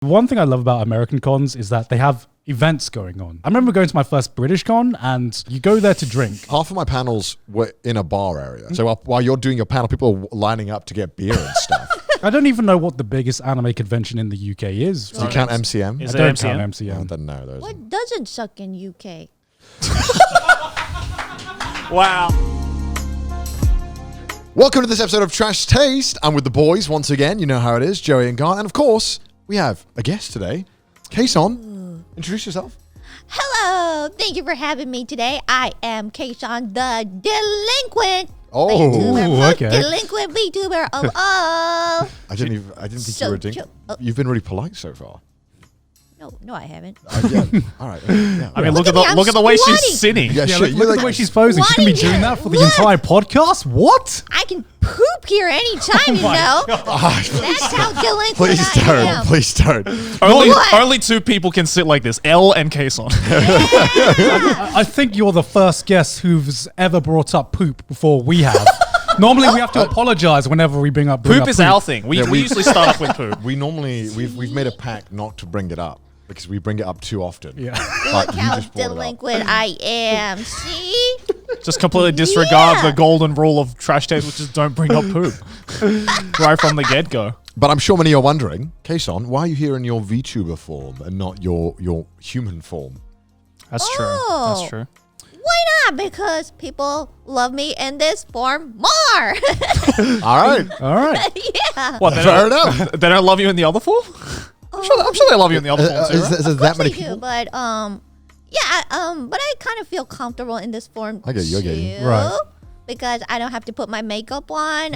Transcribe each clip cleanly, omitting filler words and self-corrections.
One thing I love about American cons is that they have events going on. I remember going to my first British con and you go there to drink. Half of my panels were in a bar area. So while you're doing your panel, people are lining up to get beer and stuff. I don't even know what the biggest anime convention in the UK is. Do you count MCM? I don't count MCM. Then no, there isn't. What doesn't suck in UK? Wow. Welcome to this episode of Trash Taste. I'm with the boys once again. You know how it is, Joey and Gar. And of course, we have a guest today, Kson. Introduce yourself. Hello. Thank you for having me today. I am Kson, the delinquent. Oh, VTuber, okay. Delinquent VTuber of all. I didn't think you were a dink. You've been really polite so far. No, I haven't. Yeah. All right. Yeah. I mean, Look look at at the way squatting. she's sitting. Yeah, shit. Look at the way she's posing. She's going to be doing that for the entire podcast? What? I can poop here anytime, you know. That's how delinquent Please I don't. am. Please don't. Only two people can sit like this, Elle and Kson. I think you're the first guest who's ever brought up poop before we have. Normally, we have to apologize whenever we bring up Poop is our thing. We usually start off with poop. We've made a pact not to bring it up because we bring it up too often. Yeah. But Look you how just brought it up. delinquent I am. See? Just completely disregard Yeah. the golden rule of trash taste, which is don't bring up poop. Right from the get-go. But I'm sure many are wondering, Kson, why are you here in your VTuber form and not your human form? That's Oh. That's true. Why not? Because people love me in this form more. All right. All right. Yeah. What, Fair enough. They don't love you in the other form? I'm sure they love you in the other form too, right? Is there Of that course many they people? do, but but I kind of feel comfortable in this form I get you, I get you. too, Right. because I don't have to put my makeup on.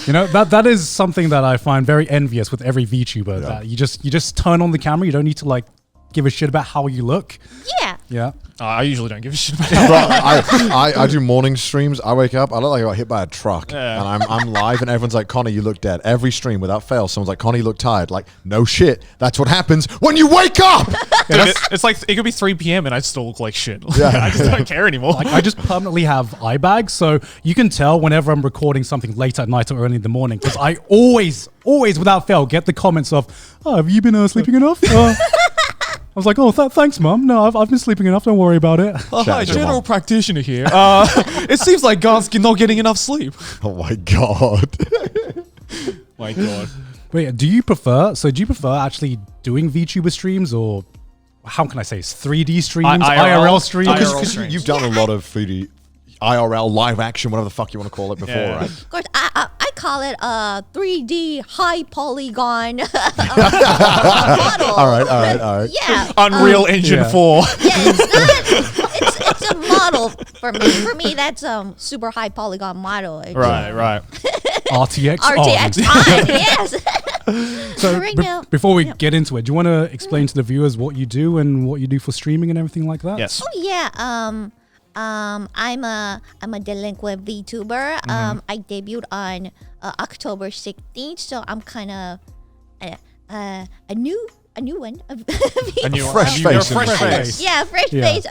You know, that is something that I find very envious with every VTuber. Yeah. That you just turn on the camera. You don't need to like give a shit about how you look. Yeah. Yeah. I usually don't give a shit about Bro, I do morning streams. I wake up, I look like I got hit by a truck, Yeah. and I'm live, and everyone's like, "Connor, you look dead." Every stream, without fail, someone's like, "Connor, you look tired." Like, no shit, that's what happens when you wake up. It's like, it could be 3 p.m. and I still look like shit. Yeah. I just don't care anymore. Like I just permanently have eye bags, so you can tell whenever I'm recording something late at night or early in the morning, because I always, without fail, get the comments of, "Oh, have you been sleeping enough?" I was like, "Oh, thanks, Mum. No, I've been sleeping enough. Don't worry about it." Oh, hi, Shout out to general Mom. practitioner here. It seems like Gar's not getting enough sleep. Oh my god. My God. Wait, do you prefer actually doing VTuber streams, or how can I say, it's 3D streams, IRL streams? IRL Because streams. you've done a lot of 3D, IRL, live action, whatever the fuck you want to call it before, Yeah. right? Of course, I call it a 3D high polygon model. All right. Yeah. Unreal Engine yeah. 4. Yeah, it's not. It's a model for me. For me, that's super high polygon model. It's, Right. RTX. RTX on, yes. So right now, before we get into it, do you want to explain to the viewers what you do and what you do for streaming and everything like that? Yes. oh yeah. I'm a delinquent VTuber. I debuted on October 16th, so I'm kind of a new one. A new Fresh you're a face in fresh the face. Yeah, fresh Yeah. face.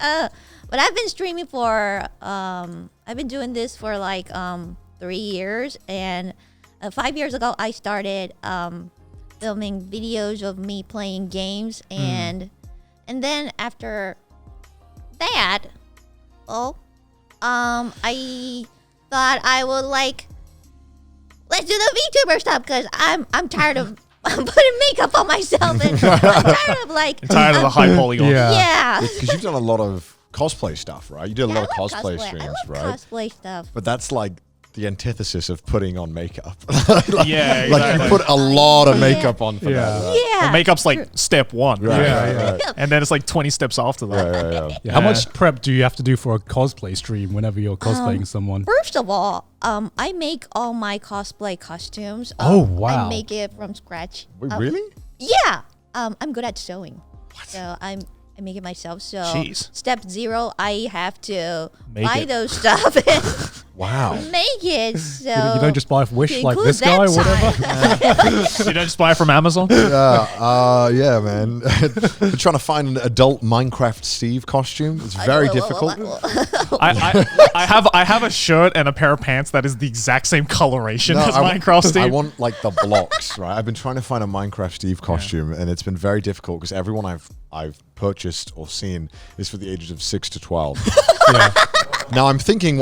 But I've been streaming for I've been doing this for like 3 years, and 5 years ago I started filming videos of me playing games, and then after that, I thought I would let's do the VTuber stuff, because I'm tired of putting makeup on myself, and I'm tired of Tired of the high polygon. Yeah. yeah. Because you've done a lot of cosplay stuff, right? You did a Yeah, lot of I love cosplay I streams, love right? cosplay stuff. But that's like the antithesis of putting on makeup. Yeah, Like exactly. you put a lot of makeup on for Yeah. that. Right? Yeah. Well, makeup's like step 1. Right, Yeah, right, right. And then it's like 20 steps after that. Right. Yeah. How much prep do you have to do for a cosplay stream whenever you're cosplaying someone? First of all, I make all my cosplay costumes. Oh, wow. I make it from scratch. Wait, really? Yeah. I'm good at sewing. So I make it myself. So Jeez. step 0, I have to Make buy it. those stuff. Wow. make it. So You don't just buy off Wish to like include this guy or that whatever. side. You don't just buy it from Amazon. Yeah, man. We're trying to find an adult Minecraft Steve costume. It's very difficult. I have a shirt and a pair of pants that is the exact same coloration as Minecraft Steve. I want like the blocks, right? I've been trying to find a Minecraft Steve costume, and it's been very difficult because everyone I've purchased or seen is for the ages of 6 to 12. Yeah. Now I'm thinking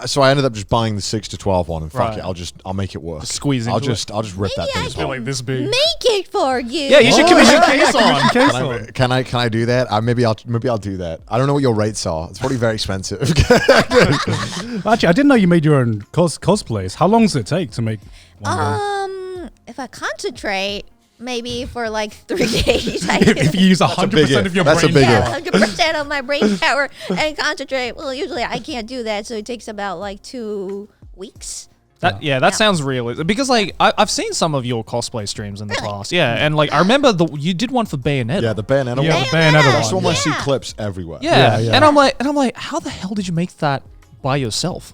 so I ended up just buying the 6 to 12 one, and fuck Right. it, I'll make it work. Just squeeze I'll into just rip that Maybe thing I as can well. like this big. Make it for you. Yeah, you should commission Yeah, Kson. Can I do that? Maybe I'll do that. I don't know what your rates are. It's probably very expensive. Actually, I didn't know you made your own cosplays. How long does it take to make one? If I concentrate, maybe for like 3 days, I If you use big 100% of your if. That's a brain big power. if. 100% of my brain power and concentrate. Well, usually I can't do that, so it takes about like 2 weeks. That sounds real. Because like I've seen some of your cosplay streams in the past. Yeah, and like I remember you did one for Bayonetta. Yeah, the Bayonetta Yeah, one. the Bayonetta I just one. almost see Yeah. clips everywhere. Yeah. Yeah. And I'm like, how the hell did you make that by yourself?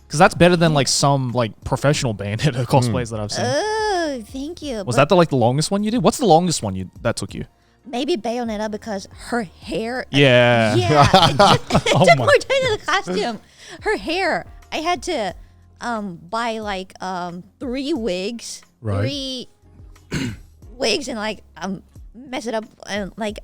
Because that's better than like some like professional Bayonetta cosplays that I've seen. Oh, thank you. Was But that the longest one you did? What's the longest one that took you? maybe Bayonetta because her hair. Yeah. Yeah. It Oh took my more time than the costume. Her hair. I had to buy like 3 wigs. Right. 3 wigs and like mess it up and like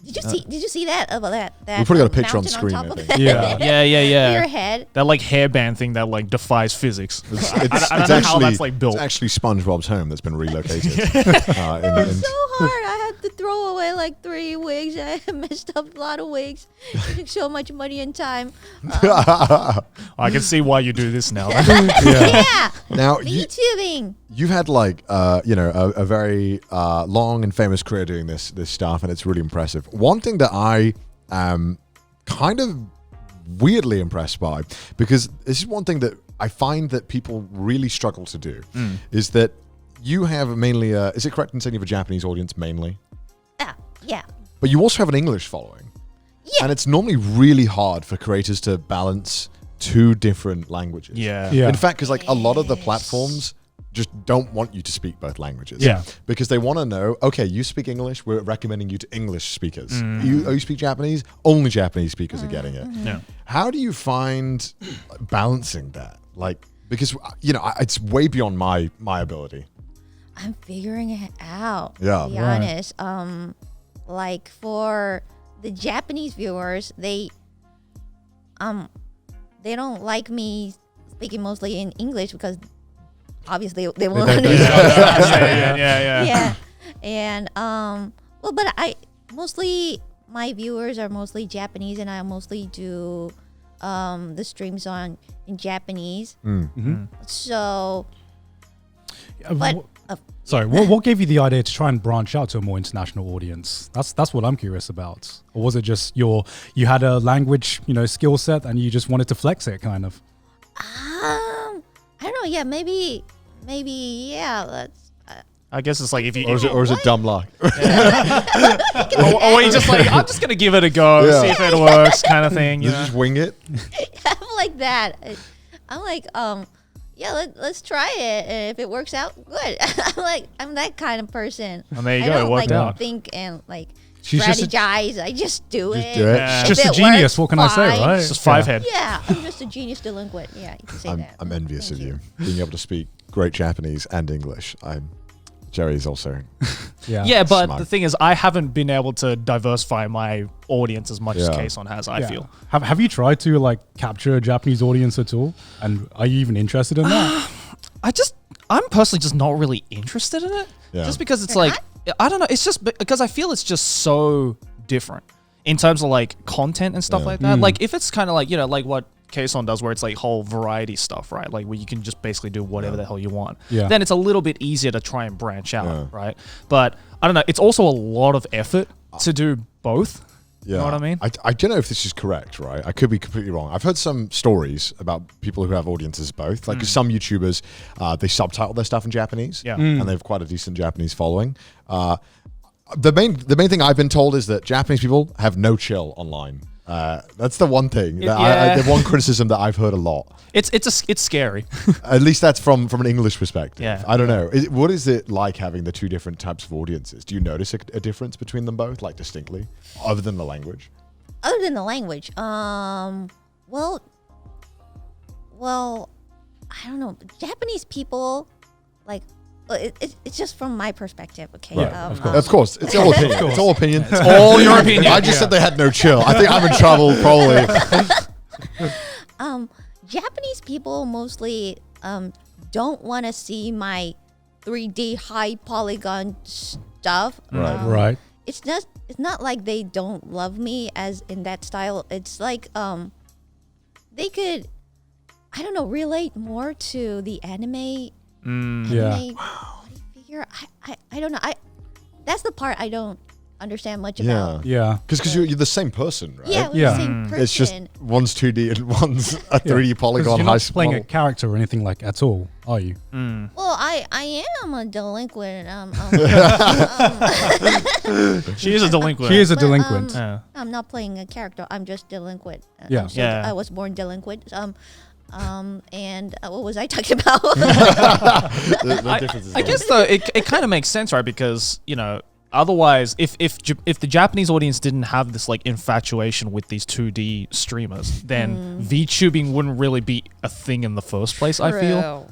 did you see that about that We probably got a picture on mountain screen, top I of think. that Yeah. your head? That like hairband thing that like defies physics. I don't It's know how that's like built. It's actually SpongeBob's home that's been relocated. in- So hard. I had to throw away like 3 wigs. I messed up a lot of wigs. It took so much money and time. I can see why you do this now. Yeah. now VTubing. you've had like a very long and famous career doing this stuff, and it's really impressive. One thing that I am kind of weirdly impressed by, because this is one thing that I find that people really struggle to do, is that you have mainly is it correct in saying you have a Japanese audience mainly? Yeah. But you also have an English following. Yeah. And it's normally really hard for creators to balance 2 different languages. Yeah. In fact, because like a lot of the platforms just don't want you to speak both languages. Yeah. Because they want to know, okay, you speak English, we're recommending you to English speakers. You speak Japanese, only Japanese speakers are getting it. Yeah. How do you find balancing that? Like, because, it's way beyond my ability. I'm figuring it out. Yeah. To be Right. honest. Like for the Japanese viewers, they don't like me speaking mostly in English because obviously they won't don't- understand. Yeah. Yeah. And but I mostly my viewers are mostly Japanese, and I mostly do the streams in Japanese. So, but Sorry, what gave you the idea to try and branch out to a more international audience? That's what I'm curious about. Or was it just you had a language, skill set and you just wanted to flex it kind of? I don't know. Yeah, maybe. Yeah. Let's. I guess it's like if you Or is it dumb luck? or you just like I'm just gonna give it a go, Yeah. see if it works, kind of thing. You You know? just wing it? I'm like that. I'm like, yeah, let's try it. And if it works out, good. I'm that kind of person. And there you I go, it don't worked out. think and like She's just a- strategize. I just do it. do it. Yeah. If Just a it genius, works, what can I say, fine. right? It's just 5 head. Yeah, I'm just a genius delinquent. Yeah, you can say that. I'm envious Thank of you. Being able to speak great Japanese and English. Jerry's also. Yeah, but Smart. the thing is, I haven't been able to diversify my audience as much as Yeah. Kson has. I feel. Have you tried to like capture a Japanese audience at all? And are you even interested in that? I'm personally just not really interested in it. Yeah. Just because it's like, I don't know. It's just because I feel it's just so different in terms of like content and stuff Yeah. like that. Like if it's kind of like, like what Kson does where it's like whole variety stuff, right? Like where you can just basically do whatever the hell you want. Yeah. Then it's a little bit easier to try and branch out, Yeah. right? But I don't know. It's also a lot of effort to do both. Yeah. You know what I mean? I don't know if this is correct, right? I could be completely wrong. I've heard some stories about people who have audiences both. Like some YouTubers, they subtitle their stuff in Japanese. Yeah. And they have quite a decent Japanese following. The main thing I've been told is that Japanese people have no chill online. That's the one thing. The one criticism that I've heard a lot. It's scary. At least that's from an English perspective. Yeah. I don't know. What is it like having the two different types of audiences? Do you notice a difference between them both, like distinctly, other than the language? Other than the language, well, I don't know. Japanese people, like, it's just from my perspective, okay? Right, Of course, it's all opinion. It's all opinion. It's all your opinion. I just said they had no chill. I think I'm in trouble, probably. Japanese people mostly don't want to see my 3D high polygon stuff. Right. It's not like they don't love me as in that style. It's like they could, I don't know, relate more to the anime. Anime figure. I don't know. That's the part I don't understand much about. Yeah. Because you're the same person, right? Yeah, we're Yeah. the same person. It's just one's 2D and one's a 3D polygon You're high not playing a model. character or anything like at all, are you? Well, I am a delinquent. She is a delinquent. She is a But, delinquent. Yeah. I'm not playing a character. I'm just delinquent. Yeah. Yeah. I was born delinquent. And what was I talking about? The difference is I guess though it kind of makes sense, right? Because otherwise, if the Japanese audience didn't have this like infatuation with these 2D streamers, then VTubing wouldn't really be a thing in the first place. I feel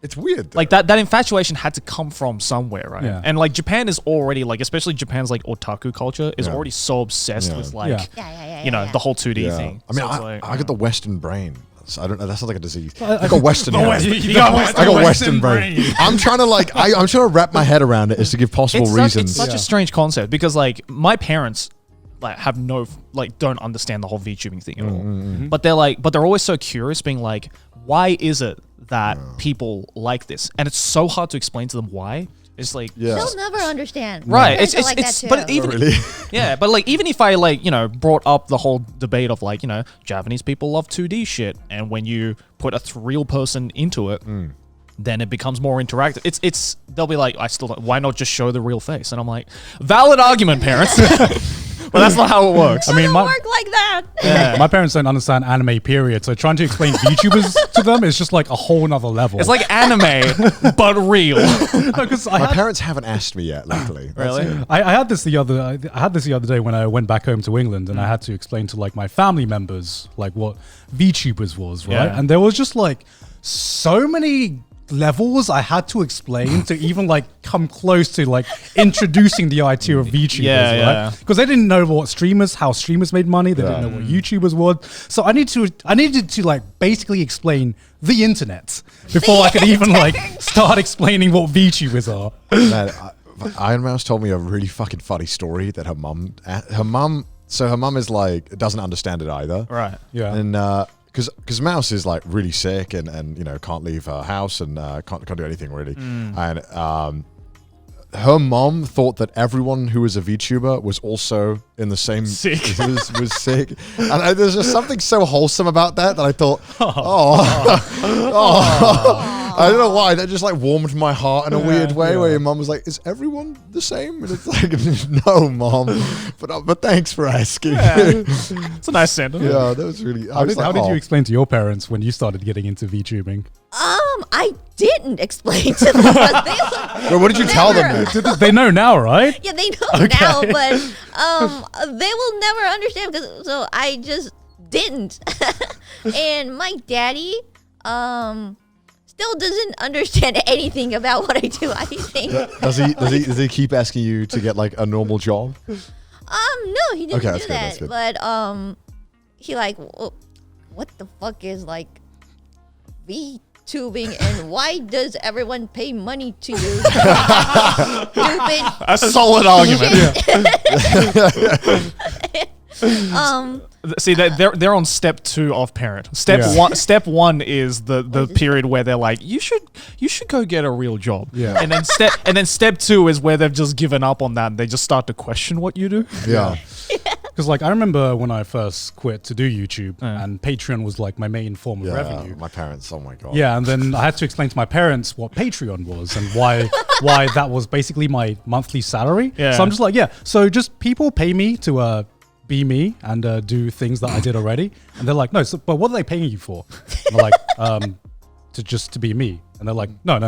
it's weird. like that infatuation had to come from somewhere, right? Yeah. And like Japan is already like, especially Japan's like otaku culture is Yeah. already so obsessed Yeah. with like Yeah. the whole 2D Yeah. thing. I mean, So it's like, I got the Western brain. So I don't know. That sounds like a disease. I I got Western brain. You got I got Western brain. I'm trying to I'm trying to wrap my head around it, is to give possible it's reasons. such a strange concept because like my parents like have don't understand the whole VTubing thing at all. But they're always so curious, being like, why is it that people like this? And it's so hard to explain to them why. It's like Yeah. They'll never understand. Right. My parents It's are like that too. but even Really? yeah, but like even if I brought up the whole debate of like, Japanese people love 2D shit, and when you put a real person into it, then it becomes more interactive. It's they'll be like, why not just show the real face? And I'm like, valid argument, parents. But that's not how it works. I mean, Doesn't work like that. my parents don't understand anime, period. So trying to explain VTubers to them is just like a whole nother level. It's like anime, but real. because My parents haven't asked me yet, luckily. Really? I had this the other day when I went back home to England, and I had to explain to like my family members like what VTubers was, right? Yeah. And there was just like so many levels I had to explain to even like come close to like introducing the idea of VTubers, Yeah. right? Because they didn't know how streamers made money. They didn't know what YouTubers were. So I needed to like basically explain the internet before I could even like start explaining what VTubers are. Man, Iron Mouse told me a really fucking funny story that her mum is like, doesn't understand it either. Right. Yeah. And because Mouse is like really sick and can't leave her house and can't do anything really. And her mom thought that everyone who was a VTuber was also in the same Sick. was sick. And there's just something so wholesome about that I thought, I don't know why, that just like warmed my heart in a weird way, where your mom was like, is everyone the same? And it's like, no, mom, but thanks for asking. It's a nice sentiment. Yeah, that was really. How did you explain to your parents when you started getting into VTubing? I didn't explain to them. But Well, what did you tell them then? They know now, right? yeah, they know now, but they will never understand so I just didn't. And my daddy still doesn't understand anything about what I do. I think. Does he keep asking you to get like a normal job? No, he didn't Okay, that's do good, that's that. good. But he like, what the fuck is like VTubing, and why does everyone pay money to you? Stupid. A solid argument. See, they're on step 2 of parent. Step one is the period where they're like, you should go get a real job. Yeah. And then step 2 is where they've just given up on that and they just start to question what you do. Yeah. Because like I remember when I first quit to do YouTube, and Patreon was like my main form of Yeah. revenue. My parents. Oh my god. Yeah, and then I had to explain to my parents what Patreon was and why that was basically my monthly salary. Yeah. So I'm just like, so just people pay me to be me and do things that I did already. And they're like, no, but what are they paying you for? And I'm like, to be me. And they're like, no.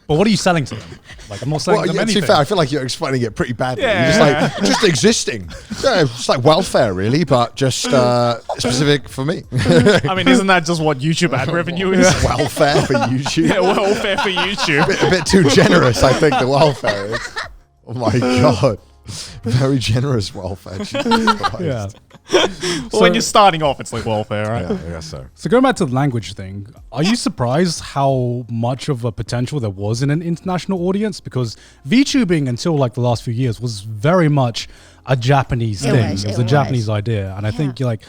But what are you selling to them? Like, I'm not selling them To anything. be fair, I feel like you're explaining it pretty badly. Yeah. You're just like, just existing. Yeah, it's like welfare, really, but just specific for me. I mean, isn't that just what YouTube ad revenue is? Welfare for YouTube. Yeah, welfare for YouTube. A bit too generous, I think, the welfare is. Oh my God. Very generous welfare. Jesus Christ. Yeah. Well, when you're starting off, it's like welfare, right? Yeah, I guess so. So going back to the language thing, are you surprised how much of a potential there was in an international audience? Because VTubing until like the last few years was very much a Japanese thing. It was a Japanese idea, and I think like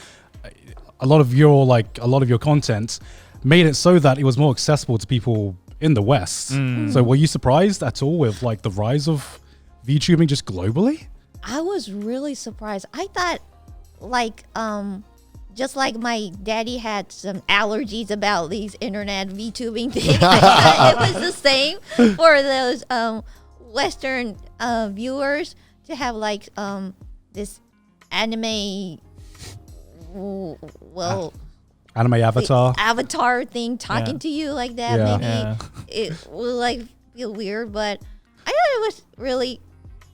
a lot of your content made it so that it was more accessible to people in the West. So were you surprised at all with like the rise of VTubing just globally? I was really surprised. I thought, like, just like my daddy had some allergies about these internet VTubing things, it was the same for those Western viewers to have like this anime, Anime avatar. avatar thing talking to you like that. Yeah. Maybe it will like feel weird, but I thought it was really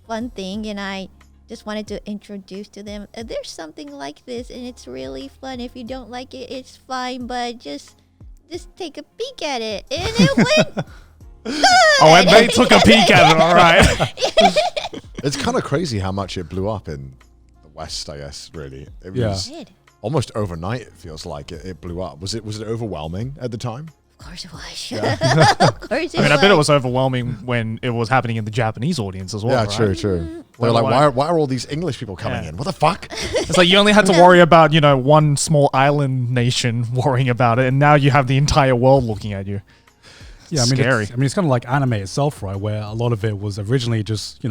fun thing, and I just wanted to introduce to them there's something like this, and it's really fun. If you don't like it, it's fine, but just take a peek at it, and it went good. Oh, and they took a peek at it, all right. It's kind of crazy how much it blew up in the West, I guess, really. It Yeah. was almost overnight, it feels like it blew up. Was it overwhelming at the time? Of course it was. Yeah. Of course it I mean, was. I bet it was overwhelming when it was happening in the Japanese audience as well. Yeah, right? true. They're like, why are all these English people coming in? What the fuck? It's like you only had to worry about, one small island nation worrying about it, and now you have the entire world looking at you. Yeah, I mean, Scary. it's kind of like anime itself, right? Where a lot of it was originally just,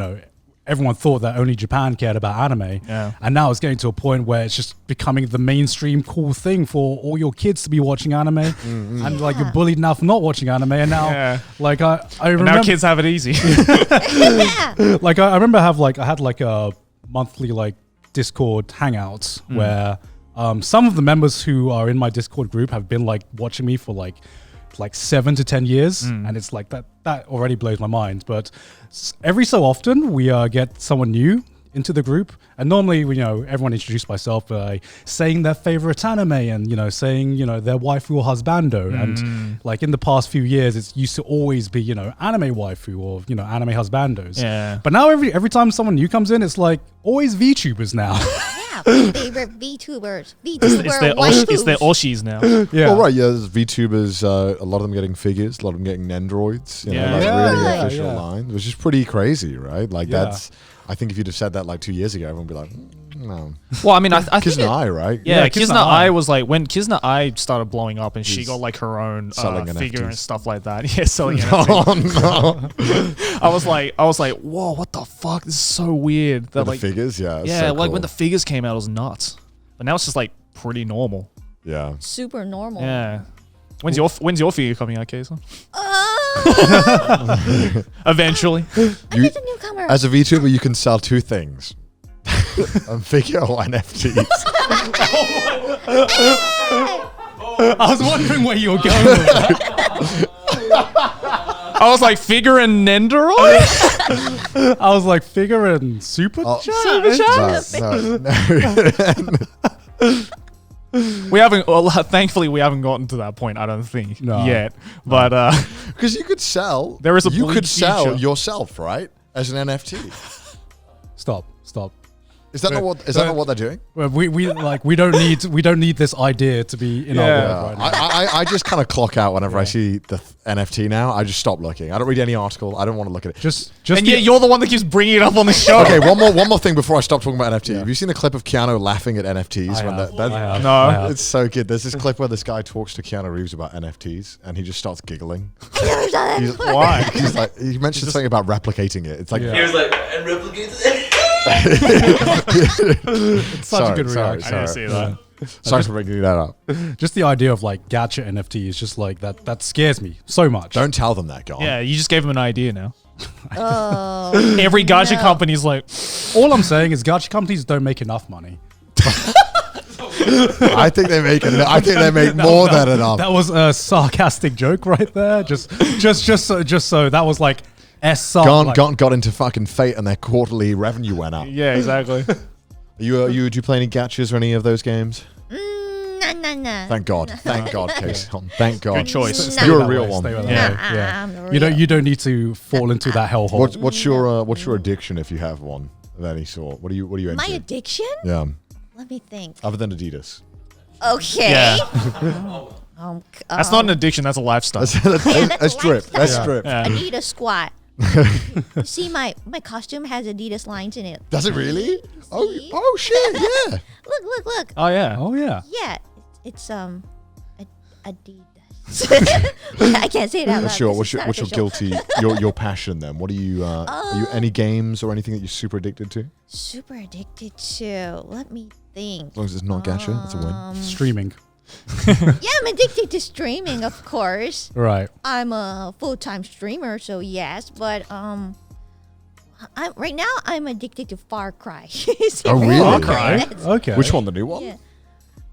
everyone thought that only Japan cared about anime. Yeah. And now it's getting to a point where it's just becoming the mainstream cool thing for all your kids to be watching anime. And like you're bullied now for not watching anime. And now, like I remember. Now kids have it easy. Like I remember I had like a monthly like Discord hangouts where some of the members who are in my Discord group have been like watching me for like 7 to 10 years, and it's like that already blows my mind. But every so often we get someone new into the group, and normally everyone introduced myself by saying their favorite anime and saying their waifu or husbando, and like in the past few years it used to always be anime waifu or anime husbandos. Yeah. But now every time someone new comes in, it's like always VTubers now. My favorite VTubers. It's their Oshis now. Yeah. Well, right, there's VTubers, a lot of them getting figures, a lot of them getting Nendroids, like really official lines, which is pretty crazy, right? Like that's, I think if you'd have said that like 2 years ago, everyone would be like, no. Well, I mean, I think Kson Eye, right? Yeah, Kson Kizna Eye Eye was like when Kizna Eye started blowing up and she got like her own selling figure and NFTs. stuff like that. Yeah, selling NFTs. Oh, no. I was like, whoa, what the fuck? This is so weird. That The like figures, yeah. it's yeah, so like cool. when the figures came out, it was nuts. But now it's just like pretty normal. Yeah. Super normal. Yeah. When's your figure coming out, Kson? Eventually. I'm just a newcomer. As a VTuber, you can sell two things. A figure or NFTs. I was wondering where you were going with that. I was like, figure and Nendoroid? I was like, figure and super chat. No. We haven't, well, thankfully, we haven't gotten to that point, I don't think, No. yet. But, Because you could sell. There is a You bleak could sell future. yourself, right, as an NFT. Stop. Is that not what? Is that not what they're doing? Well, we don't need this idea to be in our Yeah. world right now. I just kind of clock out whenever I see the NFT now. I just stop looking. I don't read any article. I don't want to look at it. Just and yet you're the one that keeps bringing it up on the show. Okay, one more thing before I stop talking about NFT. Have you seen the clip of Keanu laughing at NFTs? I have. No. I have. It's so good. There's this clip where this guy talks to Keanu Reeves about NFTs, and he just starts giggling. Why? He's like, he mentioned something about replicating it. It's like, Yeah. He was like, and replicates it. It's such a good reaction. I didn't see that. Sorry for bringing that up. Just the idea of like gacha NFT is just like that scares me so much. Don't tell them that, Gon. Yeah, you just gave him an idea now. Oh. Every gacha No. company's like, All I'm saying is gacha companies don't make enough money. I think they make more than enough. That was a sarcastic joke right there. Just so that was like Got into fucking Fate and their quarterly revenue went up. Yeah, exactly. Do you play any gachas or any of those games? Nah. Thank God, Kson. Thank God. Good choice. No. You're a real one. Yeah. I'm the You real. don't need to fall into that hellhole. What's your addiction if you have one of any sort? What are you into? My addiction? Yeah, Let me think. other than Adidas. Okay. Yeah. That's not an addiction. That's a lifestyle. That's drip. That's lifestyle. drip. Yeah. Adidas squat. See, my costume has Adidas lines in it. Does it really? See? Oh shit! Yeah. Look. Oh yeah. Oh yeah. Yeah, it's Adidas. I can't say it out loud. What's your 'cause what's it's your not what's your official. guilty your passion then? What are you are you any games or anything that you're super addicted to? Super addicted to. Let me think. As long as it's not gacha, it's a win. Streaming. Yeah, I'm addicted to streaming, of course. Right. I'm a full-time streamer, so yes. But right now I'm addicted to Far Cry. Oh, really? Okay. That's- Okay. Which one, the new one? Yeah.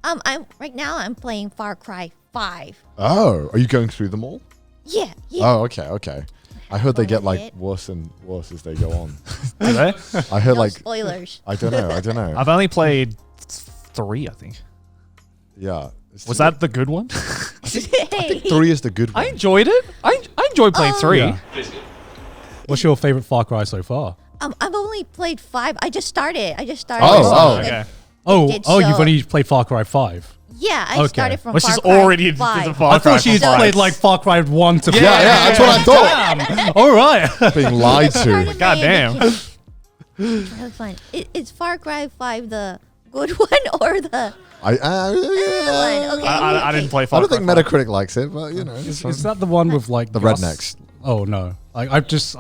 I'm playing Far Cry 5. Oh, are you going through them all? Yeah. Oh, okay. I heard they get like It. worse and worse as they go on. Do they? I heard No like spoilers. I don't know. I've only played 3, I think. Yeah. Was that the good one? Hey. 3 is the good one? I enjoyed it. I enjoyed playing 3. Yeah. What's your favorite Far Cry so far? I've only played 5. I just started. Oh, okay. Did You've so. only played Far Cry 5. Yeah, I Okay. started from Well, Far she's Cry already addicted 5. to Far I Cry. thought she'd five. played like Far Cry 1 to 5. Yeah, that's what I thought. Damn. All right. Being lied to. Started God my damn. addiction. It's really fun. Is Far Cry 5 the good one or the I one? Okay. I didn't play Far don't Cry think 5. Metacritic likes it, but you know, it's Is fine. that the one with like The Gus? rednecks. Oh no. I just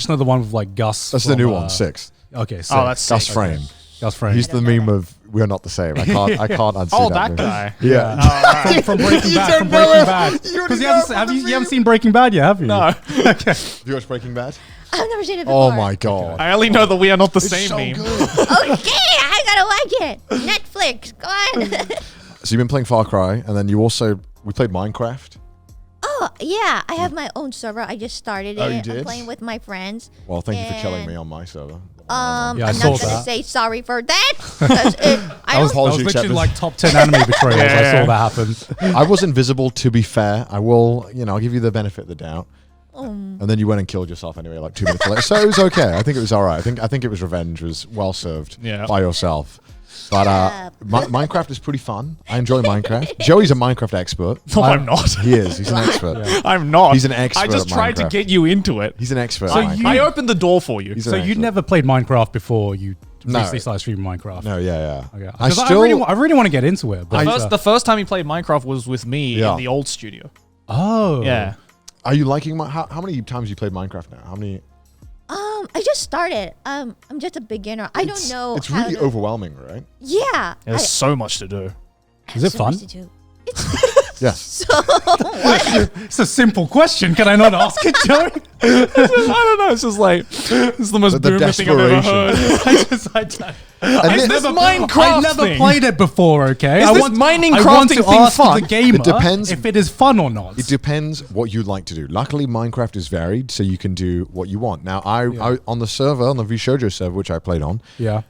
know the one with like Gus. That's the from, new one, 6. Okay. Six. Oh, that's Gus sick. Frame. Gus Frame. He's the meme of we're not the same. I can't unsee Oh, that that meme. guy. Yeah. from Breaking You Bad. don't From know Breaking him. Bad. You already Because know you haven't seen Breaking Bad yet, have you? No. Okay. Have you watched Breaking Bad? I've never seen it before. Oh my god. I only know that we are not the It's same so meme. good. Okay, I gotta watch it. Netflix, go on. So you've been playing Far Cry, and then we played Minecraft. Oh yeah, I have my own server. I just started it. Oh, you I'm did? playing with my friends. Well, thank you for killing And, me on my server. Yeah, I I'm saw not gonna that. say sorry for that. 'cause I That was don't. Apology literally accepted. like top 10 anime betrayals. I Yeah. saw that happen. I was invisible, to be fair. I will, I'll give you the benefit of the doubt. And then you went and killed yourself anyway, like 2 minutes later. So it was okay. I think it was all right. I think it was revenge was well served Yeah. by yourself. But up. Minecraft is pretty fun. I enjoy Minecraft. Joey's a Minecraft expert. No, I'm not. He is. He's an expert. I'm not. He's an expert I just at tried to Minecraft. get you into it. He's an expert. So at you- Minecraft. I opened the door for you. He's So an you'd expert. never played Minecraft before you No. recently started streaming Minecraft? No, yeah. Okay. I 'Cause still. I really want to get into it. But The first time you played Minecraft was with me Yeah. in the old studio. oh. Yeah. Are you liking how many times you played Minecraft now? How many? I just started. I'm just a beginner. I don't know. It's how really to- overwhelming, right? Yeah. There's so much to do. Is it so fun? much to do. It's Yes. so what? It's a simple question. Can I not ask it, Joey? I don't know. It's just like, it's the most The boomer thing I've ever desperation. heard. I this never, Minecraft I never thing. played it before, okay? Is I this want, mining I want crafting to thing ask fun? the gamer It depends. if it is fun or not. It depends what you like to do. Luckily, Minecraft is varied, so you can do what you want. Now, I on the server, on the Jojo server, which I played on, Yeah.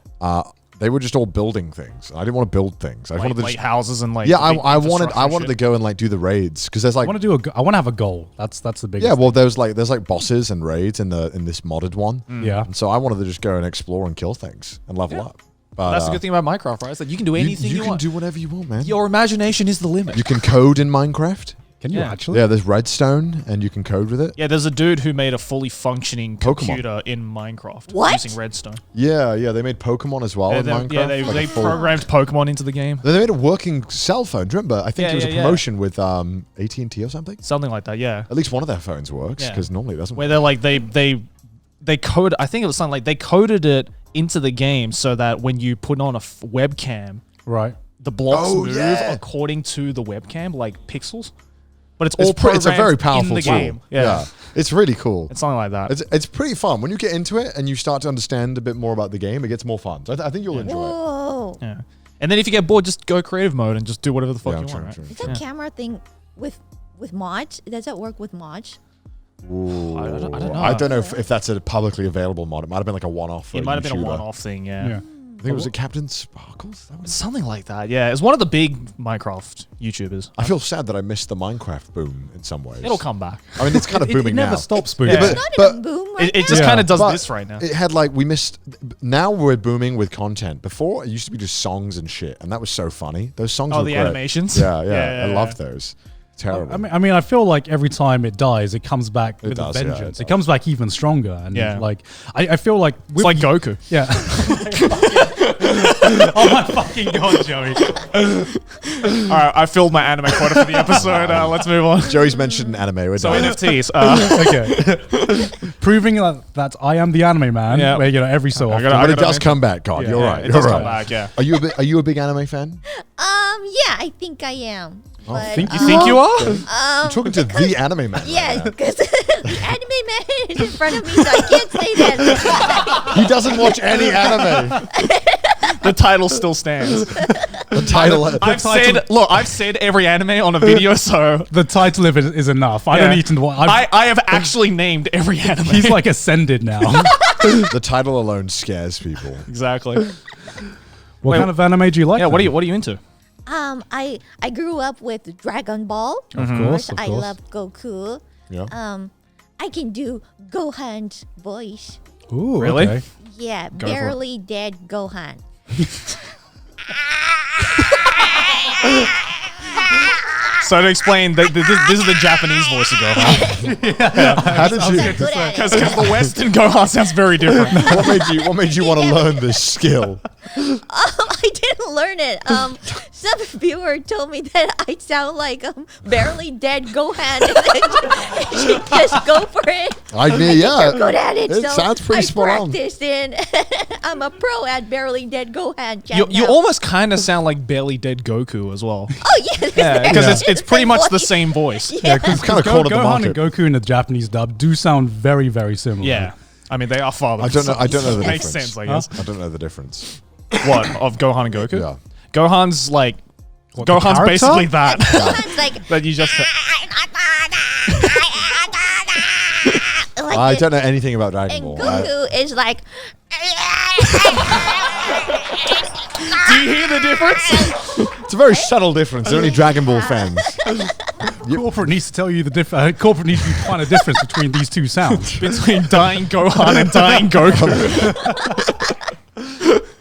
they were just all building things. I didn't want to build things. I just wanted to Like just, houses and like. yeah, big I wanted infrastructure to shit. go and like do the raids because there's I like want to I want to have a goal. That's the biggest. yeah, well there's like bosses and raids in this modded one. thing. Yeah. And so I wanted to just go and explore and kill things and level up. But That's the good thing about Minecraft, right? It's like you can do anything you, can want. do whatever you want, man. Your imagination is the limit. You can code in Minecraft. Can you Yeah. actually? Yeah, there's redstone and you can code with it. Yeah, there's a dude who made a fully functioning Pokemon. computer in Minecraft What? using redstone. Yeah, they made Pokemon as well in Minecraft. Yeah, they, like a they full- programmed Pokemon into the game. They made a working cell phone. Do you remember? I think Yeah, it was yeah, a yeah. promotion with AT&T or something. Something like that, yeah. At least one of their phones works Yeah. because normally it doesn't. Where they're like they code. I think it was something like they coded it into the game so that when you put on a webcam, Right. the blocks Oh, move yeah. according to the webcam, like pixels. But it's all It's a very programmed powerful in the tool. game. Yeah. It's really cool. It's something like that. It's pretty fun when you get into it and you start to understand a bit more about the game. It gets more fun. So I think you'll enjoy it. Whoa. Yeah. And then if you get bored, just go creative mode and just do whatever the fuck Yeah, you true, want, right? true. Is that camera thing with mods? Does that work with mods? Ooh. I don't know. I don't know if that's a publicly available mod. It might have been like a one-off. For It might have been a YouTuber. one-off thing, yeah. Yeah. I think it was a Captain Sparkles. That was- Something like that, yeah. It's one of the big Minecraft YouTubers. I feel sad that I missed the Minecraft boom in some ways. It'll come back. I mean, it's kind of It booming never now. stops booming. Yeah. but- It's not but even boom right It now. just Yeah. kind of does But this right now. It had like we missed. Now we're booming with content. Before it used to be just songs and shit, and that was so funny. Those songs. Oh, were the great. animations? Yeah. I loved those. Terrible. I mean, I feel like every time it dies, it comes back with does, a yeah, vengeance. it it comes back even stronger, and Yeah. like I feel like It's like Goku. yeah. Oh my fucking god, Joey! All right, I filled my anime quota for the episode. Let's move on. Joey's mentioned anime. We're So done. NFTs. Okay, proving that I am the anime man. Yeah. Where every so I often. gotta- but it gotta does mention- come back. God, Yeah. you're Yeah, right. It You're does right. come back, yeah. Are you a big anime fan? Yeah, I think I am. Oh, But, think You think you are? I'm talking to the anime man. yeah, because the anime man is in front of me, so I can't say that. He doesn't watch any anime. The title still stands. The title. I've said every anime on a video, so The title of it is enough. I don't Yeah. need to. I have actually named every anime. He's like ascended now. the title alone scares people. exactly. What Wait, kind of anime do you like? Yeah, what then? are you into? I grew up with Dragon Ball. Of course, of I course. love Goku. Yeah. I can do Gohan's voice. Ooh, Really? okay. Yeah, for it. barely dead Gohan. So to explain, this is the Japanese voice of Gohan. How did you? Good at it. Because the Western Gohan sounds very different. What made you want to learn this skill? I didn't learn it. Some viewer told me that I sound like barely dead Gohan, and I should just go for it. I mean, They're yeah. good at it. It so sounds pretty I spot on. practiced, and I'm a pro at barely dead Gohan. You almost kind of sound like Barely Dead Goku as well. Oh yeah, Yeah, because it's pretty much the voice. same voice. Yeah, because Kinda cornered the Gohan market. and Goku in the Japanese dub do sound very, very similar. Yeah. I mean, they are fathers. I don't know. I don't know the Makes difference. sense, I guess. I don't know the difference. What, of Gohan and Goku? Yeah. Gohan's like... What, the Gohan's character? basically that. Gohan's like. that you just... like I this. don't know anything about Dragon And Ball. Goku is like. Do you hear the difference? It's a very subtle difference. They're only Dragon Ball fans. Corporate needs to tell you the difference. Corporate needs to find a difference between these two sounds. Between dying Gohan and dying Goku.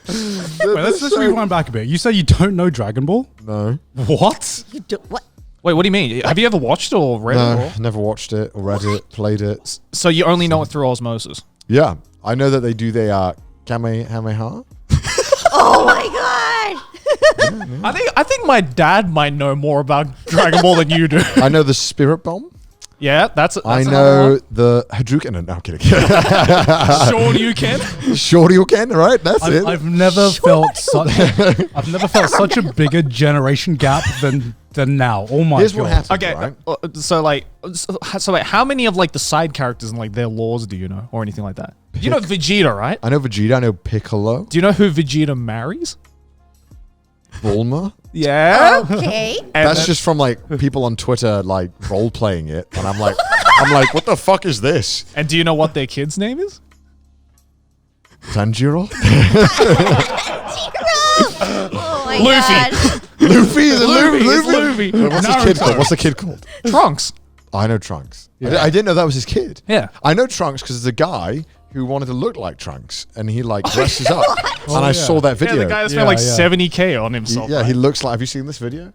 Wait, let's rewind back a bit. You say you don't know Dragon Ball? No, What? You do, what? Wait, what do you mean? Have you ever watched or read it? no, Or? never watched it or read it, played it. So you only know it through osmosis? Yeah, I know that they do their Kamehameha. Oh my god! I think my dad might know more about Dragon Ball than you do. I know the Spirit Bomb. Yeah, that's I another know one. the Hadouken. No, I'm kidding. Sure you can. Shoryuken, right? That's it. I've never felt such. I've never felt such a bigger generation gap than now. Oh my Here's god! what happened. Okay, right? so wait, how many of like the side characters and like their laws do you know, or anything like that? You know Vegeta, right? I know Vegeta. I know Piccolo. Do you know who Vegeta marries? Bulma. Yeah. Okay. And That's then- just from like people on Twitter like role playing it, and I'm like, what the fuck is this? And do you know what their kid's name is? Tanjiro? Oh my Luffy. god! Luffy? Is it Luffy, it's Luffy? Luffy. Wait, what's his kid called? What's the kid called? Trunks. I know Trunks. I didn't know that was his kid. Yeah. I know Trunks because there's a guy who wanted to look like Trunks, and he like dresses up. And I yeah. saw that video. Yeah, the guy that spent Yeah, like yeah. 70K on himself. He right? looks like. Have you seen this video?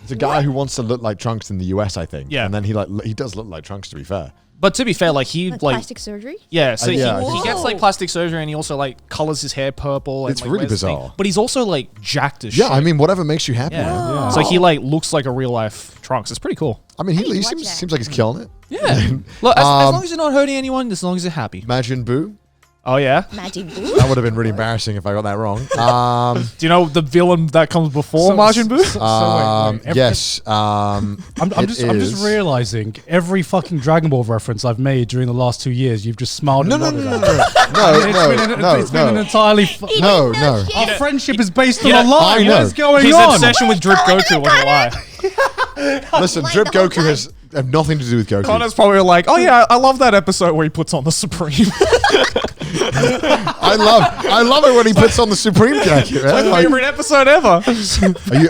It's a guy who wants to look like Trunks in the US, I think. Yeah. And then he does look like Trunks, to be fair. But to be fair, like he Like like plastic surgery? yeah, so yeah, I he think gets like plastic surgery and he also like colors his hair purple. And, It's like, really wears the thing. bizarre. But he's also like jacked as Yeah, shit. I mean, whatever makes you happy. Yeah. man. So he like looks like a real life Trunks. It's pretty cool. I mean, I need he to watch that. seems like he's killing it. Yeah. Look, as long as you're not hurting anyone, as long as you're happy. Majin Buu. Oh yeah. Majin Buu. That would have been really embarrassing if I got that wrong. Do you know the villain that comes before Majin Buu? Wait. Yes. I'm just realizing every fucking Dragon Ball reference I've made during the last 2 years, you've just smiled No, and no, nodded no, at. no, It's been an entirely. no, no. Our friendship is based on Yeah, a lie. I know. What is going His on? obsession with Drip Goku was a lie. Listen, Like Drip the whole Goku has have nothing to do with Goku. Connor's probably like, oh yeah, I love that episode where he puts on the Supreme. I love it when he puts on the Supreme jacket. Man. My Like, favorite episode ever.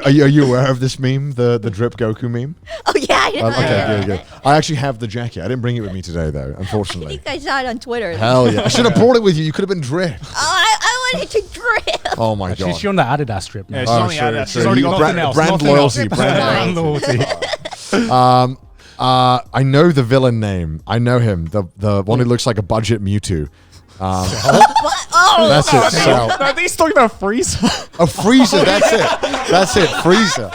are you aware of this meme, the Drip Goku meme? Oh yeah, I know. Okay, good. I actually have the jacket. I didn't bring it with me today, though, I unfortunately. think I saw it on Twitter. Hell yeah! I should have brought it with you. You could have been Drip. Oh, I wanted to drip. Oh my god. She's on the Adidas strip now. Yeah, she's Oh, only true, had that. true. She's already You got brand, nothing else, brand nothing loyalty. else. Brand Nice. loyalty. I know the villain name. I know him. The one who looks like a budget Mewtwo. Oh, That's it. So, No, he's talking about Freeze. oh, Frieza. That's it. That's it. Frieza.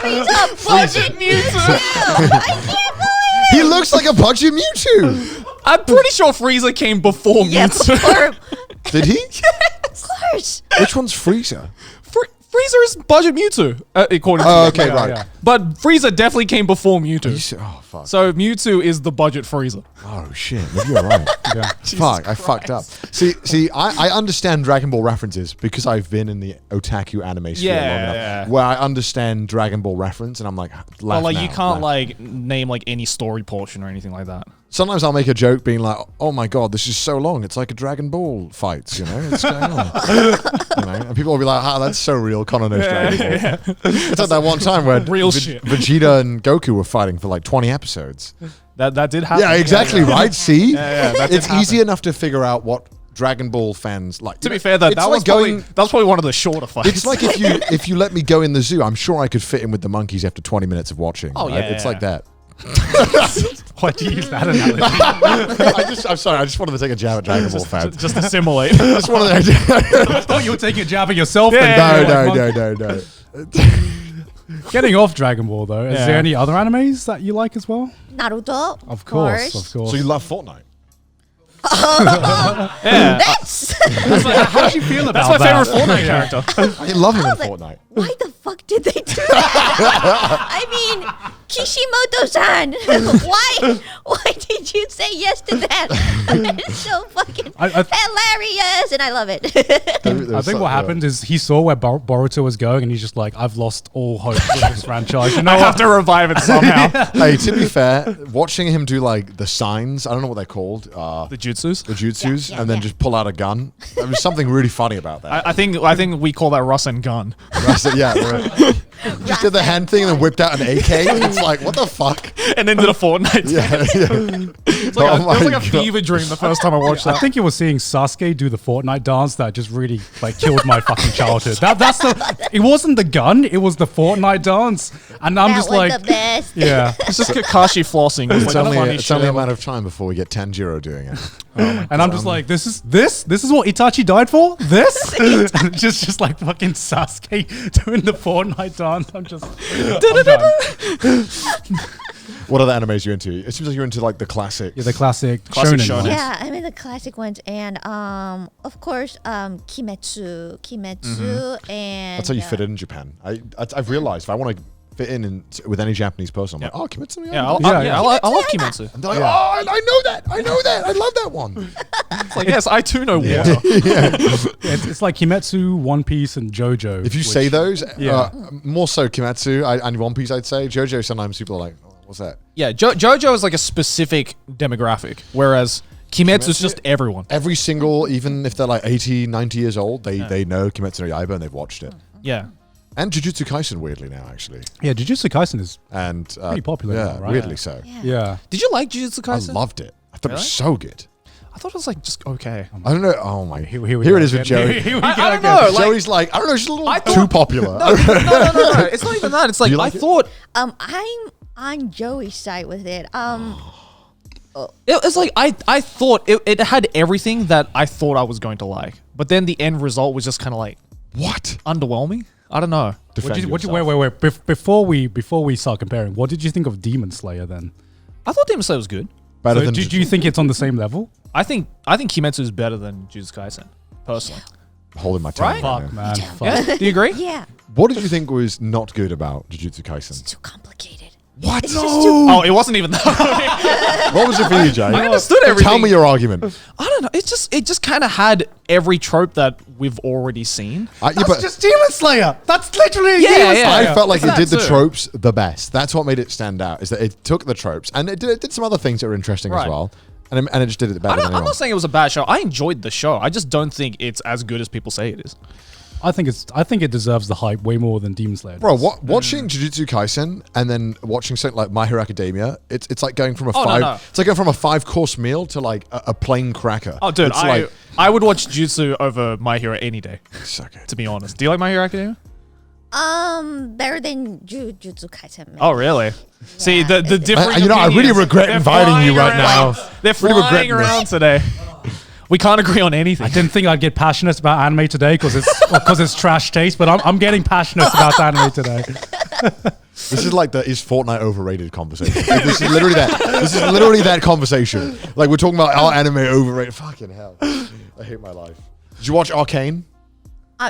budget Mewtwo. I can't believe. He looks like a budget Mewtwo. I'm pretty sure Frieza came before Yeah, Mewtwo. before, Did he? of course. Which one's Frieza? Frieza is budget Mewtwo, according to Oh, me. okay, Yeah, right. yeah. But Frieza definitely came before You Mewtwo. said- oh fuck. So Mewtwo is the budget Frieza. Oh shit. Maybe you're right. Yeah. Fuck, I fucked up. See, I understand Dragon Ball references because I've been in the otaku anime sphere long enough, Yeah. where I understand Dragon Ball reference, and I'm like, Well, laugh like now, you can't laugh. like name like any story portion or anything like that. Sometimes I'll make a joke being like, "Oh my god, this is so long. It's like a Dragon Ball fight, you know? What's going on?" You know? And people will be like, "Ah, that's so real. Connor knows Dragon Ball." It's like that one time where Real shit. Vegeta and Goku were fighting for like 20 episodes. That did happen. Yeah, exactly, right? See? yeah, that did it's easy enough to figure out what Dragon Ball fans like. To be fair, though, It's that like was probably one of the shorter fights. It's like if you let me go in the zoo, I'm sure I could fit in with the monkeys after 20 minutes of watching. Oh, right? yeah, It's yeah. like that. Why'd you use that analogy? I'm sorry. I just wanted to take a jab at Dragon Ball fans. just assimilate. Just wanted to. I thought you were taking a jab at yourself. Yeah, then. No. Getting off Dragon Ball though, is Yeah. there any other animes that you like as well? Naruto. Of course. So you love Fortnite? Yeah, That's. How do you feel that's about my that? favorite Fortnite character. I love him in was like, Fortnite. Why the fuck did they do that? I mean, Kishimoto-san, why did you say yes to that? It's so fucking I- hilarious, and I love it. I think what happened is he saw where Boruto was going, and he's just like, "I've lost all hope with this franchise." You know I what? have to revive it somehow. Hey, to be fair, watching him do like the signs, I don't know what they're called, The jutsus. the jutsus, Yeah, and then yeah. just pull out a gun. There was something really funny about that. I think we call that Russ and Gun. Yeah, just did the hand thing and then whipped out an AK. It's like, what the fuck? And then did a Fortnite. Yeah. It's like Oh it was my like a God. fever dream the first time I watched I that. think it was seeing Sasuke do the Fortnite dance that just really like killed my fucking childhood. That's the. It wasn't the gun; it was the Fortnite dance, and I'm That just was like, the best. yeah. It's just Kakashi flossing. It's It's like only, funny it's shit only a ever. matter of time before we get Tanjiro doing it. And I'm just like, this is what Itachi died for. This, just like fucking Sasuke doing the Fortnite dance. I'm just. I'm done. What other animes are you into? It seems like you're into like the classics. Yeah, the classic Classic shonen. shonen. ones. Yeah, I'm in the classic ones, and of course, Kimetsu, and That's how you fit in Japan. I've realized if I want to fit in with any Japanese person, I'm like, oh, Kimetsu no Yeah, Yaiba. I love Kimetsu. And they're like, oh, I know that. I love that one. It's like, yes, I too know water. It's like Kimetsu, One Piece, and JoJo. If you which- say those, Yeah. more so Kimetsu and One Piece, I'd say. JoJo, sometimes people are like, oh, what's that? Yeah, JoJo is like a specific demographic, whereas Kimetsu is just everyone. Every single, even if they're like 80, 90 years old, they know Kimetsu no Yaiba and they've watched it. Yeah. And Jujutsu Kaisen, weirdly now, actually. Yeah, Jujutsu Kaisen is. And Pretty popular Yeah, now, right? weirdly so. Yeah. Did you like Jujutsu I Kaisen? loved it. I thought it was Really? so good. I thought it was like just okay. I don't know. Oh my. Here Here we go it is with again. Joey. Here we I go don't again. know. Like, Joey's like, I don't know, she's a little I too thought- popular. no. It's not even that. It's like You I like it? thought I'm on Joey's side with it. it was like I thought it had everything that I thought I was going to like, but then the end result was just kind of like What? underwhelming. I don't know. Defend Wait. yourself. Before we start comparing, what did you think of Demon Slayer then? I thought Demon Slayer was good. Better So than do you think it's on the same level? I think Kimetsu is better than Jujutsu Kaisen, personally. Holding my tongue. Right? Fuck, now. man. Yeah? Fuck. Do you agree? Yeah. What did you think was not good about Jujutsu Kaisen? It's too complicated. What? It's just too. Oh, it wasn't even that. What was it for you, Jay? I understood Tell everything. me your argument. I don't know. It just kind of had every trope that we've already seen. Yeah, That's but just Demon Slayer. That's literally Yeah, Demon yeah. Slayer. I felt like It's it did that the too. tropes the best. That's what made it stand out. Is that it took the tropes and it did some other things that were interesting as Right. well, and it just did it better than I'm anyone. not saying it was a bad show. I enjoyed the show. I just don't think it's as good as people say it is. I think it deserves the hype way more than Demon Slayer. Bro, does. watching Jujutsu Kaisen and then watching something like My Hero Academia, it's like going from a Oh, no, five. no. It's like going from a 5-course meal to like a plain cracker. Oh, dude, It's like, I would watch Jutsu over My Hero any day, so good. to be honest. Do you like My Hero Academia? Better than Jujutsu Kaisen. maybe. Oh, really? See, the different You know, I really opinions, regret they're inviting you flying right now. around. They're Really flying regretting this. around today. We can't agree on anything. I didn't think I'd get passionate about anime today because it's trash taste, but I'm getting passionate about anime today. This is like is Fortnite overrated conversation. Like, this is literally that. This is literally that conversation. Like we're talking about our anime overrated. Fucking hell, I hate my life. Did you watch Arcane?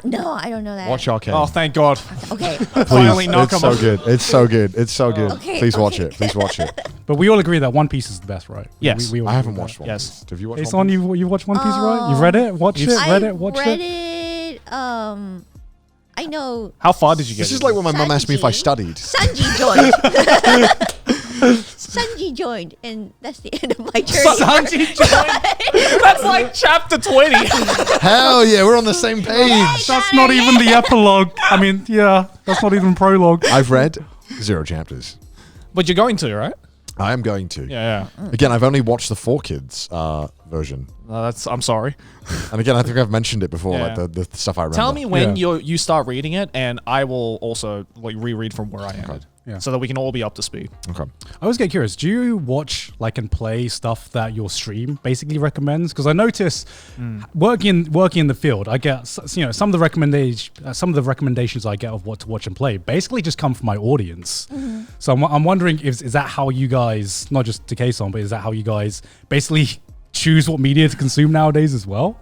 No, I don't know that. Watch Arcane. Oh, thank God. Okay. Finally knock it's 'em so off. good. It's so good. It's so good. Okay, Please watch okay. it. Please watch it. But we all agree that One Piece is the best, right? Yes. We all I haven't agree watched with One Yes. Piece. Have you watched that. One Kson, Piece? you watched One Piece, right? You've read it? Watched it? I Read it? Watched read it? it. I know. How far did you get? This is like when my mum asked me if I studied. Sanji joined. Sanji joined, and that's the end of my journey. Sanji joined. That's like chapter 20. Hell yeah, we're on the same page. That's not even the epilogue. I mean, yeah, that's not even prologue. I've read 0 chapters. But you're going to, right? I am going to. Yeah. Again, I've only watched the 4Kids version. I'm sorry. And again, I think I've mentioned it before, Yeah. like the stuff I remember. Tell me when Yeah. you start reading it, and I will also like reread from where I ended, Yeah. so that we can all be up to speed. Okay. I always get curious. Do you watch like and play stuff that your stream basically recommends? Because I notice working in the field, I get some of the recommendations I get of what to watch and play basically just come from my audience. So I'm wondering is that how you guys, not just to Kson, but is that how you guys basically choose what media to consume nowadays as well?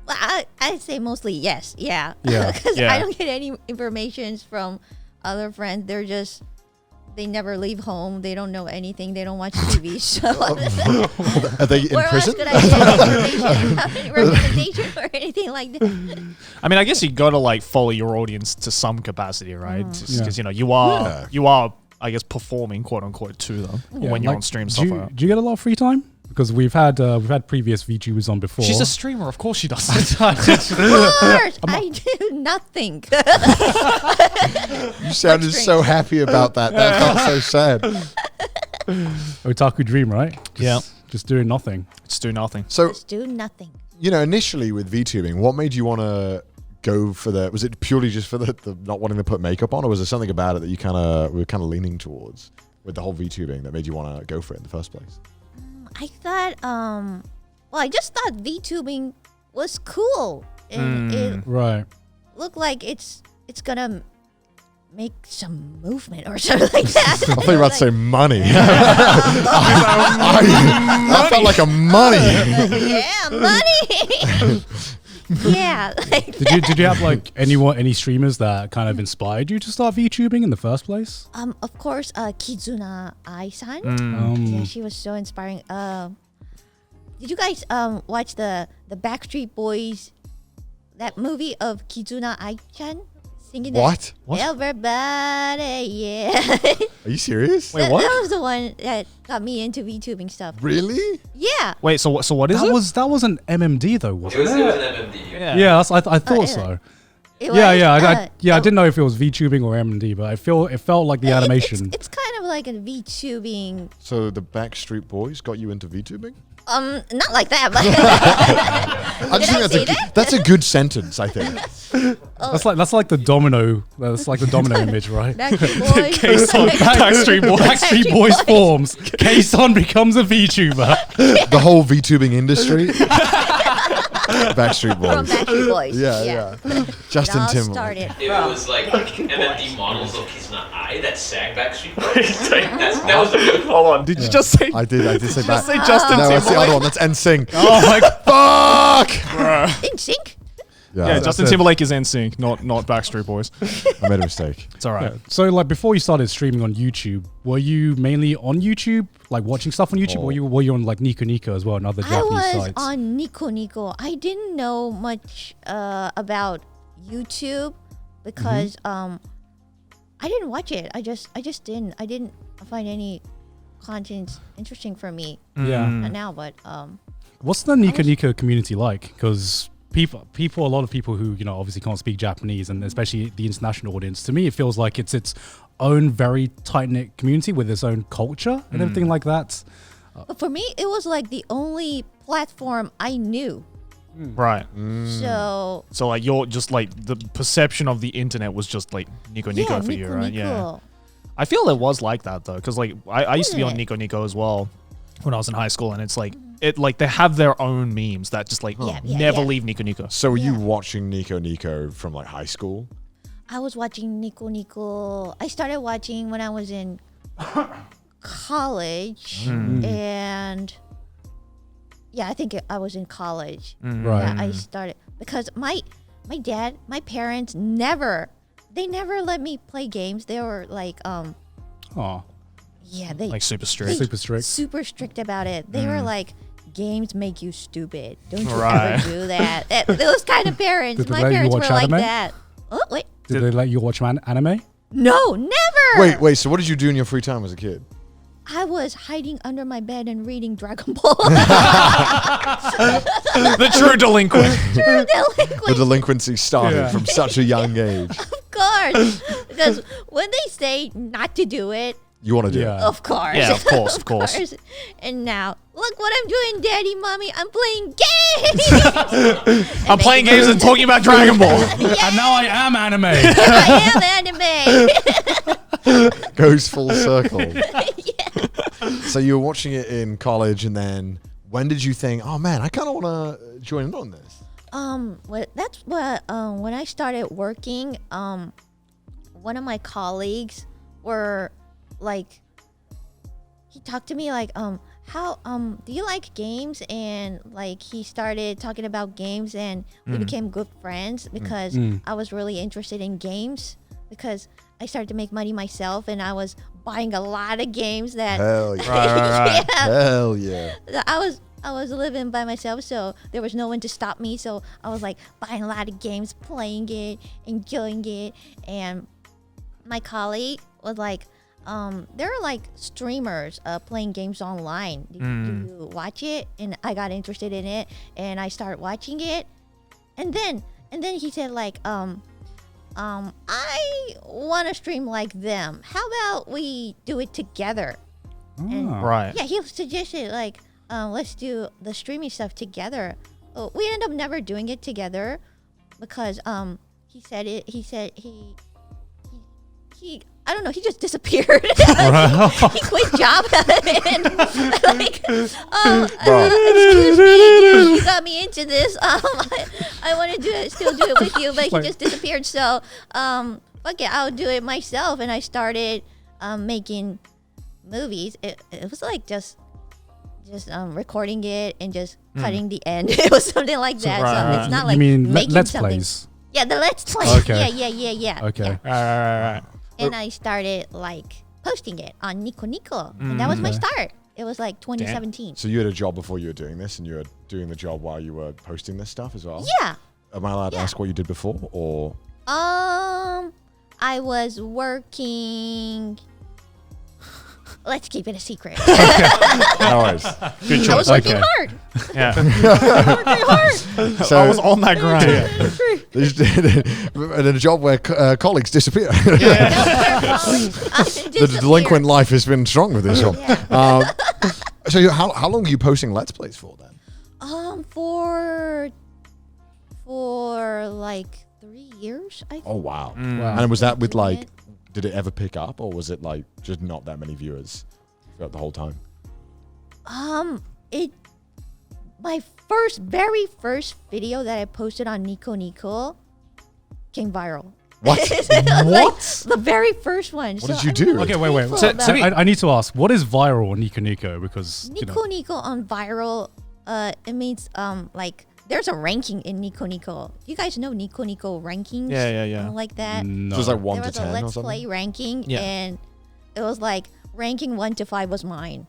But I'd say mostly yes. Yeah. Yeah. Because Yeah. I don't get any information from other friends. They never leave home. They don't know anything. They don't watch TV. So Are they in where prison? else could I get information? Recommendation or anything like that? I mean, I guess you got to like follow your audience to some capacity, right? Because Yeah. you are, I guess, performing quote unquote to them when you're Like, on stream do stuff. you, do you get a lot of free time? Because we've had previous VTubers on before. She's a streamer, of course she does. Of course, I do nothing. You sounded so happy about that. That felt so sad. Otaku dream, right? Yeah. Just doing nothing. Just do nothing. So, Just do nothing. initially with VTubing, what made you want to go for was it purely just for the not wanting to put makeup on, or was there something about it that you were kind of leaning towards with the whole VTubing that made you want to go for it in the first place? I thought, I just thought VTubing was cool. And it Right. looked like it's gonna make some movement or something like that. I thought you were about to say money. I felt like a money. Yeah, money. Yeah. Like Did you have like any streamers that kind of inspired you to start VTubing in the first place? of course, Kizuna Ai-san. Yeah, she was so inspiring. Did you guys watch the Backstreet Boys, that movie of Kizuna Ai-chan singing What? Everybody, yeah. Are you serious? Wait, what? That was the one that got me into VTubing stuff. Really? Yeah. Wait, so what is it? That was an MMD though, It wasn't was, it? it was an MMD. Yeah, I thought so. It Yeah, was, I didn't know if it was VTubing or MMD, but it felt like the animation. It's kind of like a VTubing. So the Backstreet Boys got you into VTubing? Not like that, but I just Did I think say that's a good sentence, I think. That's like the domino. That's like the domino image, right? Backstreet Boys. Kson, Backstreet Boys. Backstreet Boys forms. Kson becomes a VTuber. The whole VTubing industry. Backstreet From Boys. Backstreet Boys. Yeah. Justin It all Timberlake. started If it from was like Backstreet MFD Boys. models of Kson that sang Backstreet Boys, that was the real. Hold on, did you just say? I did say just say back. Justin No, that's the Timberlake? other one. That's NSYNC. Oh my god. Fuck! In sync. Yeah, Justin it. Timberlake is NSYNC, not Backstreet Boys. I made a mistake. It's all right. Yeah. So like before you started streaming on YouTube, were you mainly on YouTube, like watching stuff on YouTube, or were you on like Nico Nico as well and other I Japanese was sites? on Nico Nico. I didn't know much about YouTube because I didn't watch it. I just didn't. I didn't find any content interesting for me. Yeah. Not now, but What's the Nico Nico community like? Because a lot of people who obviously can't speak Japanese, and especially the international audience, to me it feels like it's its own very tight knit community with its own culture and everything like that. but for me, it was like the only platform I knew. Right. So So like you're just like the perception of the internet was just like Nico Nico yeah, for you, Nico right? Nico. Yeah. I feel it was like that though, because like I used to be on Wasn't it? Nico Nico as well when I was in high school, and it's like they have their own memes that just like Yeah, never yeah. leave Nico Nico. So were you Yeah. watching Nico Nico from like high school? I was watching Nico Nico. I started watching when I was in college, and yeah, I think I was in college. Right. Yeah, I started because my parents never let me play games. They were like, Oh, yeah, they Like super strict. super strict. super strict about it. They were like, games make you stupid. Don't you Right. ever do that. Those kind of parents. Did they My let you parents were watch like anime? that. Oh wait, Did they let you watch anime? no, never. Wait. So what did you do in your free time as a kid? I was hiding under my bed and reading Dragon Ball. The true delinquent. True The delinquent, delinquency started Yeah. from such a young age. of course. Because when they say not to do it, You want to do Yeah. it? of course. Yeah, of course. And now, look what I'm doing, Daddy, Mommy. I'm playing games. I'm playing games and talking about Dragon Ball. And now I am anime. I am anime. Goes full circle. So you were watching it in college, and then when did you think, oh man, I kind of want to join in on this? That's what when I started working, one of my colleagues were like, he talked to me like, how do you like games? And like he started talking about games, and we became good friends because I was really interested in games, because I started to make money myself, and I was buying a lot of games that Hell yeah. Right. yeah, Hell yeah. I was living by myself, so there was no one to stop me. So I was like buying a lot of games, playing it, enjoying it. And my colleague was like, there are like streamers playing games online. Do you watch it? And I got interested in it, and I started watching it. And then he said like, I want to stream like them. How about we do it together? And Right. yeah, he suggested like, let's do the streaming stuff together. We ended up never doing it together because he said he I don't know, he just disappeared. He quit job and like, excuse me, you got me into this. I want to still do it with you, but he just disappeared. So fuck it, I'll do it myself. And I started making movies. It was like just recording it and just cutting the end. It was something like that. So it's not like you mean making let's something. plays? Yeah, the let's play. Okay. Yeah. Okay. Yeah. And I started like posting it on Nico Nico, and that was my start. It was like 2017. So you had a job before you were doing this, and you were doing the job while you were posting this stuff as well? Yeah. Am I allowed to ask what you did before, or? I was working. Let's keep it a secret. No worries. Good I was choice. working Okay. hard. Yeah. Working hard. So I was on that grind. in a job where colleagues disappear. The The delinquent life has been strong with this one. So how long are you posting Let's Plays for then? For like 3 years, I think. Oh wow. Wow. And was that with Doing like, did it ever pick up, or was it like just not that many viewers throughout the whole time? It my very first video that I posted on Nico Nico came viral. What? Like, the very first one. What did you do? Okay, wait. So, So, that- I need to ask, what is viral on Nico Nico? Because Nico Nico on viral, it means like there's a ranking in Nico Nico. You guys know Nico Nico rankings? Yeah. Like that. no. So it's like 1 There to was a 10 or Let's something? Play ranking, Yeah. and it was like ranking 1 to 5 was mine.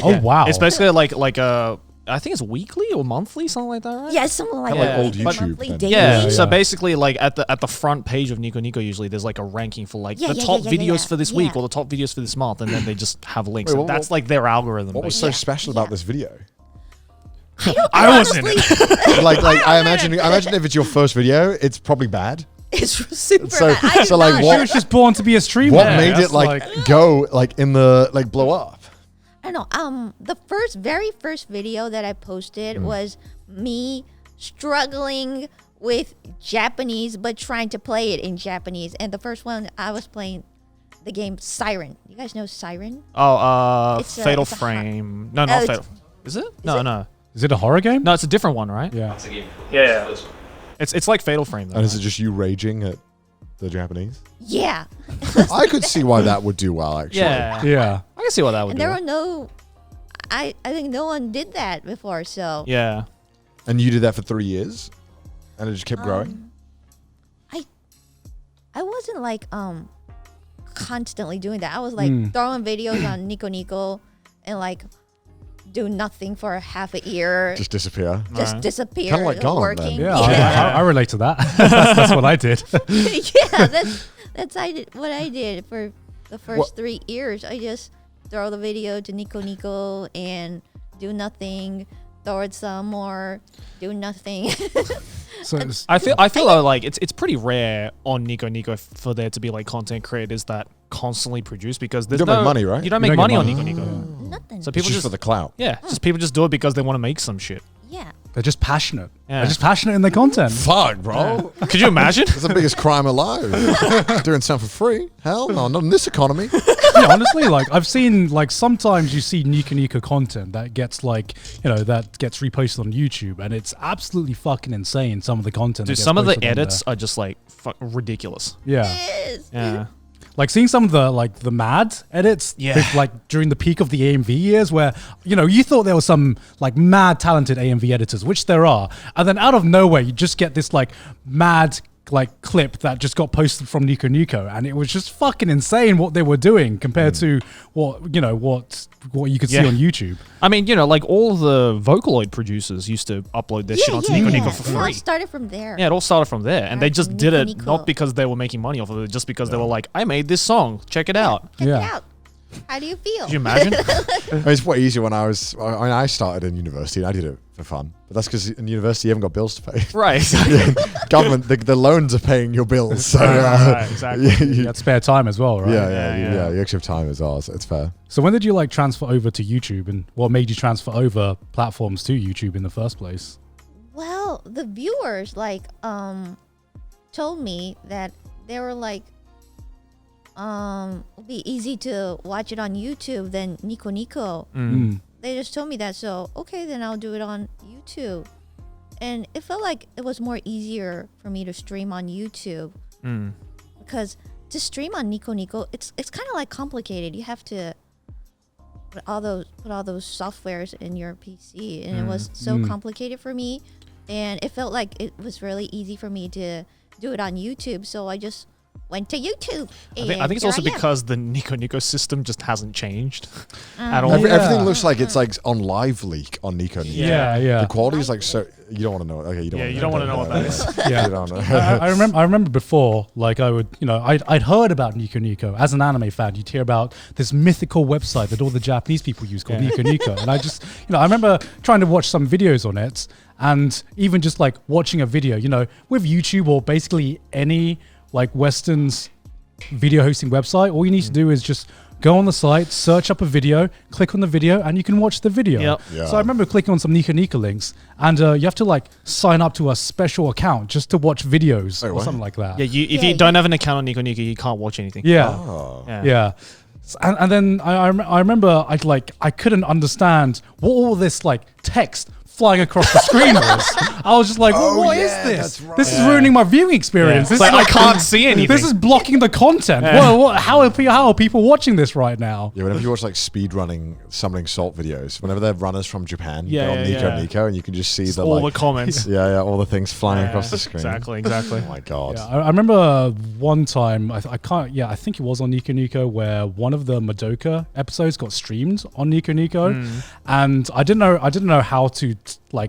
Oh wow. It's basically like a, I think it's weekly or monthly, something like that, right? Yeah, something like Kinda that. like old Like YouTube monthly, then. daily. Yeah, so yeah. basically, like at the front page of Nico Nico, usually there's like a ranking for like Yeah, the yeah, top yeah, yeah, videos yeah. for this week Yeah. or the top videos for this month, and then they just have links. Wait, and what- that's like their algorithm. What was basically. so special about this video? I was in it. like I imagine if it's your first video, it's probably bad. It's super So- bad. I did so, like, not- She what- was just born to be a streamer. What Yeah, made that's it like go like in the like blow up? I don't know. The very first video that I posted was me struggling with Japanese, but trying to play it in Japanese. And the first one, I was playing the game Siren. You guys know Siren? Oh, It's a- Fatal it's a Frame. No, Oh, not it's- Fatal. Is it? No. Is it a horror game? No, it's a different one, right? Yeah. It's a game. Yeah. It's like Fatal Frame though. And is it just you raging at the Japanese? Yeah. I could see why that would do well actually. Yeah. Yeah. I can see what that would And do. there were no, I think no one did that before. So Yeah. And you did that for 3 years, and it just kept growing. I wasn't like constantly doing that. I was like throwing videos on Nico Nico and like do nothing for half a year. Just disappear. Just Right. disappear. Kinda like Gundam working. then. Yeah, I relate to that. that's what I did. Yeah, that's what I did for the first What- 3 years. I just throw the video to Nico Nico and do nothing. Throw it some more, do nothing. So it's- I feel though, like it's pretty rare on Nico Nico for there to be like content creators that constantly produce, because there's don't make money, right? You don't You make don't get money on money. Nico Nico. Nothing. So It's people just just for the clout. just people just do it because they want to make some shit. Yeah. they're just passionate. Yeah. They're just passionate in their content. Fuck, bro. Could you imagine? It's the biggest crime alive. Doing something for free? Hell no, not in this economy. Yeah, honestly, like I've seen, like sometimes you see Nico Nico content that gets like, that gets reposted on YouTube, and it's absolutely fucking insane. Some of the content. Dude, that gets some of the posted on edits there. are just like ridiculous. Yeah. Yes. Yeah. Like seeing some of the mad edits, Yeah. like during the peak of the AMV years, where you thought there was some like mad talented AMV editors, which there are, and then out of nowhere you just get this like mad like clip that just got posted from Nico Nico, and it was just fucking insane what they were doing compared to what you could see Yeah. on YouTube. I mean, like all the Vocaloid producers used to upload their shit onto Nico Nico for It all free. started from there. Yeah, it all started from there, and they just Nico did it Nico. not because they were making money off of it, just because they were like, "I made this song, check it out." Check Yeah. it out. How do you feel? Could you imagine? It's way easier when I started in university and I did it for fun. But that's because in university you haven't got bills to pay. Right. Exactly. Government, the loans are paying your bills. So Right, exactly. yeah, You had spare time as well, right? yeah, you actually have time as well. So it's fair. So when did you like transfer over to YouTube, and what made you transfer over platforms to YouTube in the first place? Well, the viewers told me that they were like, it'll be easy to watch it on YouTube than Nico Nico. Mm. They just told me that, so okay, then I'll do it on YouTube. And it felt like it was more easier for me to stream on YouTube Mm. because to stream on Nico Nico, it's kind of like complicated. You have to put all those softwares in your PC, and it was so complicated for me. And it felt like it was really easy for me to do it on YouTube, so I just went to YouTube. I think it's here also I am. because the Nico Nico system just hasn't changed at all. Yeah. Everything looks like it's like on live leak on Nico Nico. Yeah. The quality is like so. You don't want to know. Okay, you don't. Yeah, wanna you don't want to know what that is. Yeah. You don't know. I remember before, like I would, I'd heard about Nico Nico as an anime fan. You'd hear about this mythical website that all the Japanese people use called Nico Nico, and I just, I remember trying to watch some videos on it, and even just like watching a video, with YouTube or basically any like Western's video hosting website, all you need to do is just go on the site, search up a video, click on the video, and you can watch the video. Yep. Yeah. So I remember clicking on some Nico Nico links, and you have to like sign up to a special account just to watch videos Wait, or what? something like that. Yeah, if Yeah, you don't have an account on Nico Nico, you can't watch anything. Yeah. Oh. Yeah. And then I remember I couldn't understand what all this like text flying across the screen was. I was just like, what is this? This is ruining my viewing experience. This It's like, is I can't see anything. This is blocking the content. How are people watching this right now? Yeah, whenever you watch like speed running summoning salt videos, whenever they're runners from Japan, Yeah, they're on yeah, Nico, and you can just see the all like, the comments. yeah, all the things flying across the screen. Exactly. Oh my god. Yeah, I remember one time, I think it was on Nico where one of the Madoka episodes got streamed on Nico, and I didn't know how to I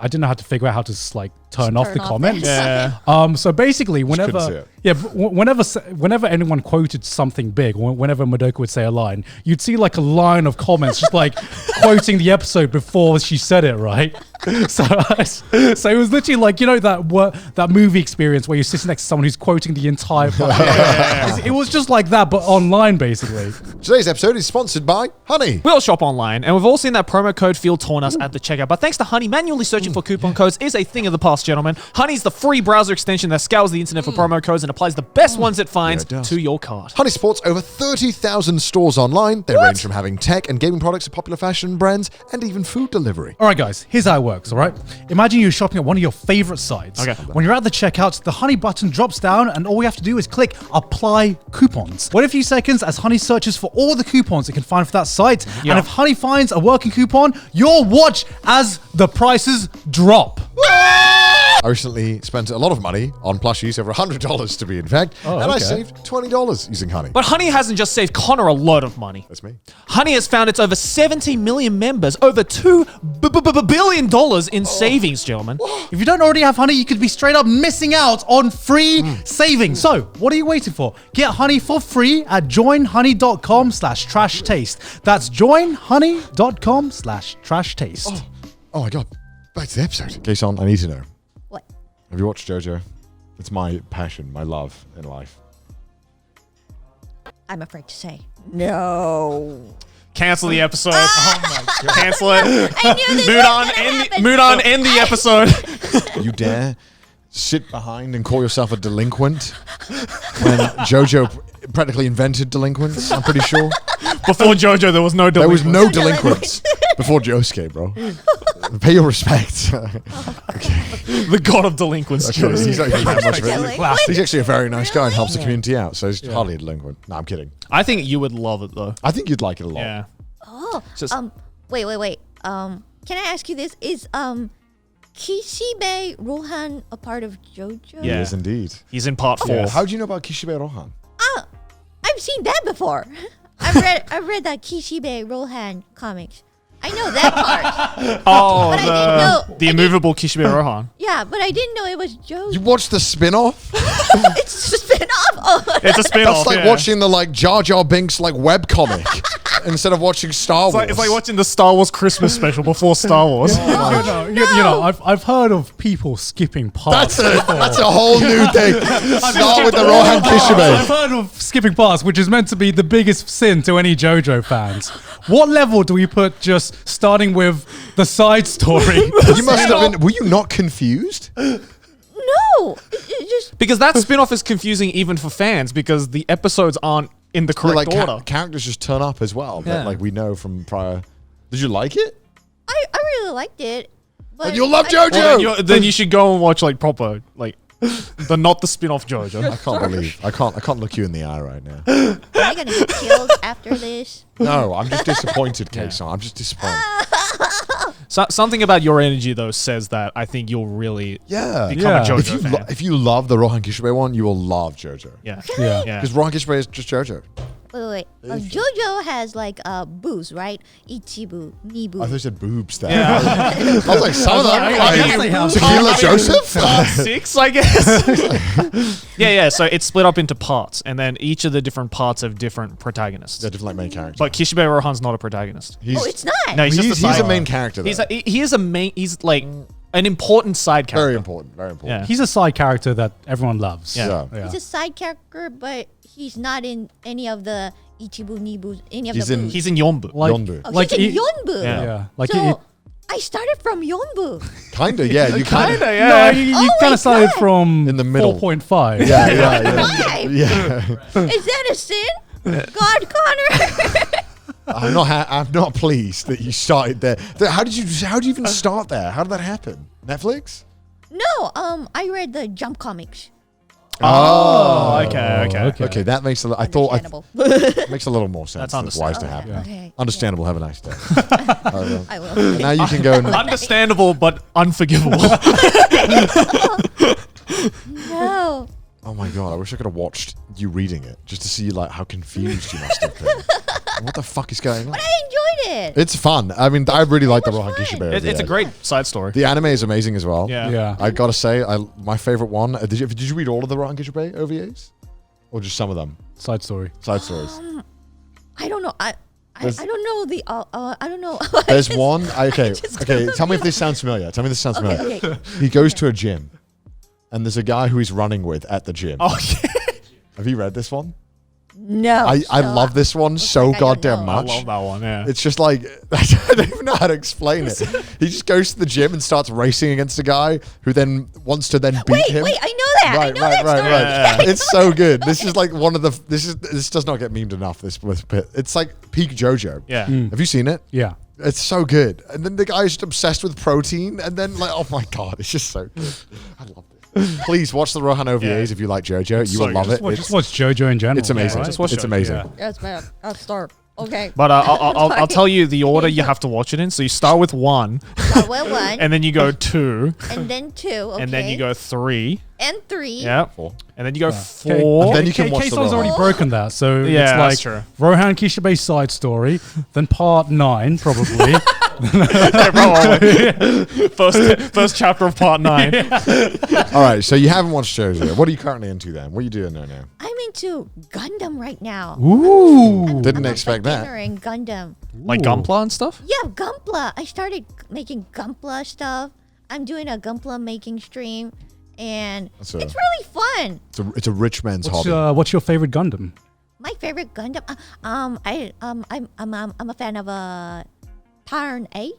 didn't know how to figure out how to turn off the comments. Yeah. So basically, couldn't see whenever it. whenever anyone quoted something big, whenever Madoka would say a line, you'd see like a line of comments just like quoting the episode before she said it, right? So it was literally like, you know, that movie experience where you're sitting next to someone who's quoting the entire It was just like that, but online basically. Today's episode is sponsored by Honey. We all shop online, and we've all seen that promo code field torn us at the checkout. But thanks to Honey, manually searching for coupon codes is a thing of the past, gentlemen. Honey's the free browser extension that scours the internet for promo codes and applies the best ones it finds Yeah, it does. to your card. Honey supports over 30,000 stores online. They range from having tech and gaming products to popular fashion brands and even food delivery. All right, guys, here's how it works, all right? Imagine you're shopping at one of your favorite sites. Okay. When you're at the checkout, the Honey button drops down, and all you have to do is click Apply Coupons. Wait a few seconds as Honey searches for all the coupons it can find for that site. Yeah. And if Honey finds a working coupon, you'll watch as the prices drop. I recently spent a lot of money on plushies, over $100 to be exact, and I okay. saved $20 using Honey. But Honey hasn't just saved Connor a lot of money. That's me. Honey has found its over 70 million members, over $2 billion in savings, gentlemen. If you don't already have Honey, you could be straight up missing out on free savings. So, what are you waiting for? Get Honey for free at joinhoney.com/trash taste. That's joinhoney.com/trash taste. Oh my god. Back to the episode. Kson, I need to know. What? Have you watched Jojo? It's my passion, my love in life. I'm afraid to say no. Cancel the episode. Oh my god. Cancel it. I knew this Mood on, end the episode. You dare sit behind and call yourself a delinquent when Jojo practically invented delinquents, I'm pretty sure. Before Jojo, there was no There was delinquents. no delinquents before Josuke, bro. Pay your respect. The god of delinquents, Jojo. He's actually not much of a- Delinquent? He's actually a very nice guy and helps the community out, so he's hardly a delinquent. No, I'm kidding. I think you would love it though. I think you'd like it a lot. Yeah. Oh, Just- wait. Can I ask you this? Is Kishibe Rohan a part of JoJo? Yeah. Yes, indeed. He's in part 4. How do you know about Kishibe Rohan? I've seen that before. I've read that Kishibe Rohan comics. I know that part. Oh, But I didn't know- the immovable Kishibe Rohan. Yeah, but I didn't know it was JoJo. You watched the spin-off? It's a spin-off. Oh, It's a spin-off. That's like watching the Jar Jar Binks webcomic instead of watching Star Wars. It's like watching the Star Wars Christmas special before Star Wars. I've heard of people skipping parts. That's a whole new thing. Start with the Rohan I've Kishibe. heard of skipping parts, which is meant to be the biggest sin to any JoJo fans. What level do we put just starting with the side story? You must have been. Were you not confused? no. It just Because that spin-off is confusing even for fans because the episodes aren't in the correct order. Characters just turn up as well. Yeah. But we know from prior. Did you like it? I really liked it. But And you'll love I- JoJo. Well, then you should go and watch proper not the spin-off JoJo. I can't believe. I can't look you in the eye right now. Am I gonna get killed after this? No, I'm just disappointed, Kson. I'm just disappointed. So, something about your energy though says that I think you'll really Yeah. become a Yeah. JoJo fan. If you love the Rohan Kishibe one, you will love JoJo. Yeah. Yeah. Yeah. Because Rohan Kishibe is just JoJo. Wait. JoJo has boos, right? Ichibu, Nibu. I thought you said boobs there. Yeah. I was like, some of them. I guess they have- Tequila Joseph? Part 6, I guess. yeah. So it's split up into parts, and then each of the different parts have different protagonists. They're different main characters. But Kishibe Rohan's not a protagonist. Oh, it's not. No, he's just a He's side. a main character. He's though. he is a main. He's like an important side character. Very important. Very important. Yeah. He's a side character that everyone loves. Yeah. Yeah. He's a side character, but he's not in any of the Ichibu, Nibu, any of He's the in- boos. He's in Yonbu. Like, Yondu. Oh, like he's in he- Yonbu. Yeah. Yeah. Like So it- I started from Yonbu. Kinda, yeah. You kinda. yeah. No, you Oh kind my of started God. from In the middle. 4.5. Yeah. Five. Yeah. Is that a sin? God, Connor. I'm not pleased that you started there. How did you even start there? How did that happen? Netflix? No, I read the Jump comics. Oh, okay. Okay, that makes I thought Understandable. makes a little more sense. That's That's why to understandable. happen. Okay. Understandable. Have a nice day. I will. Now you can go and Understandable, but unforgivable. No. oh my god, I wish I could have watched you reading it just to see like how confused you must have been. What the fuck is going on? But I enjoyed it. It's fun. I mean, I really like the was Rohan fun. Kishibe. It's a great side story. The anime is amazing as well. Yeah. Yeah. I gotta say, my favorite one. Did you read all of the Rohan Kishibe OVAs, or just some of them? Side story. Side stories. I don't know. I There's- don't know the. I don't know. There's one. Okay. just Okay. got Tell me if this sounds familiar. Okay. He goes to a gym, and there's a guy who he's running with at the gym. Oh, yeah. Have you read this one? No. I so love this one so like I don't goddamn know. I much. love that one, yeah. It's just like I don't even know how to explain it. He just goes to the gym and starts racing against a guy who then wants to then beat him. Wait, I know that. I know that story. Yeah. It's so good. This is like one of the. This does not get memed enough. This bit. It's like peak JoJo. Yeah. Have you seen it? Yeah. It's so good. And then the guy is just obsessed with protein. And then like, oh my god, it's just so good. I love this. Please watch the Rohan OVAs Yeah. if you like JoJo. You So will love good. it. Just watch JoJo in general. It's amazing. right? Just watch It's JoJo, amazing. yeah. Yes, man. I'll start. Okay. But I'll tell you the order you have to watch it in. So you start with 1, Well, 1 and then you go 2, and then 2. Okay. and then you go 3. and 3. Yeah. 4. And then you go Okay. 4. And then you can watch the Kson's Rohan. already broken that, so Yeah, it's that's like true. Rohan Kishibe's side story, then part 9 probably. First chapter of part 9. All right. So you haven't watched JoJo. What are you currently into then? What are you doing there now? I'm into Gundam right now. Ooh. Didn't I'm expect a that. beginner in Gundam. Like Gunpla and stuff? Yeah, Gunpla. I started making Gunpla stuff. I'm doing a Gunpla making stream, and That's it's a- really fun. It's a rich man's What's, hobby. what's your favorite Gundam? My favorite Gundam. I'm a fan of Turn A.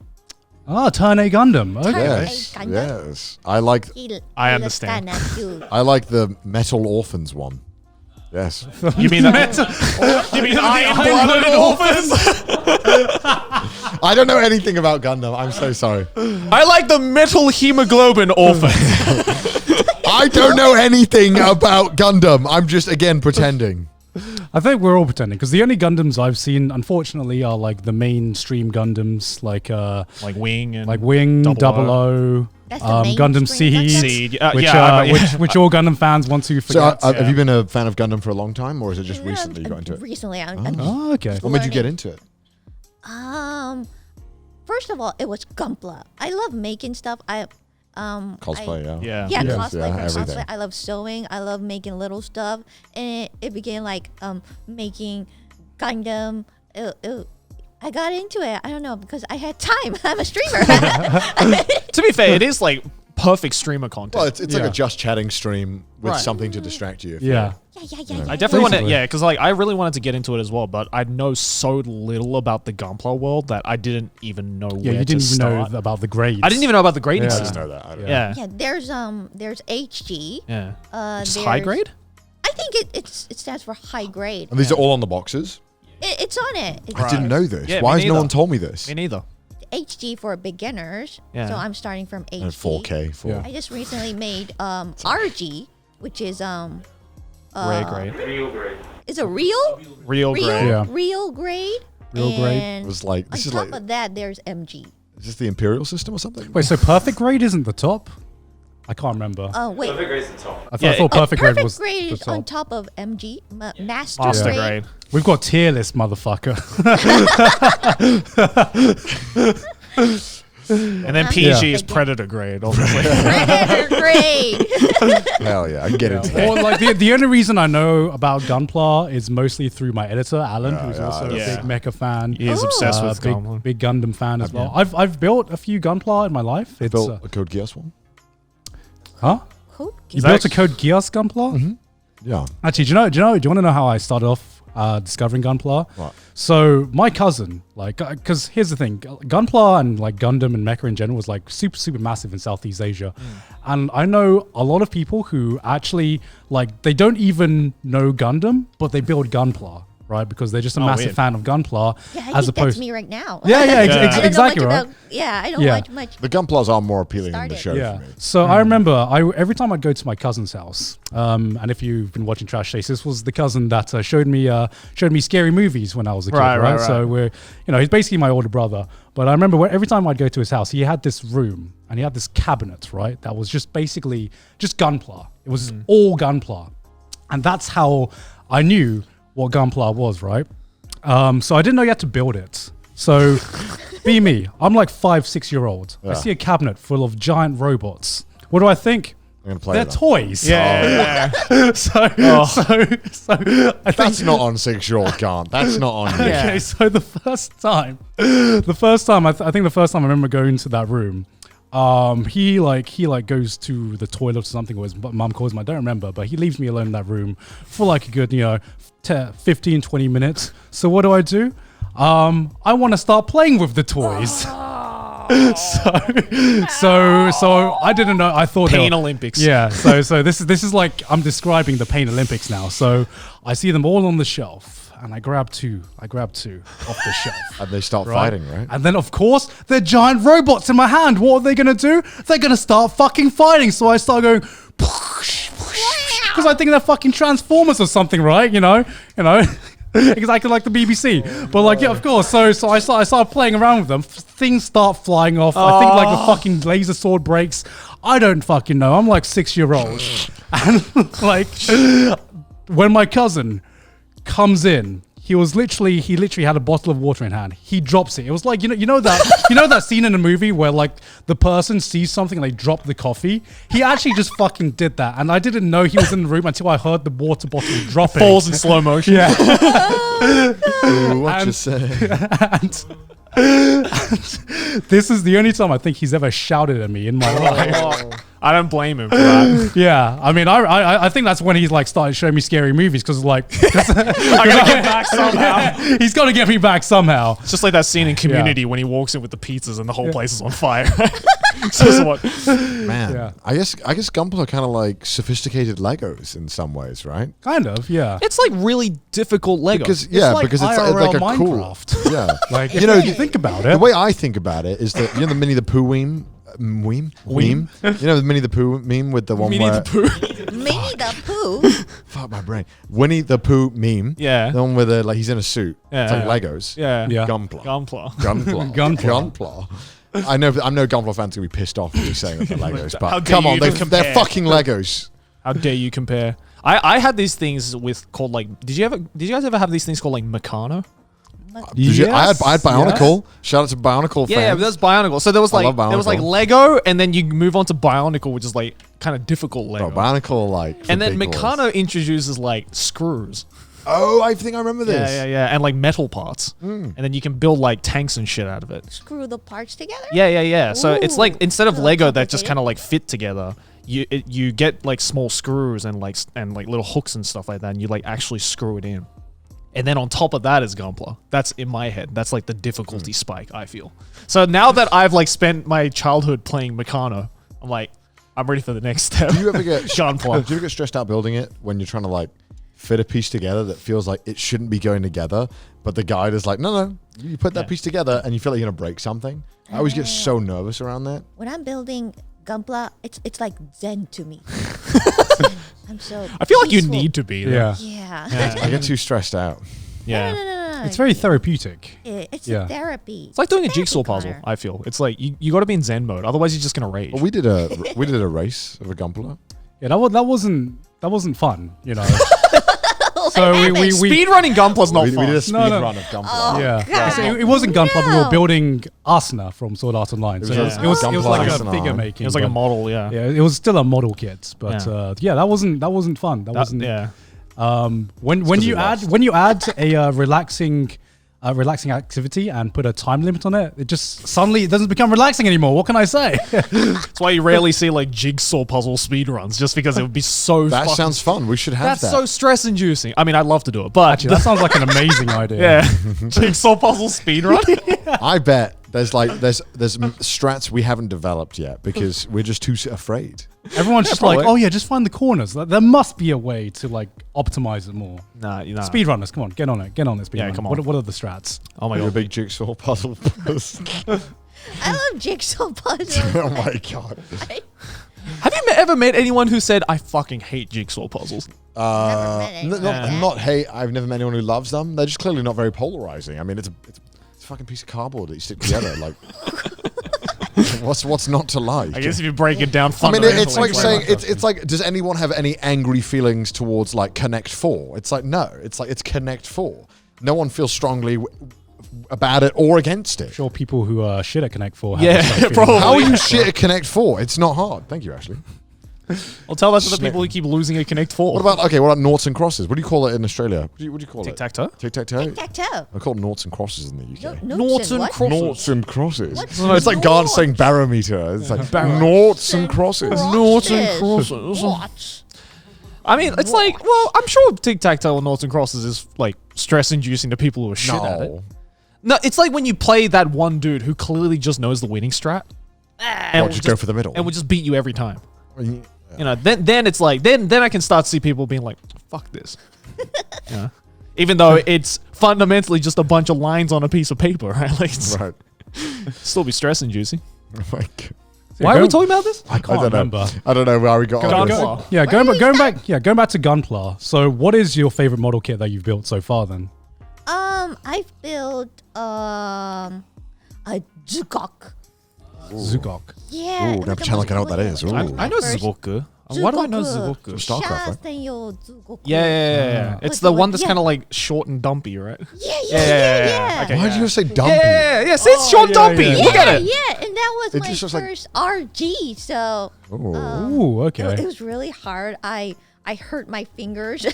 Ah, Turn A Gundam. Okay. Yes. Gundam. Yes. I like I understand. the Metal Orphans one. Yes. You mean that? You mean Iron-Blooded Orphans? I don't know anything about Gundam. I'm so sorry. I like the Metal Hemoglobin Orphans. I don't know anything about Gundam. I'm just again pretending. I think we're all pretending because the only Gundams I've seen, unfortunately, are like the mainstream Gundams, like Like Wing and Wing, Double O, That's the Gundam mainstream Seed, Gundam? Seed. which, Yeah, which all Gundam fans want to So, forget. have you been a fan of Gundam for a long time, or is it just recently you got into it? Recently, I'm Oh, okay. What made you get learning. into it? First of all, it was Gunpla. I love making stuff. Cosplay, yeah. Yeah. Yeah, Yes, cosplay. yeah, For everything. cosplay. I love sewing. I love making little stuff, and it began like making Gundam. I got into it. I don't know because I had time. I'm a streamer. To be fair, it is like perfect streamer content. Well, it's like Yeah. a just chatting stream with Right. something to distract you. Yeah. Yeah. I definitely want to, Basically. because like I really wanted to get into it as well, but I know so little about the Gunpla world that I didn't even know Yeah, where you didn't to even start. know about the grades. I didn't even know about the grading Yeah. I just system. know that. I don't know. Yeah. Yeah, there's HG. Yeah. Which is high there's- grade? I think it stands for high grade. And these are all on the boxes. It's on it. It's I didn't know this. Yeah, Why me has no neither. one told me this? Me neither. HG for beginners. Yeah. So I'm starting from HG. And 4K. Yeah. I just recently made RG, which is Rare grade. Real great. is a real Real grade. Yeah. real grade. Real grade. And It was like on this is top like of that, there's MG. is this the Imperial system or something? Wait, so perfect grade isn't the top? I can't remember. Oh wait, Perfect grade's the top. I Yeah, thought perfect grade perfect was grade the is on top. top of MG. Master, Master grade. grade. We've got tier list, motherfucker. And then PG Yeah. is Predator grade, obviously. Predator grade. Hell yeah, I can get into that. Or like the only reason I know about Gunpla is mostly through my editor, Alan, who's yeah, also yeah. a big mecha fan. He is Ooh. obsessed with big, Gunpla. big Gundam fan as well. I've built a few Gunpla in my life. It's Built a Code Geass one. huh? Cool. You that built a ex- Code Geass Gunpla? Yeah. Actually, do you want to know how I started off discovering Gunpla? What? So my cousin, like, because here's the thing, Gunpla and like Gundam and mecha in general was like super massive in Southeast Asia, and I know a lot of people who actually like they don't even know Gundam, but they build Gunpla, right? Because they're just a Oh, massive weird. fan of Gunpla, Yeah, I as think that's opposed. me right now. Yeah, Yeah. I don't know exactly much right. about. Yeah, I don't Yeah. watch much. The Gunplas are more appealing than the show Yeah. for me. So I remember every time I'd go to my cousin's house, and if you've been watching Trash Taste, this was the cousin that showed me scary movies when I was a kid, Right, right? right, right. So he's basically my older brother. But I remember every time I'd go to his house, he had this room and he had this cabinet, right? That was just basically just Gunpla. It was all Gunpla, and that's how I knew what Gunpla was, right? So I didn't know you had to build it. So, be me. I'm like 5-6-year-old. I Yeah. see a cabinet full of giant robots. What do I think? I'm gonna play They're that. toys. Yeah. So I think That's not on 6-year-old Gant. That's not on you. Yeah. Okay, so the first time I think the first time I remember going to that room, he goes to the toilet or something, or his mum calls him, I don't remember, but he leaves me alone in that room for like a good 15-20 minutes. So what do? I want to start playing with the toys. So I didn't know. I thought Pain Olympics. Yeah. So this is like I'm describing the Pain Olympics now. So I see them all on the shelf, and I grab two off the shelf. And they start fighting, right? And then, of course, they're giant robots in my hand. What are they going to do? They're going to start fucking fighting. So I start going, because I think they're fucking Transformers or something, right? You know, exactly like the BBC. But like, yeah, of course. So I started playing around with them. Things start flying off. I think like the fucking laser sword breaks. I don't fucking know. I'm like 6-year-old. And like, when my cousin comes in, he literally had a bottle of water in hand. He drops it. It was like you know that scene in a movie where like the person sees something and they drop the coffee. He actually just fucking did that, and I didn't know he was in the room until I heard the water bottle dropping. Falls in slow motion. Yeah. Ooh, what you And- say? and this is the only time I think he's ever shouted at me in my life. I don't blame him for that. Yeah, I mean, I think that's when he's like started showing me scary movies because like I gotta get back somehow. he's got to get me back somehow. It's just like that scene in Community when he walks in with the pizzas and the whole place is on fire. So what? Man, Yeah. I guess Gunpla are kind of like sophisticated Legos in some ways, right? Kind of, yeah. It's like really difficult Lego. Because It's like because it's IRL like a Minecraft. cool, yeah. Like, you know, if you think about the it. way I think about it is that the Minnie the Pooh meme. You know the Minnie the Pooh meme with the one Minnie where the Pooh. Minnie the Pooh. fuck my brain. Winnie the Pooh meme. Yeah. The one where he's in a suit. Yeah. It's like Legos. Yeah. Yeah. Gunpla. Gunpla. Gunpla. I know Gunpla fans gonna be pissed off at me saying that they're Legos, How but dare come you on, even they're compare. fucking Legos. How dare you compare? I had these things called like. Did you guys ever have these things called like Meccano? I had Bionicle. Shout out to Bionicle Yeah, fans. that's Bionicle. So there was I like love like Bionicle. Lego, and then you move on to Bionicle, which is like kind of difficult Lego. Bro, Bionicle like. and then for big Meccano boys. introduces like screws. Oh, I think I remember this. Yeah, and like metal parts, and then you can build like tanks and shit out of it. Screw the parts together. Yeah. So it's like Ooh, instead of so Lego that just complicated. kind of like fit together, you get like small screws and like little hooks and stuff like that, and you like actually screw it in. And then on top of that is Gunpla. That's in my head. That's like the difficulty spike, I feel. So now that I've like spent my childhood playing Meccano, I'm like, I'm ready for the next step. Do you ever get Gunpla. Do you ever get stressed out building it when you're trying to like fit a piece together that feels like it shouldn't be going together, but the guide is like, no, you put that Yeah. piece together and you feel like you're gonna break something? I always get so nervous around that. When I'm building Gunpla, it's like Zen to me. I'm so. I feel like you peaceful. need to be there. Yeah. Yeah. I get too stressed out. Yeah. No. It's very therapeutic. It's Yeah. a therapy. It's like doing a Therapy jigsaw puzzle, corner. I feel. It's like you got to be in Zen mode. Otherwise, you're just going to rage. But we did a race of a Gunpla. Yeah, that wasn't fun, you know. So we Speed running Gunpla's not We fun. did a speed No. run of Gunpla. Oh, yeah. God, So it wasn't Gunpla. We were no. building Asuna from Sword Art Online. So It was it was Gunpla like a Asuna. figure making. It was like a but- model, yeah. Yeah, it was still a model kit, but Yeah. that wasn't fun. That wasn't. Yeah. When 'cause you we add lost. a relaxing activity and put a time limit on it, it just suddenly it doesn't become relaxing anymore. What can I say? That's why you rarely see like jigsaw puzzle speed runs, just because it would be so That fucking- sounds fun. We should have That's that. so stress inducing. I mean, I'd love to do it, but Actually, that sounds like an amazing idea. yeah. Jigsaw puzzle speed run. I bet there's strats we haven't developed yet because we're just too afraid. Everyone's just like, oh yeah, just find the corners. Like, there must be a way to like optimize it more. Nah. Speedrunners, come on, get on it, speedrunner. come on. What are the strats? Oh my You're a god. big jigsaw puzzle person. I love jigsaw puzzles. Oh my god. Have you ever met anyone who said, I fucking hate jigsaw puzzles? Never met anyone like that. Not hate. I've never met anyone who loves them. They're just clearly not very polarizing. I mean, it's a fucking piece of cardboard that you stick together. Like, what's not to like? I guess if you break it down I mean, fundamentally. it's like saying it's like, does anyone have any angry feelings towards like Connect 4? It's like no. It's like it's Connect 4. No one feels strongly about it or against it. Sure, people who are shit at Connect 4. Yeah, probably. How are you shit at Connect 4? It's not hard. Thank you, Ashley. I'll tell that to the people who keep losing at Connect 4. What about noughts and crosses? What do you call it in Australia? What do you call it? Tic-tac-toe? Tic-tac-toe? Tic-tac-toe. I call it noughts and crosses in the UK. Noughts and crosses. Noughts and crosses. What's It's like God noughts? saying barometer. It's like noughts and crosses. Noughts and crosses. What? I mean, it's like, well, I'm sure tic-tac-toe or noughts and crosses is like stress-inducing to people who are shit at it. No. No, it's like when you play that one dude who clearly just knows the winning strat. And Or will just go for the middle. And will just beat you every time. Yeah. You know, then it's like, then I can start to see people being like, fuck this. You know? Even though it's fundamentally just a bunch of lines on a piece of paper, right? Like, it's Right. still be stress-inducing. Oh my God. Why are we talking about this? I can't don't know. remember. I don't know where we got on this. Gunpla. Yeah, going back to Gunpla. So, what is your favorite model kit that you've built so far? Then, I've built a Zugok. Zugok. Yeah. Ooh, now pretend like I know what that is. Ooh. I know Zugoku. Why do I know Zugoku? StarCraft, right? Yeah. It's the one that's kind of like short and dumpy, right? Yeah. Okay. Why did you say dumpy? Yeah. See, it's short and dumpy. yeah. Look at it. Yeah, and that was It my just looks like- first RG, so Ooh. Ooh, okay. it was really hard. I hurt my fingers.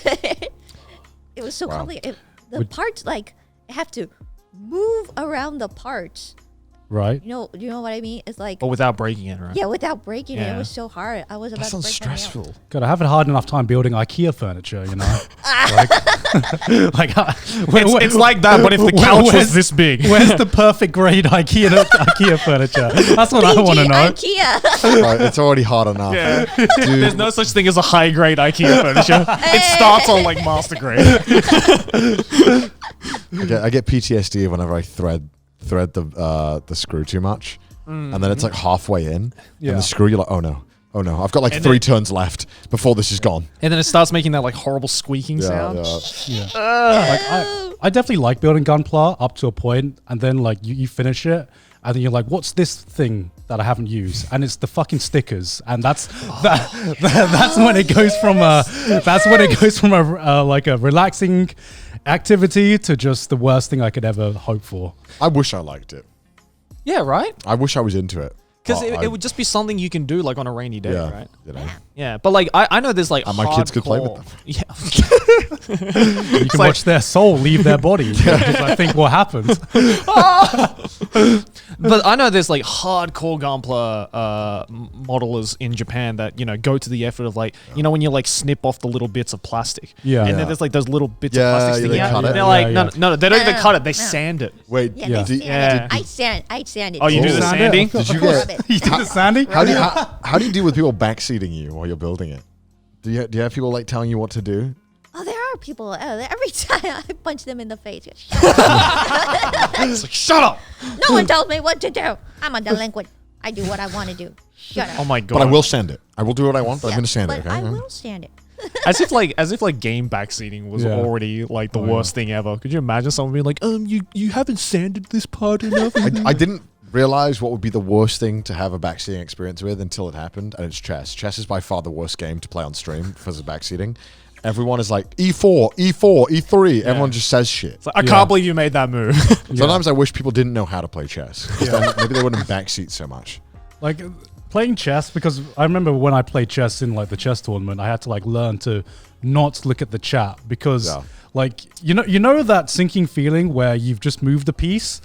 It was so Wow. complicated. The parts like have to move around the parts. Right. You know what I mean? It's like But without breaking it, right? yeah, without breaking it. Yeah. It was so hard. I was about That to sounds break my nail. stressful. God, I haven't had enough time building IKEA furniture. You know, like It's like that, but if the couch was this big. Where's the perfect grade IKEA furniture? That's what I want to know. IKEA. Right, it's already hard enough. Yeah. Dude, There's no such thing as a high grade IKEA furniture. It starts on like master grade. I get PTSD whenever I thread the screw too much, and then it's like halfway in, Yeah. and the screw, you're like, oh no, I've got like And 3 then- turns left before this is gone. And then it starts making that like horrible squeaking sound. Yeah. Like I definitely like building Gunpla up to a point, and then like you finish it, and then you're like, what's this thing that I haven't used? And it's the fucking stickers, and that's that's when it goes from a like a relaxing activity to just the worst thing I could ever hope for. I wish I liked it. Yeah, right? I wish I was into it. Because But it would just be something you can do like on a rainy day, yeah, right? you know. Yeah, but like I know there's like And my kids could play with hardcore- them. Yeah. You can like- watch their soul leave their body, which is I think what happens. But I know there's like hardcore Gunpla modelers in Japan that, you know, go to the effort of like, you know, when you like snip off the little bits of plastic. Yeah. And Yeah. then there's like those little bits Yeah, of plastic yeah, sticking they out. cut it. They're like, Yeah, no, they don't even No, cut it. They no. sand it. Wait, Yeah, did, they yeah. sand it. I sand it. Oh, you do the Sand it? sanding? did you Rub get? it. You did the sanding? How do you deal with people backseating you while you're building it? Do you have people like telling you what to do? Oh, there are people. Every time I punch them in the face. It's like, shut up. No one tells me what to do. I'm a delinquent. I do what I want to do. Shut up. Oh my god. But I will sand it. I will do what I want, but I'm Yeah, going to sand it. but Okay. I will stand it. As if like game backseating was Yeah. already like the Oh, yeah. worst thing ever. Could you imagine someone being like, you haven't sanded this part enough? I didn't realize what would be the worst thing to have a backseating experience with until it happened, and it's chess. Chess is by far the worst game to play on stream for the backseating. Everyone is like E4, E4, E3. Everyone just says shit. It's like, I can't believe you made that move. Sometimes I wish people didn't know how to play chess. 'Cause then maybe they wouldn't backseat so much. Like playing chess, because I remember when I played chess in like the chess tournament, I had to like learn to not look at the chat because Yeah. like you know that sinking feeling where you've just moved a piece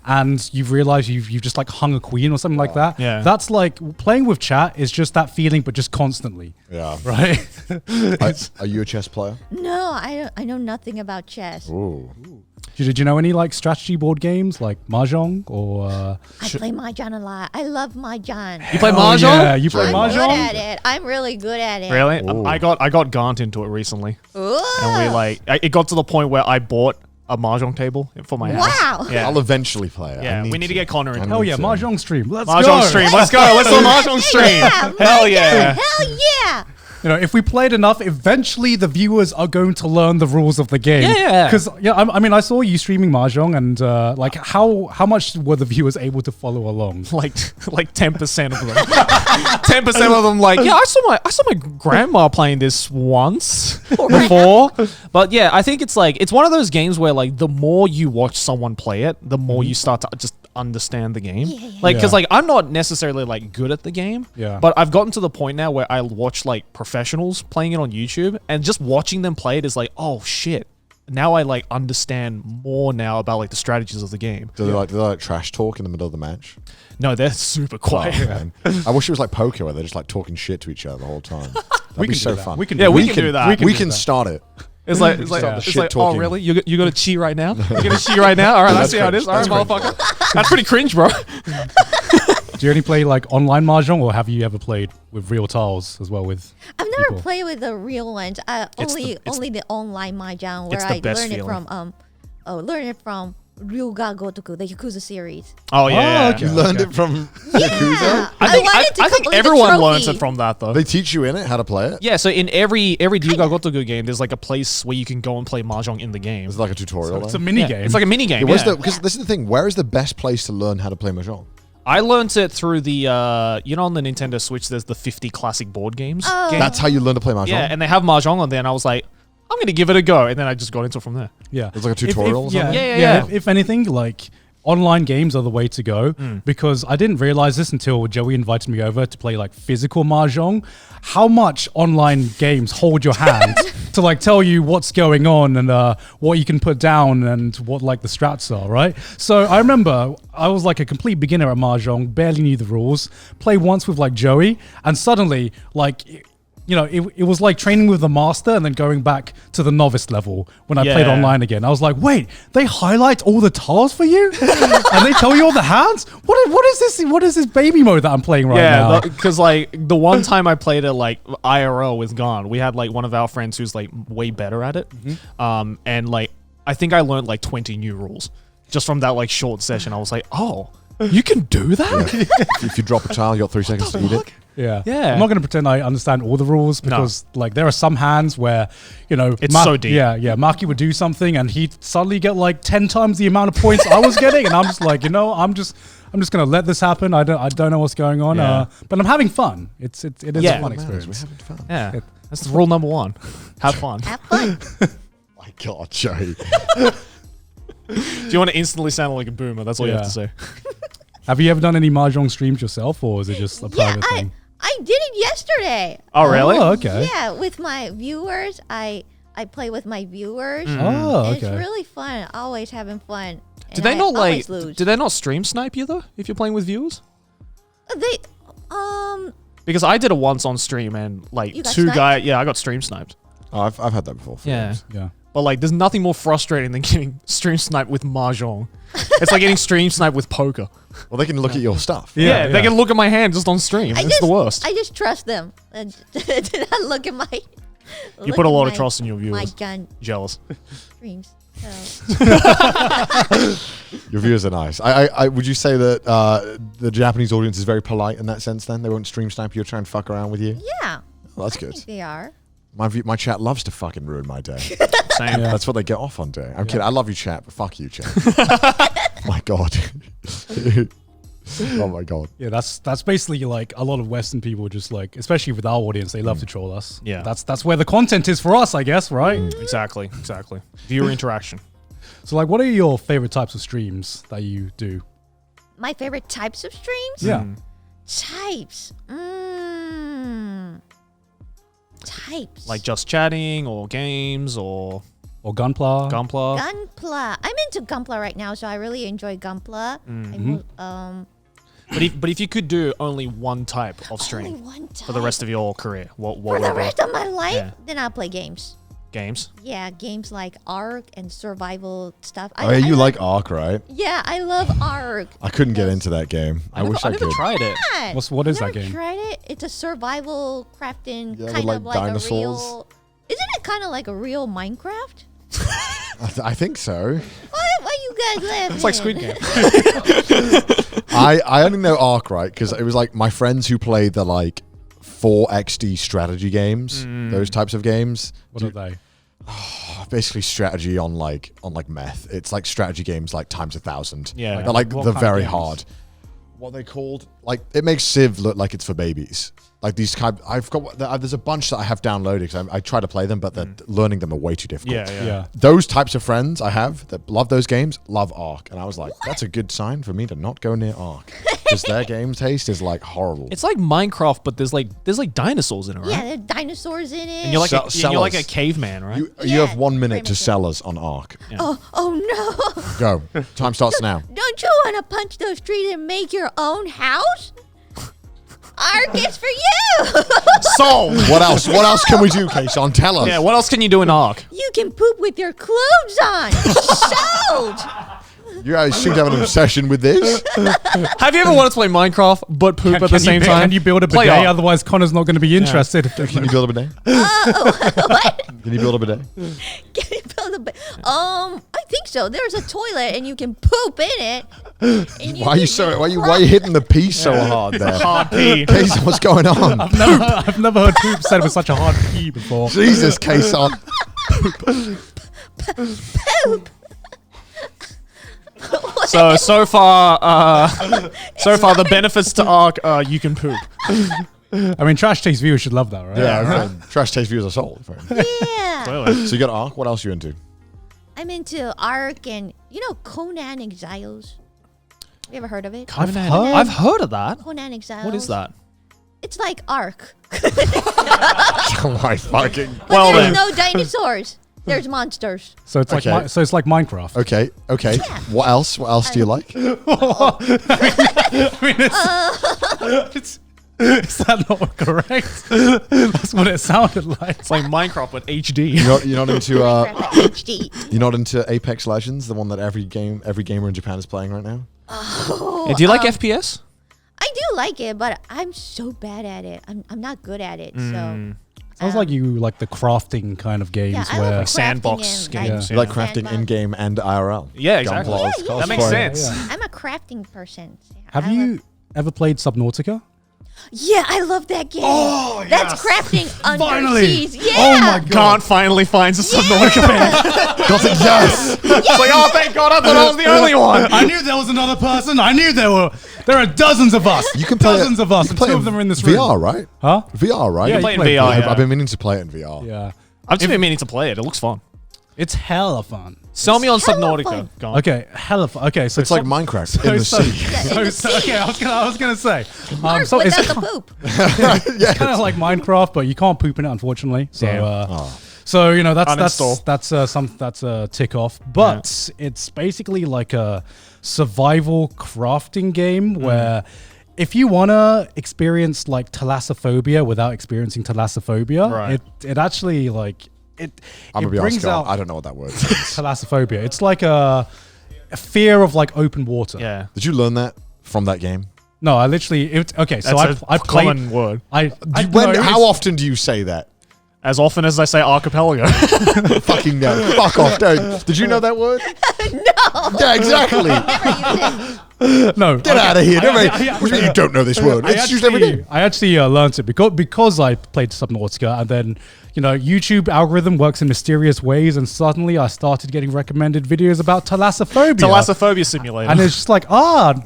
and you've realized you've just like hung a queen or something like that. Yeah. That's like playing with chat is just that feeling, but just constantly. Yeah. Right. Are you a chess player? No, I know nothing about chess. Ooh. Did you know any like strategy board games like Mahjong or? I play Mahjong a lot. I love Mahjong. You play Oh, Mahjong? yeah, you play I'm Mahjong. good at it. I'm really good at it. Really? Ooh. I got Gaunt into it recently, Ooh. and we like it got to the point where I bought a Mahjong table for my house. Wow. Yeah. I'll eventually play it. Yeah, we need to get Connor into I it. Hell need yeah, to. Mahjong stream. Let's Mahjong go. stream. Let's go. Let's do a Mahjong stream. Yeah, Hell yeah. Hell yeah. You know, if we played enough, eventually the viewers are going to learn the rules of the game. Yeah. Because I mean, I saw you streaming Mahjong, and like, how much were the viewers able to follow along? Like 10% of them. 10% of them like, yeah, I saw my grandma playing this once before. But yeah, I think it's like it's one of those games where like the more you watch someone play it, the more you start to just understand the game. Yeah, yeah. Like, because Yeah. like I'm not necessarily like good at the game. Yeah. But I've gotten to the point now where I watch like professionals playing it on YouTube, and just watching them play it is like, oh shit. Now I like understand more now about like the strategies of the game. Do they like trash talk in the middle of the match? No, they're super quiet. Oh, man. I wish it was like poker where they're just like talking shit to each other the whole time. That'd We be can so do that. fun. We can Yeah, do we that. can do that. We do can that. start it. It's like it's Yeah. like, Shit oh talking. really? You gonna cheat right now? You're gonna cheat right now? All right, I That's see how it cringe. is. All right, That's motherfucker. That's pretty cringe, bro. Do you only play like online Mahjong, or have you ever played with real tiles as well? With I've never people? played with the real ones. Only the online Mahjong where it's the I best learned it feeling. from Ryuga Gotoku, the Yakuza series. Oh yeah. okay. You learned it from Yeah, I think complete the everyone learns trophy. it from that though. They teach you in it how to play it. Yeah, so in every Ryuga Gotoku game, there's like a place where you can go and play Mahjong in the game. It's like a tutorial. It's a then? mini Yeah, game. It's like a mini game. Where's Yeah. the because this is the thing. Where is the best place to learn how to play mahjong? I learned it through the you know on the Nintendo Switch there's the 50 classic board games. Oh. game. That's how you learn to play mahjong. Yeah, and they have Mahjong on there, and I was like, I'm gonna give it a go, and then I just got into it from there. yeah, It's like a tutorial or yeah, something? Yeah. If anything, like online games are the way to go because I didn't realize this until Joey invited me over to play like physical Mahjong. How much online games hold your hand to like tell you what's going on and what you can put down and what like the strats are, right? So I remember I was like a complete beginner at Mahjong, barely knew the rules, play once with like Joey, and suddenly like you know, it was like training with the master and then going back to the novice level when I played Yeah. online again. I was like, wait, they highlight all the tiles for you? And they tell you all the hands? What is this? What is this baby mode that I'm playing right now? Yeah, because like the one time I played it like IRL with Gon, we had like one of our friends who's like way better at it, and like I think I learned like 20 new rules just from that like short session. I was like, oh, you can do that? If you drop a tile, you got 3 seconds to eat it. Yeah. Yeah. I'm not going to pretend I understand all the rules because like there are some hands where, you know, It's so deep. Yeah. Maki would do something and he'd suddenly get like 10 times the amount of points I was getting. And I'm just like, you know, I'm just going to let this happen. I don't know what's going on. Yeah. But I'm having fun. It is Yeah. a fun We're experience. having fun. Yeah, that's rule number 1. Have fun. Have fun. My God, Joey. Do you want to instantly sound like a boomer? That's all you have Yeah. to say. Have you ever done any Mahjong streams yourself or is it just a Yeah, private thing? I did it yesterday. Oh, really? Oh, okay. Yeah, with my viewers. I play with my viewers. Oh, And okay. It's really fun. Always having fun. Did And they I not like? always lose. Did they not stream snipe you though? If you're playing with viewers? They Because I did it once on stream and like You got 2 sniped? guys. Yeah, I got stream sniped. Oh, I've had that before. Yeah. Yeah. But like, there's nothing more frustrating than getting stream sniped with Mahjong. It's like getting stream sniped with poker. Well, they can look at your stuff. Yeah, they yeah. can look at my hand just on stream. It's the worst. I just trust them. And did not look at my. You look put a at lot of my- trust in your My viewers. gun Jealous. streams. So. Your viewers are nice. I would you say that the Japanese audience is very polite in that sense? Then they won't stream snipe you or try and fuck around with you. Yeah, Well, that's I good. think they are. My chat loves to fucking ruin my day. Same. Yeah. That's what they get off on doing. I'm kidding. I love you, chat, but fuck you, chat. My God. Oh my God. Yeah, that's basically like a lot of Western people just like, especially with our audience, they love to troll us. Yeah. That's where the content is for us, I guess, right? Exactly. Viewer interaction. So like, what are your favorite types of streams that you do? My favorite types of streams. Yeah. Types. Types. Like just chatting or games or Or Gunpla. Gunpla. Gunpla. I'm into Gunpla right now, so I really enjoy Gunpla. But if you could do only one type of only stream one type for the rest of your career, what for would the it be? rest of my life, Yeah. then I'll play games. games. Yeah, games like Ark and survival stuff. Oh, yeah, you like Ark, right? Yeah, I love Ark. I couldn't get into that game. I wish I never could. tried it. What is You that never game? Tried it? It's a survival crafting Yeah, with, kind like, of like dinosaurs. a real. Isn't it kind of like a real Minecraft? I think so. Why you guys laughing? It's like Squid Game. I only know Ark, right? Because it was like my friends who played the like 4XD strategy games, those types of games. What are they? Basically strategy on like meth. It's like strategy games like times 1,000. Yeah. They're like What they're kind of very games? hard. What are they called? Like it makes Civ look like it's for babies. Like these kind, I've got there's a bunch that I have downloaded because I try to play them, but learning them are way too difficult. Yeah. Those types of friends I have that love those games love Ark, and I was like, that's a good sign for me to not go near Ark because their game taste is like horrible. It's like Minecraft, but there's like dinosaurs in it, right? Yeah, there are dinosaurs in it. And you're like Sell you're like a us. caveman, right? You Yeah, have 1 minute pretty to much sell us on Ark. oh no! Go. Time starts now. Don't you want to punch those trees and make your own house? Ark is for you. Sold. What else? What else can we do, Kson? Tell us. Yeah. What else can you do in Ark? You can poop with your clothes on. Sold. You guys seem to have an obsession with this. Have you ever wanted to play Minecraft but poop at the same time? Can you build a Play bidet? Ark. Otherwise, Connor's not going to be interested. Can you build a bidet? What? Can you build a bidet? Can you build a I think so. There's a toilet and you can poop in it. And Why are you so? Why are you hitting the P so hard there? Hard P. Kson, what's going on? I've never heard poop said with such a hard P before. Jesus, Kson. poop? So far, the benefits to Ark, you can poop. I mean, Trash Taste viewers should love that, right? Yeah, trash taste views are sold. Yeah. Clearly. So you got Ark. What else are you into? I'm into Ark and Conan Exiles. You ever heard of it? I've heard of that. Conan Exiles. What is that? It's like Ark. Oh my fucking. But Well, there's then. no dinosaurs. There's monsters. So it's like Okay. it's like Minecraft. Okay. What else? What else do you like? I mean, is that not correct? That's what it sounded like. It's like Minecraft but HD. You're not into Minecraft HD. you're not into Apex Legends, the one that every gamer in Japan is playing right now. Do you like FPS? I do like it, but I'm so bad at it. I'm not good at it. So Sounds like you like the crafting kind of games yeah, I where love Sandbox crafting and, games, You like Yeah. crafting sandbox. in-game and IRL. Yeah, exactly. Gunpla, Yeah, That makes cosplay. sense. Yeah. I'm a crafting person. have I you love- ever played Subnautica? Yeah, I love that game. Oh, That's crafting under Finally. seas. Yeah. Oh my god. Can't finally finds a Subnautica fan. Got it, yes! It's like, oh, thank God, I thought I was the only one. I knew there was another person. I knew there are dozens of us. You can play dozens of us, and play two of them are in this room. VR, right? Huh? VR, right? Yeah, play you in VR, yeah. I've been meaning to play it in VR. Yeah. I've just been meaning to play it. It looks fun. It's hella fun. Sell me on hella Subnautica. fun. Go on. Okay, hella fun. Okay, so It's like Minecraft in the sea. in the sea. Okay, I was gonna say. Mark So it's without the poop. kind of like Minecraft, but you can't poop in it, unfortunately. So, Damn. so that's Uninstall. that's a tick off. But it's basically like a survival crafting game where if you wanna experience like thalassophobia without experiencing thalassophobia, Right. it actually like it I'm it gonna be brings honest, out I don't know what that word is. thalassophobia. It's like a fear of like open water. Yeah. Did you learn that from that game? No, I literally okay. So That's I a played. common word. I When, no, how it's- often do you say that? As often as I say archipelago. Fucking no. Fuck off. Don't. Did you know that word? No. Yeah, exactly. Never use it. No, Get out of here. I- What do you mean you don't know this word? It's used every day. I actually learned it because I played Subnautica, and then YouTube algorithm works in mysterious ways, and suddenly I started getting recommended videos about thalassophobia. Thalassophobia simulator. And it's just like,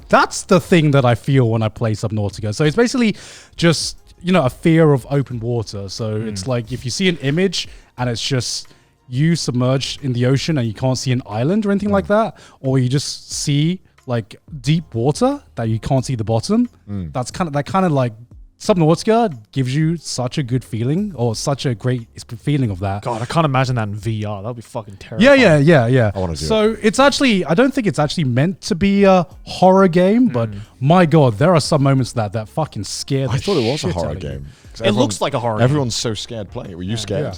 that's the thing that I feel when I play Subnautica. So it's basically just, a fear of open water. So it's like if you see an image and it's just you submerged in the ocean and you can't see an island or anything like that, or you just see like deep water that you can't see the bottom, that kind of like Subnautica gives you such a good feeling or such a great feeling of that. God, I can't imagine that in VR. That would be fucking terrifying. Yeah. I wanna do So it's actually, I don't think it's actually meant to be a horror game, but my God, there are some moments that fucking scare the I thought it was a shit horror out of you. game. 'Cause It looks like a horror game. Everyone's so scared playing it. Were you scared?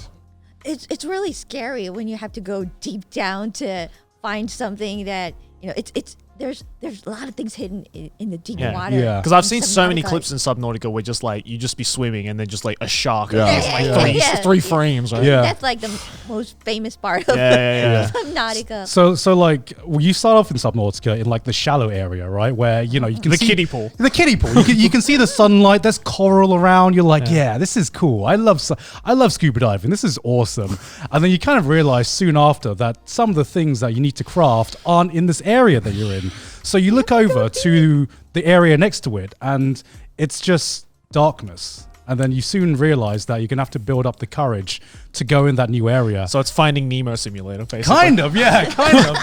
it's really scary when you have to go deep down to find something that it's there's a lot of things hidden in the deep water. Yeah. Because I've seen so many Subnautica. clips in Subnautica where just like you just be swimming and then just like a shark. Yeah. It's like three frames, right? Yeah. That's like the most famous part of Yeah. Subnautica. So like you start off in Subnautica in like the shallow area, right? Where you can The see kiddie pool. The kiddie pool. You can see the sunlight. There's coral around. You're like, yeah, this is cool. I love scuba diving. This is awesome. And then you kind of realize soon after that some of the things that you need to craft aren't in this area that you're in. So you look over to the area next to it, and it's just darkness. And then you soon realize that you're gonna have to build up the courage to go in that new area. So it's Finding Nemo simulator, basically. Kind of, yeah,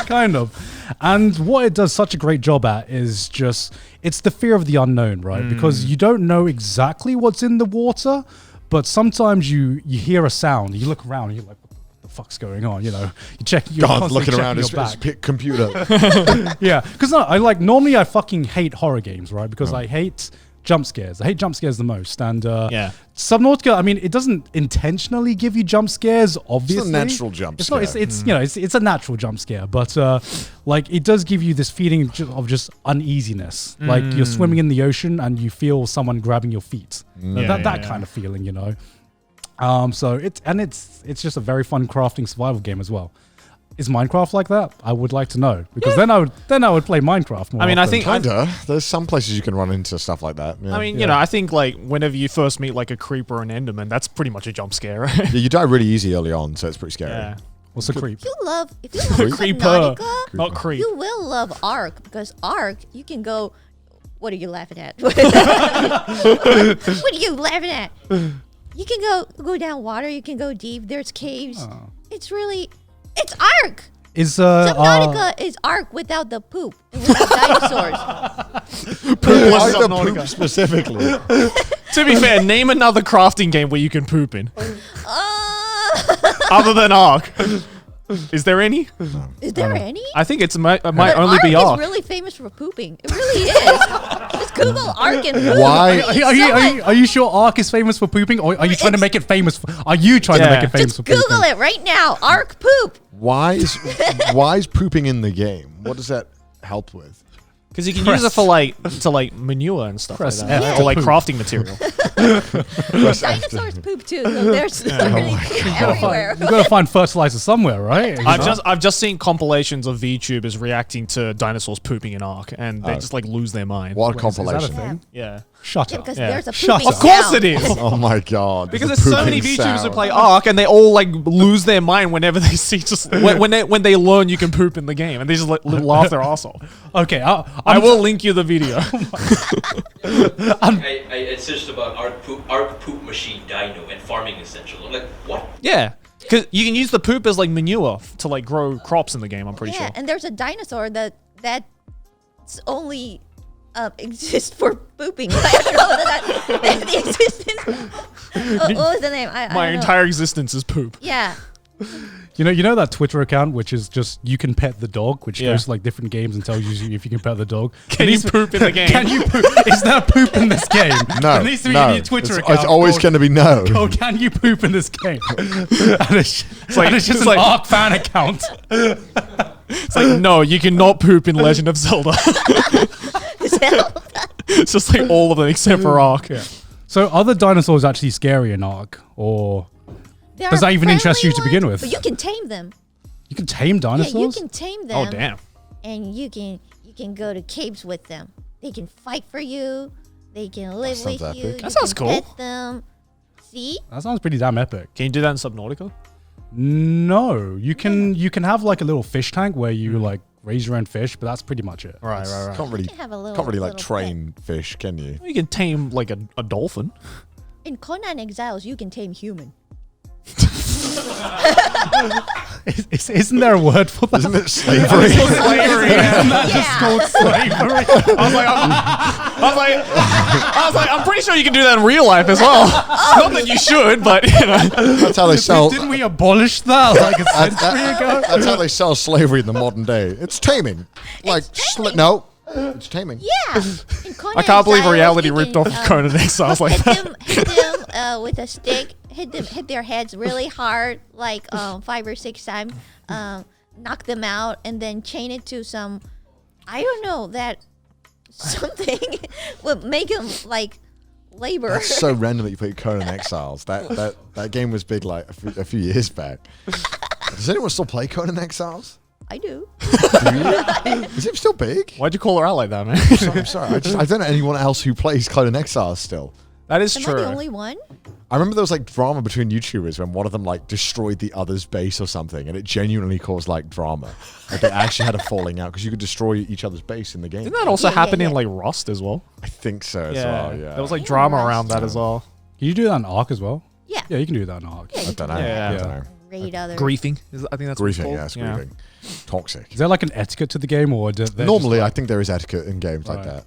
kind of. And what it does such a great job at is just, it's the fear of the unknown, right? Because you don't know exactly what's in the water, but sometimes you hear a sound, you look around, and you're like, what the fuck's going on? You check, you're God, constantly looking around checking his your back. computer. Yeah, because normally I fucking hate horror games, right? Because I hate jump scares. I hate jump scares the most. And Subnautica, I mean, it doesn't intentionally give you jump scares, obviously. It's a natural jump It's scare. not, it's a natural jump scare, but like it does give you this feeling of just uneasiness. Like you're swimming in the ocean and you feel someone grabbing your feet. That kind of feeling, So it's just a very fun crafting survival game as well. Is Minecraft like that? I would like to know, because then I would play Minecraft more. I mean, I often. think Kinda. There's some places you can run into stuff like that. Yeah. I mean, I think like whenever you first meet like a creeper or an enderman, that's pretty much a jump scare, right? Yeah, you die really easy early on, so it's pretty scary. Yeah. What's a creep? If you love Creeper. Subnautica, Not creep. you will love Ark, because Ark you can go. What are you laughing at? What are you laughing at? You can go down water. You can go deep. There's caves. It's Ark. Is Subnautica is Ark without the poop and without dinosaurs. Why the Subnautica. poop specifically? To be fair, name another crafting game where you can poop in, Uh, other than Ark. Is there any? is there any? I think it might But only be Ark Ark. is really famous for pooping. It really is. Just Google Ark and poop. Why? Are you sure Ark is famous for pooping, or are you trying to make it famous? Are you trying to make it famous Just for pooping? Google it right now. Ark poop. Why is pooping in the game? What does that help with? Because you can use it for like manure and stuff like Press that, F or like to crafting material. Dinosaurs poop too. So there's literally poop everywhere. You gotta find fertilizer somewhere, right? I've just seen compilations of VTubers reacting to dinosaurs pooping in Ark, and they just like lose their mind. What Is that a compilation? thing? Yeah. Shut Yeah, up. because Yeah. there's a Shut pooping up. Of course sound. it is. Oh my god! Because there's so many VTubers who play Ark, and they all like lose their mind whenever they see just when they learn you can poop in the game, and they just laugh their arsehole. Okay, I will link you the video. I searched about Arc poop machine dino and farming essential. I'm like, what? Yeah, because you can use the poop as like manure to like grow crops in the game. I'm pretty Yeah, sure. and there's a dinosaur that's only exists for pooping. I don't know that the existence. What was the name? I My don't know. entire existence is poop. Yeah. You know that Twitter account, which is just you can pet the dog, which Yeah. goes to like different games and tells you if you can pet the dog. Can you poop in the game? Can you poop? Is there poop in this game? No, It needs to be no. in your Twitter it's, account. it's always going to be no. Oh, can you poop in this game? and it's like- just it's an like- Ark fan account. It's like, no, you cannot poop in Legend of Zelda. It's just like all of them except for Ark. Yeah. So are the dinosaurs actually scary in Ark, or There Does are that even interest you to friendly begin ones, with? But you can tame them. you can tame dinosaurs? Yeah, you can tame them. Oh damn. And you can go to caves with them. They can fight for you. They can live sounds with you. epic. You sounds can cool. Pet them. See? That sounds pretty damn epic. Can you do that in Subnautica? No, you can have like a little fish tank where you like raise your own fish, but that's pretty much it. Right. Can't really, You can have a little. can't really like little train fish, can you? You can tame like a dolphin. pet. In Conan Exiles, you can tame human. Isn't there a word for that? Isn't it slavery? Slavery. Isn't that just Yeah. called slavery? I was like, I'm pretty sure you can do that in real life as well. Not that you should, but you know. That's how they sell. Didn't we abolish that like a century ago? That's how they sell slavery in the modern day. It's taming. Like no, it's taming. Yeah. In Conan I can't believe Exiles, reality you ripped can, off Conan Exiles like that. hit them with a stick. hit their heads really hard, like 5 or 6 times, knock them out, and then chain it to some, I don't know, that something would make them like labor. That's so random that you played Conan Exiles. That game was big like a few years back. Does anyone still play Conan Exiles? I do. Is it still big? Why'd you call her out like that, man? I'm sorry. I don't know anyone else who plays Conan Exiles still. That is Am true. I the only one? I remember there was like drama between YouTubers when one of them like destroyed the other's base or something, and it genuinely caused like drama. Like they actually had a falling out because you could destroy each other's base in the game. Didn't that also Yeah, yeah, happen in yeah. like Rust as well? I think so as well. Yeah. There was like Yeah, drama Rust. around that as well. Can you do that in Arc as well? Yeah. Yeah, you can do that in Arc. Yeah, I don't know. Yeah. I don't know. Raid others. Griefing. I think that's what it's Griefing, called. yes, griefing. Toxic. Is there like an etiquette to the game, or Normally, I think there is etiquette in games like Right. that.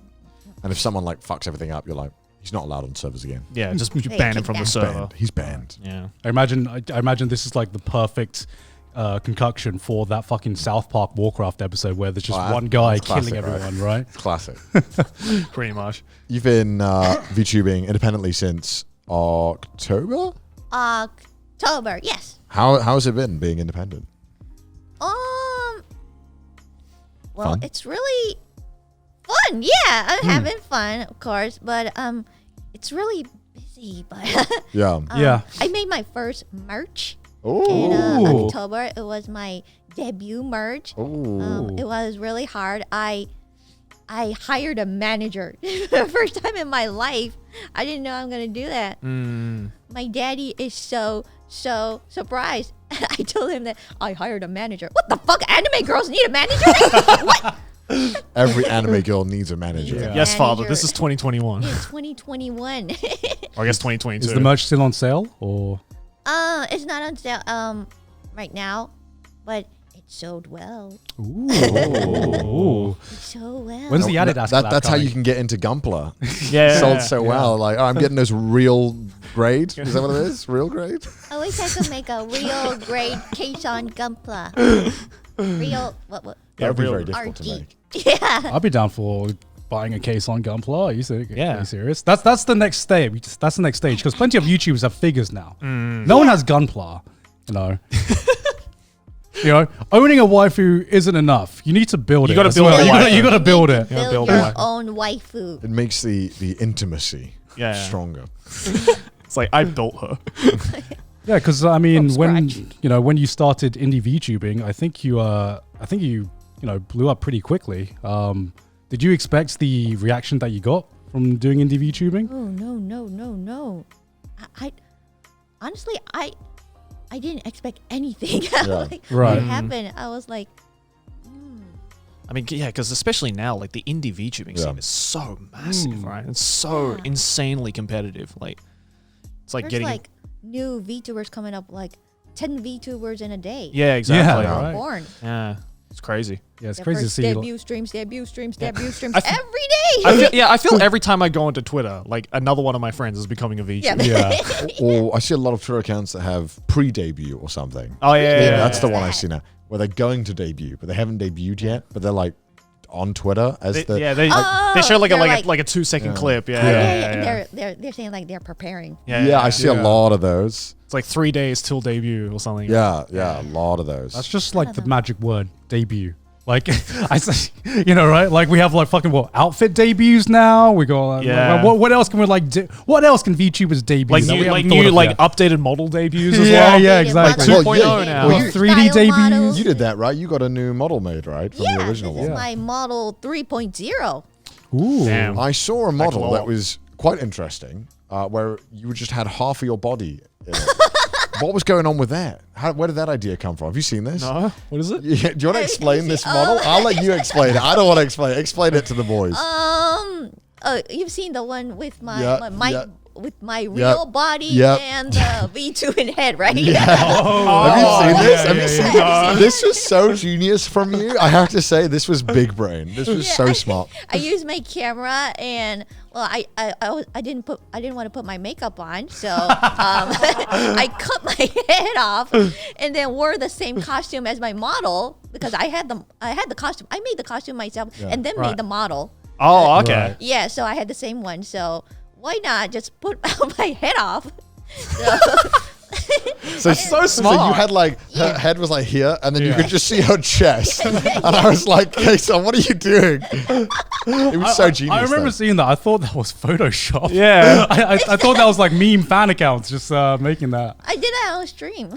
And if someone like fucks everything up, you're like, he's not allowed on servers again. Yeah, just you Hey, ban him kick from the that. server. Banned. He's banned. Yeah. I imagine this is like the perfect concoction for that fucking South Park Warcraft episode where there's just Oh, one guy that's classic, killing everyone, right? It's classic. Pretty much. You've been VTubing independently since October? October, yes. How has it been being independent? Well, Fun? it's really fun. Yeah, I'm having fun, of course, but it's really busy. But Yeah. Yeah. I made my first merch in Ooh. October. It was my debut merch. Ooh. It was really hard. I hired a manager for the first time in my life. I didn't know I'm gonna do that. My daddy is so surprised. I told him that I hired a manager. What the fuck? Anime girls need a manager? What? Every anime girl needs a manager. Yeah. Yes, father. Manager. This is 2021. It's 2021. Or I guess 2022. Is the merch still on sale, or It's not on sale right now, but it sold well. ooh, It sold well. when's the Adidas collab That's how coming? you can get into Gunpla. Yeah. Sold so well. Like, oh, I'm getting those real grade. Is that what it is? Real grade? I wish I could make a real great Kson Gunpla. Real what? That would be real very difficult to RG. make. Yeah. I'd be down for buying a case on Gunpla. Are Yeah. you serious? That's the next stage. That's the next stage because plenty of YouTubers have figures now. No one has Gunpla, you know. Owning a waifu isn't enough. You need to build it. gotta as build well. a waifu. You gotta build it. Yeah, Build build your one. own waifu. It makes the intimacy Yeah. stronger. It's like I built her. Yeah, because I mean, From when scratch. when you started indie VTubing, I think you blew up pretty quickly. Did you expect the reaction that you got from doing indie VTubing? Oh no. I honestly I didn't expect anything. Like, Right. what happened? I was like, I mean, yeah, because especially now, like the indie VTubing Yeah. scene is so massive, right? It's so insanely competitive. Like, it's like there's getting. like new VTubers coming up, like 10 VTubers in a day. Yeah, exactly. Yeah, Yeah, right. Born. it's crazy. Yeah, it's Their crazy to first see. debut streams every day. I feel every time I go onto Twitter, like another one of my friends is becoming a VTuber. Yeah. Or I see a lot of Twitter accounts that have pre-debut or something. Oh yeah. That's the yeah. one I see now, where they're going to debut, but they haven't debuted yet, but they're like on Twitter as They, the... yeah, they Oh, show like a they're like, like- like a 2-second Yeah. clip. Yeah, Yeah, yeah. and they're saying like they're preparing. Yeah, I see a Yeah. lot of those. It's like 3 days till debut or something. Yeah, a lot of those. That's just like the magic word, debut. Like I say, right? Like we have like fucking outfit debuts now. We go, Yeah. what else can we like? What else can VTubers debut? Like that we new, haven't like thought new, of like yet? updated model debuts as Yeah, well. yeah, Updated exactly. models. 2.0 now. Well, you- 3D Style debuts. models. You did that, right? You got a new model made, right? From the Yeah, original this is one. my model 3.0. Ooh. Damn. I saw a model glow that up. was quite interesting, where you just had half of your body in it. What was going on with that? Where did that idea come from? Have you seen this? No, what is it? Yeah, do you want to explain this Oh. model? I'll let you explain it. I don't want to explain it. Explain it to the boys. You've seen the one with my Yeah, yeah. with my real body Yep. and the V2 in head, right? Have you seen this? yeah, Have you yeah, seen yeah. this? This was so genius from you. I have to say, this was big brain. This was so smart. I used my camera and I didn't want to put my makeup on, so I cut my head off and then wore the same costume as my model because I had the costume. I made the costume myself and then Right. made the model. Oh, okay. Right. Yeah, so I had the same one. So why not just put my head off? So So so So smart. you had like her head was like here, and then you Yeah. could just see her chest. And I was like, Kson, what are you doing? It was so genius. I remember though. seeing that. I thought that was Photoshop. Yeah. I thought that was like meme fan accounts just making that. I did that on stream.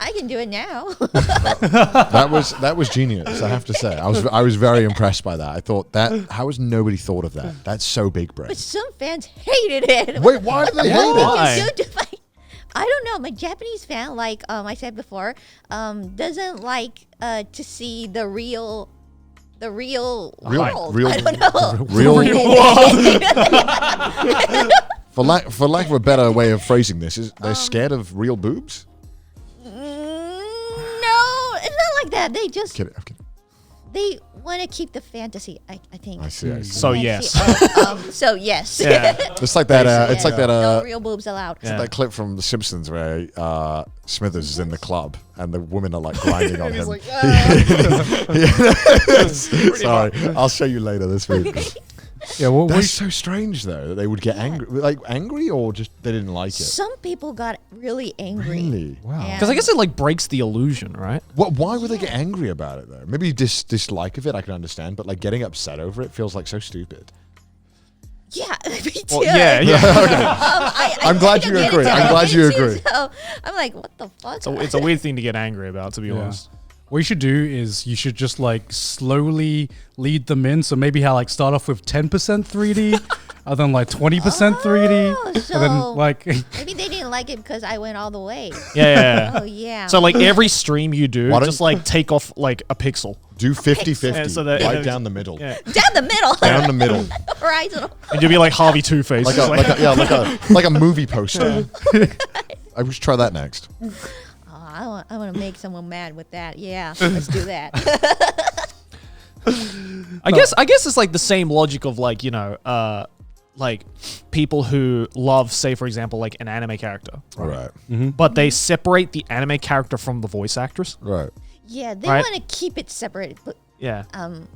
I can do it now. That was genius. I have to say, I was very impressed by that. I thought that how has nobody thought of that? That's so big brain. But some fans hated it. Wait, why did they hate it? Why? I don't know. My Japanese fan, like I said before, doesn't like to see the real world. real- I don't know. Real for lack of a better way of phrasing this, is they're scared of real boobs? No, it's not like that. They just Kidding, I'm kidding. they want to keep the fantasy. I think. I see. So Fantasy yes. so yes. Yeah. It's like that. It's like that. No real boobs allowed. Yeah. That clip from The Simpsons where Smithers is in the club and the women are like grinding on him. Sorry, I'll show you later this week. Yeah, well, That's so strange though that they would get angry or just they didn't like it. Some people got really angry. Really? wow. Yeah. Because I guess it like breaks the illusion, right? Why would they get angry about it though? Maybe dislike of it I can understand, but like getting upset over it feels like so stupid. Yeah, me too. Well, yeah. I'm glad you agree. I'm glad you agree. So I'm like, what the fuck? So it's a weird thing to get angry about, to be honest. What you should do is you should just like slowly lead them in. So maybe how like start off with 10% 3D, and then like 20% 3D, and then so- like Maybe they didn't like it because I went all the way. Yeah. Oh yeah. So like every stream you do, Why don't- just like take off like a pixel. Do 50-50 Yeah, so that- right down the middle. Yeah. down the middle. Down the middle. Horizontal. And you'll be like Harvey Two-Face. Like a movie poster. I wish try that next. Oh, I want to make someone mad with that. Yeah, let's do that. I guess it's like the same logic of like, you know, like people who love, say for example, like an anime character, Right. but they separate the anime character from the voice actress. Right. Yeah, they Right. want to keep it separate. But Yeah.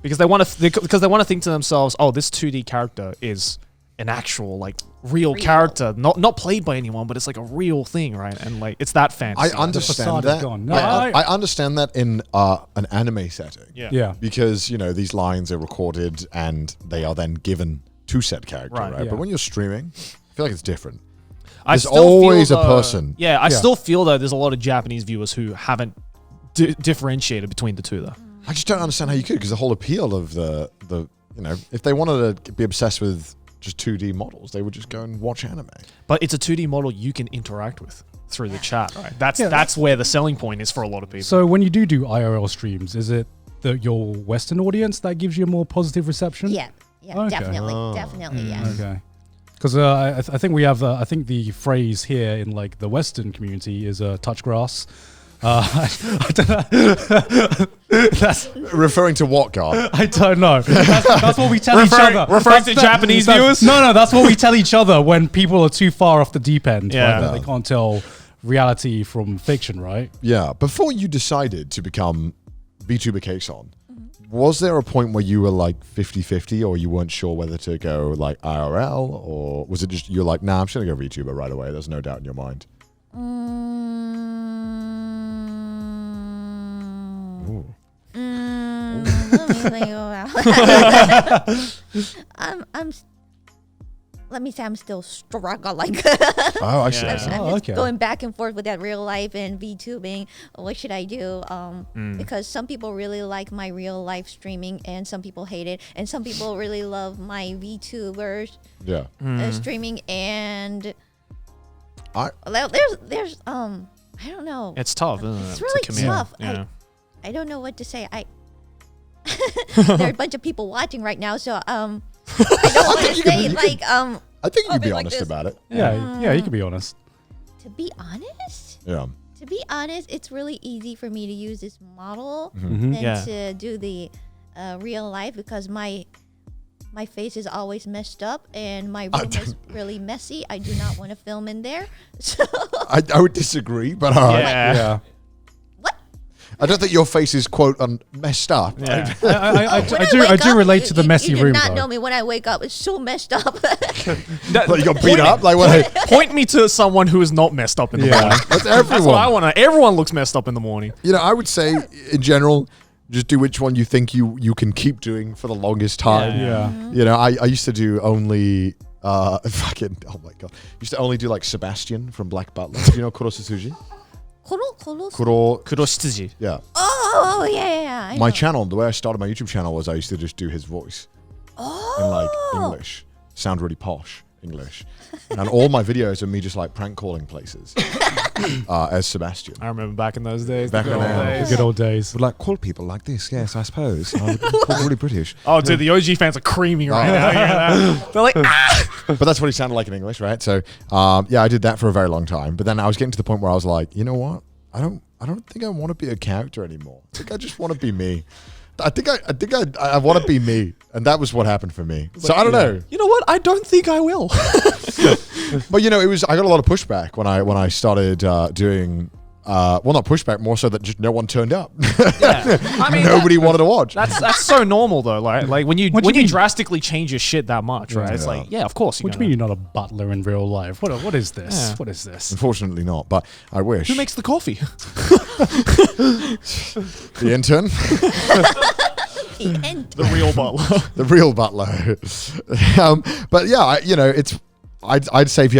Because they want to think to themselves, oh, this 2D character is an actual like real character, not played by anyone, but it's like a real thing, right? And like it's that fantasy. I understand facade is that. gone. No, I understand that in an anime setting. Yeah. yeah. Because, you know, these lines are recorded and they are then given to said character, Right. right? Yeah. But when you're streaming, I feel like it's different. I There's still feel always a though- person. Yeah, I Yeah. still feel though there's a lot of Japanese viewers who haven't differentiated between the two though. I just don't understand how you could, because the whole appeal of the you know, if they wanted to be obsessed with just 2D models, they would just go and watch anime. But it's a 2D model you can interact with through the chat, right? That's Yeah. that's where the selling point is for a lot of people. So when you do IRL streams, is it your Western audience that gives you a more positive reception? yeah, Okay. definitely, yeah. Okay. Because I think we have, I think the phrase here in like the Western community is touch grass. I don't know. That's, Referring to what, God? I don't know. That's what we tell each other. referring to Japanese viewers? No, that's what we tell each other when people are too far off the deep end. Yeah. Right? That they can't tell reality from fiction, right? Yeah. Before you decided to become VTuber Kson, was there a point where you were like 50-50 or you weren't sure whether to go like IRL, or was it just you're like, nah, I'm just going to go VTuber right away? There's no doubt in your mind. Let me think about let me say I'm still struggling. Oh, I see. Yeah. I see. I'm Oh, just okay. going back and forth with that real life and VTubing. What should I do? Because some people really like my real life streaming, and some people hate it, and some people really love my VTubers Yeah. streaming. And I there's I don't know. it's tough, isn't it? It's to really commit. tough. Yeah. I don't know what to say. There are a bunch of people watching right now, so I don't want to say like I think you I'll can be be like honest this. about it. Yeah, you can be honest. to be honest. Yeah. To be honest, it's really easy for me to use this model Mm-hmm. than Yeah. to do the real life, because my face is always messed up and my room is really messy. I do not want to film in there. So I would disagree, but all right. Yeah. Yeah. what? I don't think your face is quote messed up. Yeah. I do relate to the messy you room. did not though. know me when I wake up. It's so messed up. Like you got beat up. Like what? Point me to someone who is not messed up in the Yeah. morning. That's everyone. That's what I want to. Everyone looks messed up in the morning. You know, I would say in general, just do which one you think you can keep doing for the longest time. Yeah. You know, I used to do only fucking oh my god, used to only do like Sebastian from Black Butler. Do you know Kuro Suzuji? Kuro, Kuroshitsuji. yeah. Oh, yeah. I My know. channel, the way I started my YouTube channel was I used to just do his voice in like English, sound really posh English, and all my videos are me just like prank calling places as Sebastian. I remember back in those days. Back the in good the old day. days. Good old days. Would like call people like this, yes, I suppose. I would call really British. Oh, dude, the OG fans are creaming right now. You hear that? They're like, ah! But that's what he sounded like in English, right? So, yeah, I did that for a very long time. But then I was getting to the point where I was like, you know what? I don't think I want to be a character anymore. I think I just want to be me. I think I want to be me, and that was what happened for me. So I don't know. You know what? I don't think I will. But you know, I got a lot of pushback when I started doing. Well, not pushback, more so that just no one turned up. Yeah. I mean, Nobody wanted to watch. that's so normal though. Like when you What do you mean? drastically change your shit that much, right? It's Yeah. like, yeah, of course. What do you mean you're not a butler in real life? What is this? Yeah. What is this? Unfortunately, not. But I wish. Who makes the coffee? the intern? The real butler. The real butler. But yeah, I'd say if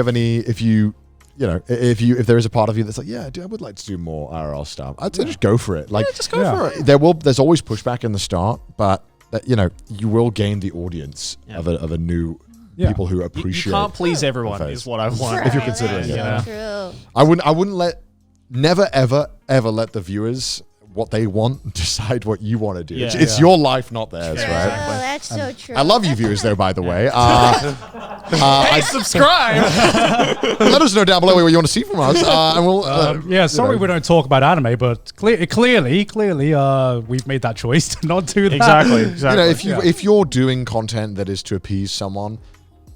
there is a part of you that's like, yeah, dude, I would like to do more IRL stuff, I'd say just go for it. Like, Just go Yeah. for it. there's always pushback in the start, but you will gain the audience Yeah. of a new Yeah. people who You appreciate. can't please everyone, face. is what I've learned. If you're considering it. That's Yeah. so true. I wouldn't never ever let the viewers what they want decide what you want to do. Yeah. It's your life, not theirs, Oh, right? that's so true. I love you viewers though, by the way. Hey, subscribe. Let us know down below what you want to see from us, and we'll. Yeah, sorry we don't talk about anime, but clearly, we've made that choice to not do that. Exactly. If you're doing content that is to appease someone,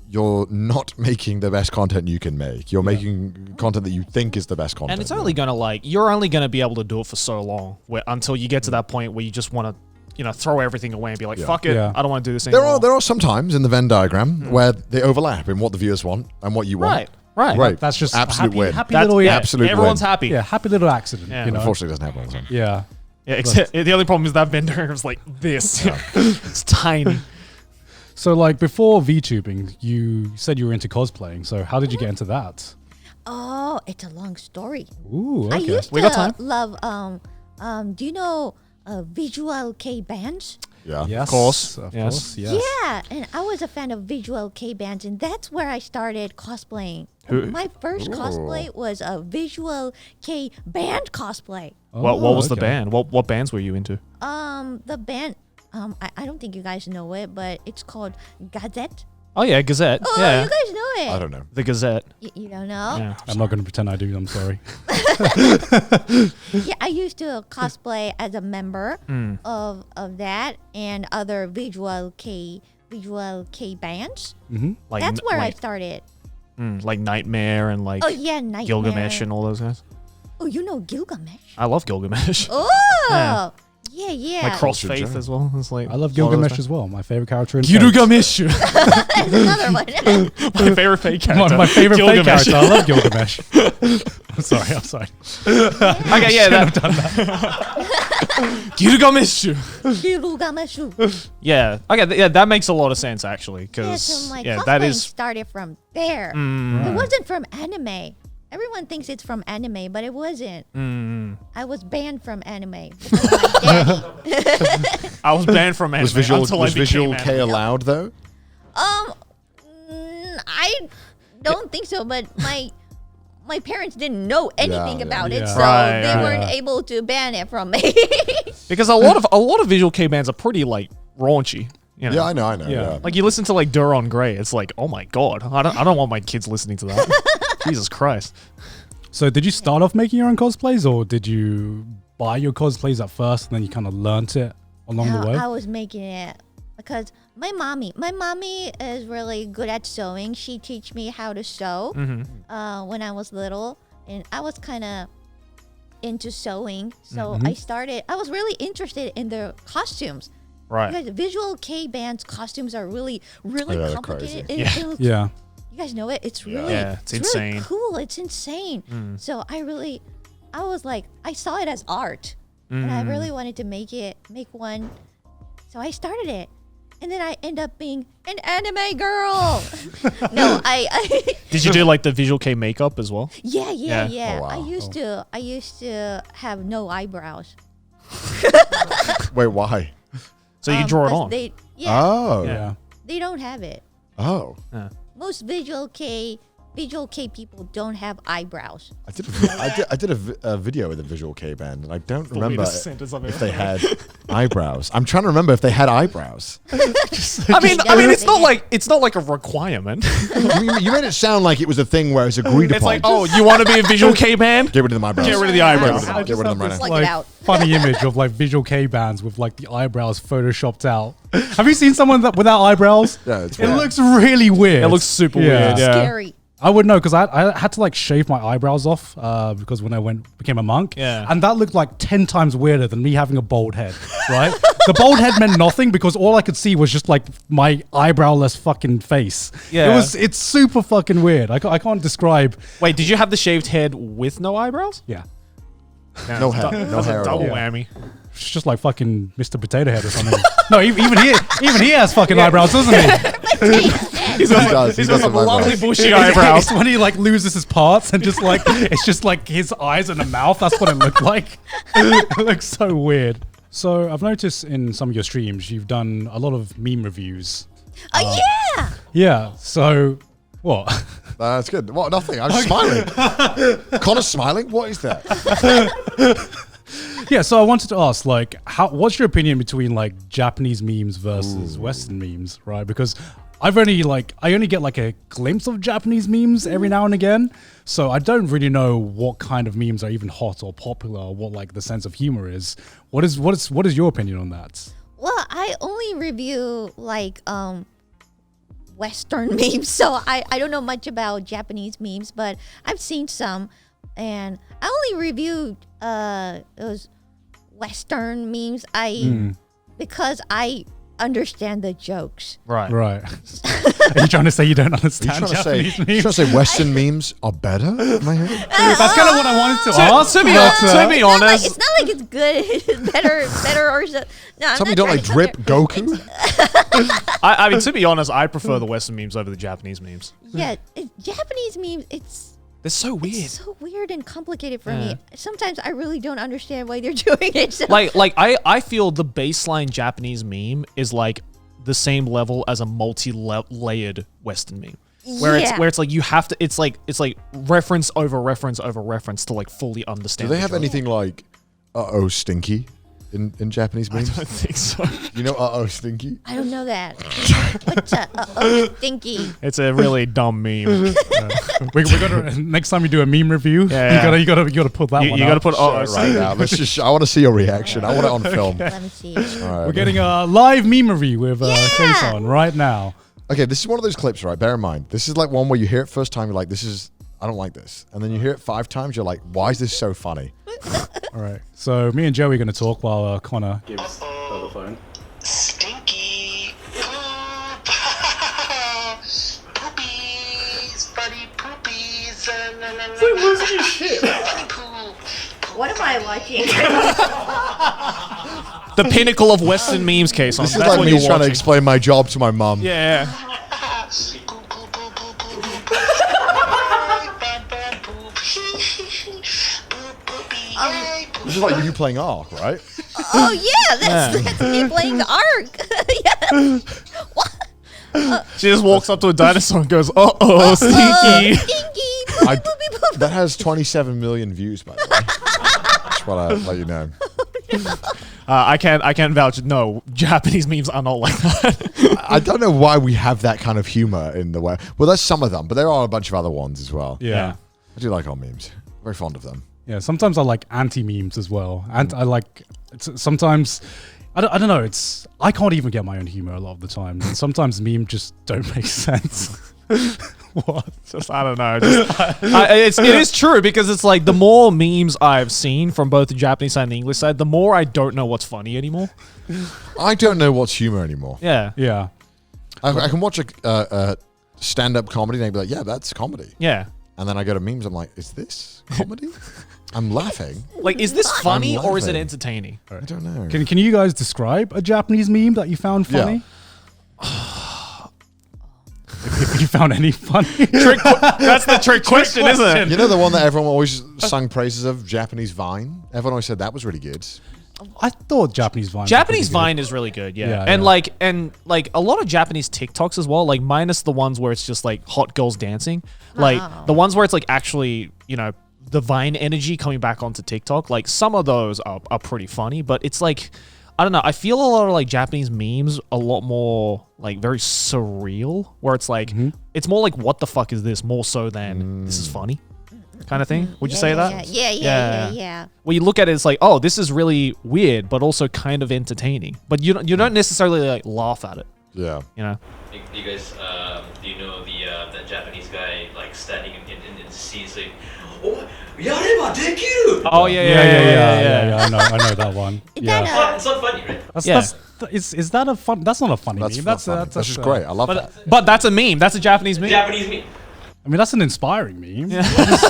you're not making the best content you can make. You're making content that you think is the best content. And it's only gonna you're only gonna be able to do it for so long, until you get to that point where you just want to, throw everything away and be like, fuck it, Yeah. I don't want to do this anymore. There are some times in the Venn diagram where they overlap in what the viewers want and what you want. Right. Right. That's just absolute happy, win. happy That's little absolute Everyone's win. happy. Yeah, happy little accident. Yeah. You know? Unfortunately, it doesn't happen all the time. Yeah. Yeah, except the only problem is that Venn diagram is like this. It's tiny. So, like, before VTubing, you said you were into cosplaying. So, how did you get into that? Oh, it's a long story. Ooh, okay. I used We to got time. love do you know visual K bands? Yeah. Yes, Of course. Of Yes. course, yes. Yeah, and I was a fan of visual K bands, and that's where I started cosplaying. Who- My first cosplay was a visual K band cosplay. What was the okay. band? What bands were you into? The band, I don't think you guys know it, but it's called Gazette. Oh yeah, Gazette. Oh, yeah, you guys know it. I don't know. the Gazette. You don't know? Yeah. I'm not going to pretend I do. I'm sorry. Yeah, I used to cosplay as a member of that and other visual K bands. Like That's where I like, started. like Nightmare and like Oh yeah, Nightmare. Gilgamesh and all those guys. Oh, you know Gilgamesh. I love Gilgamesh. Oh, yeah. Like Crossfaith as well. It's like I love all those Gilgamesh guys. as well. My favorite character in Gilgamesh. That's another one. My favorite fake character. My favorite fake Gilgamesh. character. I love Gilgamesh. I'm sorry. Okay, yeah, that. Gilgamesh. Gilgamesh. Yeah. Okay. Yeah, that makes a lot of sense actually, Yeah, because so my yeah, cosplaying that is. started from there. Right. It wasn't from anime. Everyone thinks it's from anime, but it wasn't. I was banned from anime because of my daddy. I was banned from anime Was visual until I became K anime. allowed though? I don't think so, but my parents didn't know anything yeah, about it, yeah. so Right, they right. weren't able to ban it from me. Because a lot of visual K bands are pretty like raunchy. You know? Yeah, I know. Yeah. Yeah. Like you listen to like Duron Grey, it's like, oh my god, I don't want my kids listening to that. Jesus Christ. So, did you start off making your own cosplays, or did you buy your cosplays at first and then you kind of learnt it along the way? I was making it because my mommy is really good at sewing. She teach me how to sew when I was little, and I was kind of into sewing, so Mm-hmm. I was really interested in the costumes. Right. You guys, visual K band's costumes are really they're complicated. crazy. It looks, Yeah. you guys know it. It's really, Yeah, it's really insane. cool. It's insane. So I was like, I saw it as art, and I really wanted to make one. So I started it, and then I end up being an anime girl. No, I Did you do like the Visual K makeup as well? yeah. Oh, wow. I used to have no eyebrows. Wait, why? So you draw it 'cause on. Oh. Yeah. They don't have it. Oh. Most visual K people don't have eyebrows. I did a video with a visual K band, and I don't remember if they had eyebrows. I'm trying to remember if they had eyebrows. I mean, it's not like a requirement. You made it sound like it was a thing where it's agreed It's upon. like, oh, you want to be a Visual K band? Get rid of the eyebrows. Get rid of the eyebrows. I Get rid of them right this now. Like it out. funny image of like visual K bands with like the eyebrows photoshopped out. Have you seen someone without eyebrows? Yeah, it's It weird. looks really weird. It looks super weird. Yeah. Scary. I would know because I had to like shave my eyebrows off because when I became a monk, Yeah. and that looked like 10 times weirder than me having a bald head, right? The bald head meant nothing because all I could see was just like my eyebrowless fucking face. Yeah. It's super fucking weird. I can't describe. Wait, did you have the shaved head with no eyebrows? Yeah, No hair. No That's hair a at all. double whammy. it's just like fucking Mr. Potato Head or something. No, even he has fucking eyebrows, doesn't he? He's He does. He He's does got some have lovely eyebrows. bushy eyebrows. It's when he like loses his parts and just like it's just like his eyes and a mouth. That's what it looked like. It looks so weird. So I've noticed in some of your streams you've done a lot of meme reviews. Oh yeah. Yeah. So what? That's good. What? Nothing. I'm smiling. Connor's smiling. What is that? Yeah. So I wanted to ask, like, what's your opinion between like Japanese memes versus Western memes, right? Because I only get like a glimpse of Japanese memes every now and again, so I don't really know what kind of memes are even hot or popular, or what like the sense of humor is. What is your opinion on that? Well, I only review like Western memes, so I don't know much about Japanese memes, but I've seen some, and I only reviewed those Western memes because I understand the jokes. Right. Right. Are you trying to say you don't Are you understand trying to say? Japanese You memes? trying to say Western memes are better? Am I hearing? That's kind of what I wanted to ask. To be It's honest, it's not like it's good, it's better or so. No, I'm Some of you not don't trying like to drip compare- Goku. I mean, to be honest, I prefer the Western memes over the Japanese memes. Yeah, Japanese memes. They're so weird. It's so weird and complicated for me. Sometimes I really don't understand why they're doing it. So. I feel the baseline Japanese meme is like the same level as a multi-layered Western meme. Where Yeah. it's like you have to it's like reference over reference over reference to like fully Do understand. they the have joke. anything like stinky in Japanese I memes? don't think so. You know stinky? I don't know that. What's stinky? It's a really dumb meme. We gotta next time you do a meme review, Yeah. you gotta put that you one. gotta up. put Show it right now. Let's just. I want to see your reaction. I want it on film. Let me see. All right. We're getting a live meme review with Kson right now. Okay, this is one of those clips, right? Bear in mind, this is like one where you hear it first time, you're like, I don't like this. And then you hear it 5 times, you're like, why is this so funny? All right. So me and Joey are gonna talk while Connor Gives the phone. Stinky poop. Poopies, buddy poopies. Quit losing your shit. What am I watching? The pinnacle of Western memes, Kson. This is That's like what me you're trying to watching. explain my job to my mum. Yeah. This is like you playing Ark, right? Oh yeah, that's me playing the Ark. Yeah. What? She just walks up to a dinosaur and goes, "Uh-oh, stinky." Stinky. I- Boop, boop, boop, boop. That has 27 million views, by the way. Just want to let you know. I can't vouch. No, Japanese memes are not like that. I don't know why we have that kind of humor in the way. Well, there's some of them, but there are a bunch of other ones as well. Yeah. I do like our memes. Very fond of them. Yeah, sometimes I like anti-memes as well. And I like sometimes I don't know, I can't even get my own humor a lot of the time. And sometimes memes just don't make sense. What? Just I don't know. It is true because it's like the more memes I've seen from both the Japanese side and the English side, the more I don't know what's funny anymore. I don't know what's humor anymore. Yeah. Yeah. I can watch a stand-up comedy and I'd be like, yeah, that's comedy. Yeah. And then I go to memes, I'm like, is this comedy? I'm laughing. Like, is this funny I'm or is it laughing. entertaining? I don't know. Can you guys describe a Japanese meme that you found funny? If you found any funny? That's the trick question, isn't it? You know the one that everyone always sung praises of, Japanese Vine? Everyone always said that was really good. I thought Japanese Vine. Japanese Vine is really good, yeah. Yeah, and yeah. like a lot of Japanese TikToks as well, like minus the ones where it's just like hot girls dancing. Like the ones where it's like actually, you know, the Vine energy coming back onto TikTok, like some of those are pretty funny, but it's like I don't know, I feel a lot of like Japanese memes a lot more like very surreal, where it's like it's more like what the fuck is this more so than this is funny kind of thing. Would you say that? Yeah. Well, you look at it, it's like, oh, this is really weird, but also kind of entertaining. But you don't necessarily like laugh at it, Yeah. you know? Do you guys, do you know the Japanese guy like standing in the sea saying, "Oh, yareba dekiru"? Oh Yeah. I know that one. Yeah. It's not funny, right? Is that a fun? That's not a funny That's meme. not funny. That's just great. I love that. But that's a meme. That's a Japanese meme. Japanese meme. I mean, that's an inspiring meme.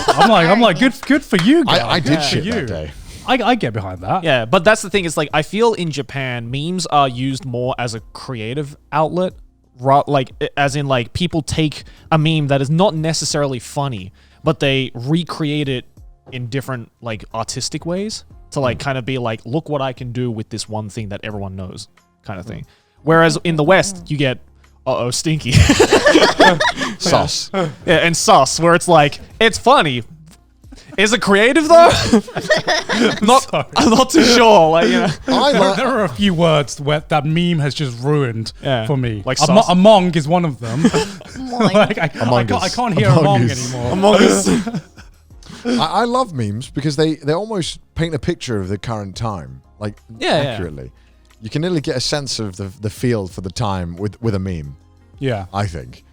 I'm like, good for you guys. I did Good for shit you. that day. I get behind that. Yeah, but that's the thing. Is like I feel in Japan, memes are used more as a creative outlet, like as in like people take a meme that is not necessarily funny, but they recreate it in different like artistic ways to like kind of be like, look what I can do with this one thing that everyone knows, kind of thing. Whereas in the West, you get stinky Sauce. yeah, and sus, where it's like it's funny. Is it creative though? I'm not too sure. Like, you know. There are a few words where that meme has just ruined for me. Like among is one of them. Like I can't hear among anymore. Among Us. I love memes because they almost paint a picture of the current time, like accurately. You can nearly get a sense of the feel for the time with a meme. Yeah, I think.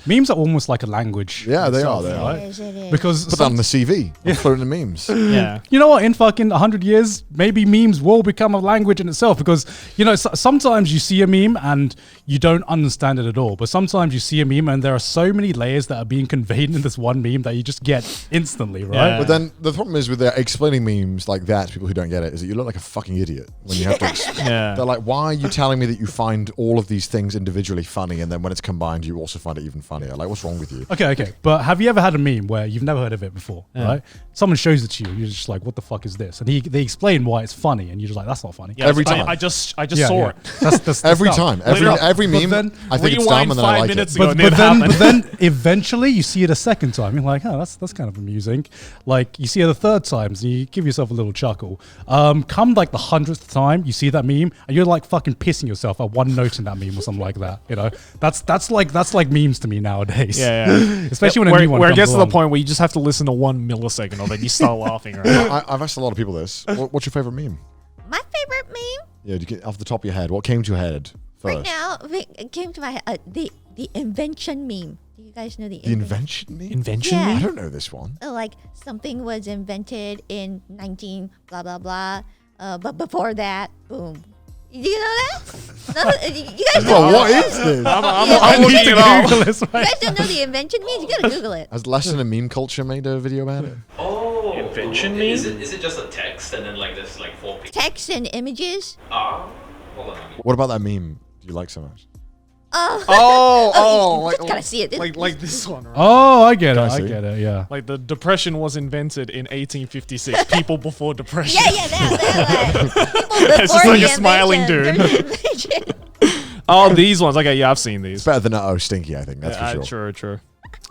Memes are almost like a language. Yeah, they are. right? It is. Because Put that on the CV. Fluent in memes. Yeah. you know what? In fucking 100 years, maybe memes will become a language in itself. Because you know, sometimes you see a meme and you don't understand it at all. But sometimes you see a meme and there are so many layers that are being conveyed in this one meme that you just get instantly, right? Yeah. But then the problem is with explaining memes like that to people who don't get it is that you look like a fucking idiot when you have to. Yeah. They're like, why are you telling me that you find all of these things individually funny and then when it's combined you also find it even funnier? Like, what's wrong with you? Okay. But have you ever had a meme where you've never heard of it before, right? Someone shows it to you, you're just like, what the fuck is this? And they explain why it's funny, and you're just like, that's not funny. Yeah, Every time. I just saw it. That's Every dumb. time. Every meme, then I think it's dumb and then I like it. ago, But then eventually you see it a second time. You're like, oh, that's kind of amusing. Like you see it the third time, and you give yourself a little chuckle. Come like the 100th time, you see that meme, and you're like fucking pissing yourself at one note in that meme or something like that. You know, that's like memes to me nowadays. Yeah. Especially when a new one where it comes gets to along. the point where you just have to listen to 1 millisecond or then you start laughing. Right? I've asked a lot of people this. What's your favorite meme? My favorite meme Yeah, you get off the top of your head. What came to your head first? right now, it came to my head, the invention meme. Do you guys know the The invention meme? Invention Yeah. I meme? don't know this one. Like something was invented in 19 blah blah blah, but before that, boom. Do you know that? No, you guys don't Well, know what that? is this? I'm looking it up. You guys don't know the invention memes? You gotta Google it. Has Lesson in Meme Culture made a video about it? Oh, Invention okay. meme? Is it just a text and then like there's like 4 pictures? Text and images. Hold on. What about that meme do you like so much? You just gotta see it. Like this one, right? Oh, I get it. I I see? get it. Yeah. Like the depression was invented in 1856. People before depression. yeah, that. People It's just before like the a smiling invention, dude. there's the invention. Oh, these ones. Okay, yeah, I've seen these. It's better than Stinky, I think. That's for sure. True.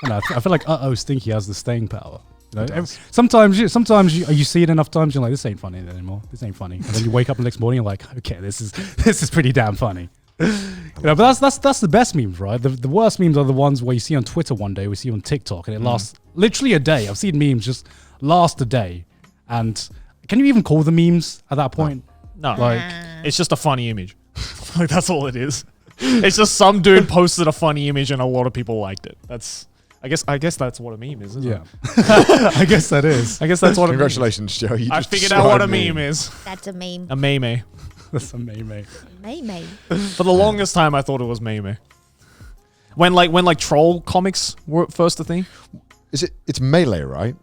I know, I feel like Stinky has the staying power. You know, sometimes you see it enough times, you're like, this ain't funny anymore. This ain't funny. And then you wake up the next morning, you're like, okay, this is pretty damn funny. You know, but that's the best memes, right? The worst memes are the ones where you see on Twitter one day, we see on TikTok, and it lasts literally a day. I've seen memes just last a day, and can you even call them memes at that point? No, Like, it's just a funny image. Like that's all it is. It's just some dude posted a funny image and a lot of people liked it. That's I guess that's what a meme is, isn't Yeah. it? I guess that is. I guess that's what Congratulations, Joe. You I just figured out what a described meme is. That's a meme. A meme. That's a meme. Meme. For the longest time, I thought it was meme. When troll comics were first a thing. It's melee, right?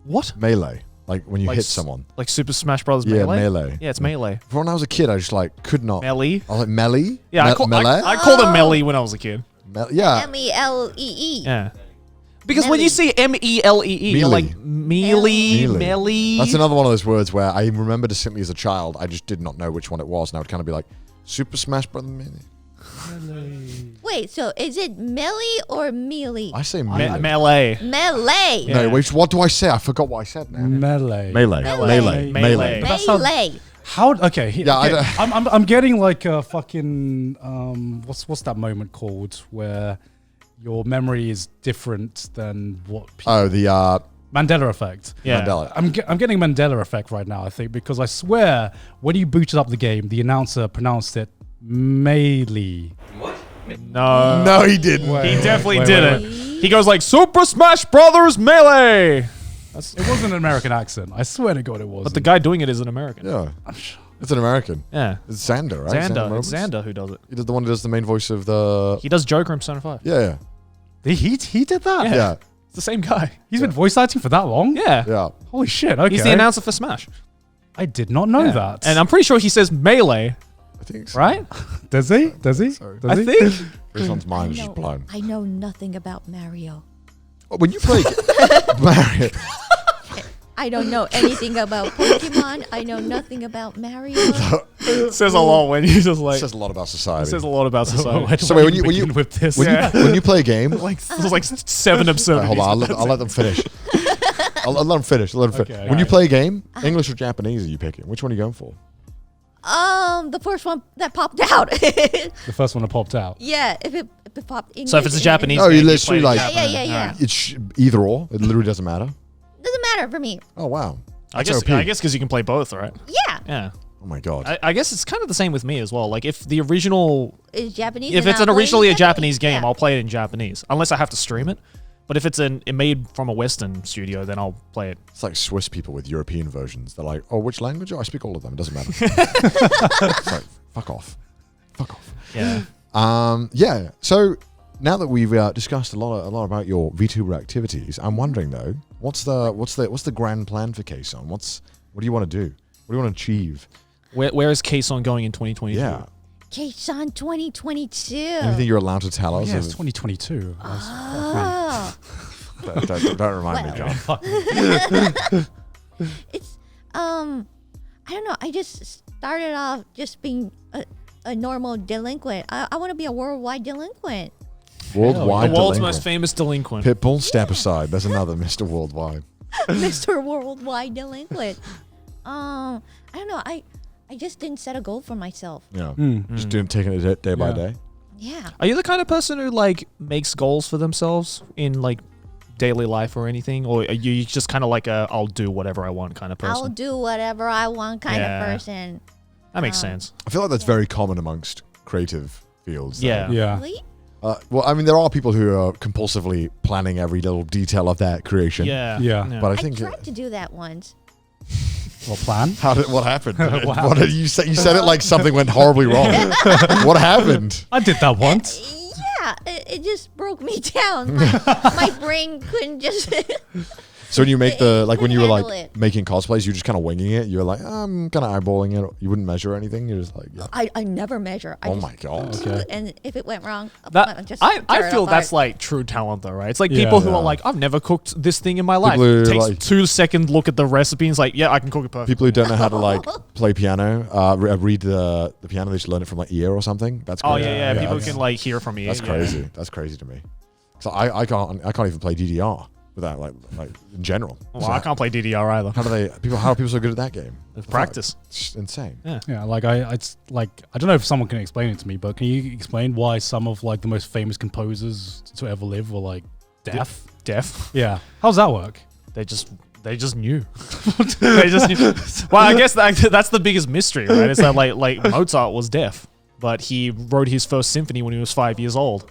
What? Melee. Like when you Like hit s- someone. Like Super Smash Bros. Yeah, Melee? melee. Yeah, it's melee. When I was a kid, I just like could not. Melee? I was like melee. Yeah, melee. I called it melee when I was a kid. Yeah. MELEE. Yeah. Because when you see MELEE, you're like melee, Melee. melee. That's another one of those words where I remember distinctly as a child, I just did not know which one it was, and I would kind of be like, Super Smash Bros. Melee. Wait, so is it melee or melee? I say melee. Melee. Melee. Yeah. No, wait, what do I say? I forgot what I said now. Melee. Melee. Melee. Melee. But that's how- Melee. How? Okay. Yeah, I okay. don't- I'm getting like a fucking what's that moment called where your memory is different than what people. Oh, the Mandela effect. Yeah. Mandela. I'm getting Mandela effect right now, I think, because I swear when you booted up the game, the announcer pronounced it melee. What? No. No, he didn't. Wait, He definitely wait, did wait, it. wait. He goes like Super Smash Brothers Melee. It wasn't an American accent. I swear to God, it was. But the guy doing it is an American. Yeah. It's an American. Yeah. It's Xander, right? Xander. Roberts? It's Xander who does it. He did the one who does the main voice of the. He does Joker in Persona 5. Yeah, he did that. Yeah. yeah, It's the same guy. He's been voice acting for that long. Yeah. yeah. Holy shit. Okay. He's the announcer for Smash. I did not know Yeah. that. And I'm pretty sure he says Melee, I think so. right? Does he? Does he? Sorry. Does I he? think. Krishan's mind is just blown. I know nothing about Mario. When you play Mario, I don't know anything about Pokemon. I know nothing about Mario. It says a lot when you just like. it says a lot about It society. says a lot about society. Where do So I wait, when even you- begin with this? when you play a game, Like there's like 7 absurdities. hold on, I'll let them finish. I'll let them finish. Okay, When you alright. play a game, English or Japanese are you picking? Which one are you going for? The first one that popped out. The first one that popped out. Yeah, if it popped English. So if it's a and- Japanese Oh, game, you you literally play like- Japanese. Yeah, yeah. Alright. It's either or. It literally doesn't matter. Doesn't matter for me. Oh wow. I That's guess OP. because you can play both, right? Yeah, Yeah. Oh my god. I guess it's kind of the same with me as well. Like if the original, it's Japanese. if and it's I'm an originally a playing Japanese game, yeah. I'll play it in Japanese, unless I have to stream it. But if it's it made from a Western studio, then I'll play it. It's like Swiss people with European versions. They're like, oh, which language? Oh, I speak all of them. It doesn't matter. It's like, fuck off. Fuck off. Yeah. Yeah. So now that we've discussed a lot about your VTuber activities, I'm wondering though, what's the grand plan for Kson? What do you want to do? What do you want to achieve? Where is Kson going in 2022? Yeah. Kson 2022. Anything you're allowed to tell us? Yeah, it's of- 2022. Oh. don't remind me, John. It's I don't know. I just started off just being a normal delinquent. I want to be a worldwide delinquent. Worldwide The world's delinquent. most famous delinquent. Pitbull, step aside. There's another Mr. Worldwide. Mr. Worldwide Delinquent. I don't know. I just didn't set a goal for myself. Yeah. Just taking it day by Yeah. day. Yeah. Are you the kind of person who like makes goals for themselves in like daily life or anything, or are you just kind of like a I'll do whatever I want kind of person? I'll do whatever I want kind Yeah. of person. That makes sense. I feel like that's very common amongst creative fields. though. Yeah. Yeah. Really? Well, I mean, there are people who are compulsively planning every little detail of their creation. Yeah. Yeah. But I I think tried to do that once. Well, plan. what happened? What What did you say? You said it like something went horribly wrong. What happened? I did that once. Yeah, it just broke me down. My brain couldn't just. So when you make when you were Handle like it. making cosplays, you're just kind of winging it. You're like, I'm kind of eyeballing it. You wouldn't measure anything. You're just like, yeah. I never measure. I Oh just my God. do Okay. it, and if it went wrong, That just I tear it feel apart. that's like true talent though, right? It's like Yeah. people who Yeah. are like, I've never cooked this thing in my life. who Takes like- 2 second look at the recipe and it's like, yeah, I can cook it perfectly. People who don't know how to like play piano, read the piano, they just learn it from like ear or something. That's Oh crazy. yeah. People that's- can like hear from you. That's yeah. crazy. That's crazy to me. So I can't even play DDR without like in general. Well, So I can't play DDR either. how are people so good at that game? With practice. It's insane. Yeah, like it's like I don't know if someone can explain it to me, but can you explain why some of like the most famous composers to ever live were like deaf? Deaf. Yeah. How's that work? They just knew. They just knew. Well, I guess that's the biggest mystery, right? It's that like Mozart was deaf, but he wrote his first symphony when he was 5 years old,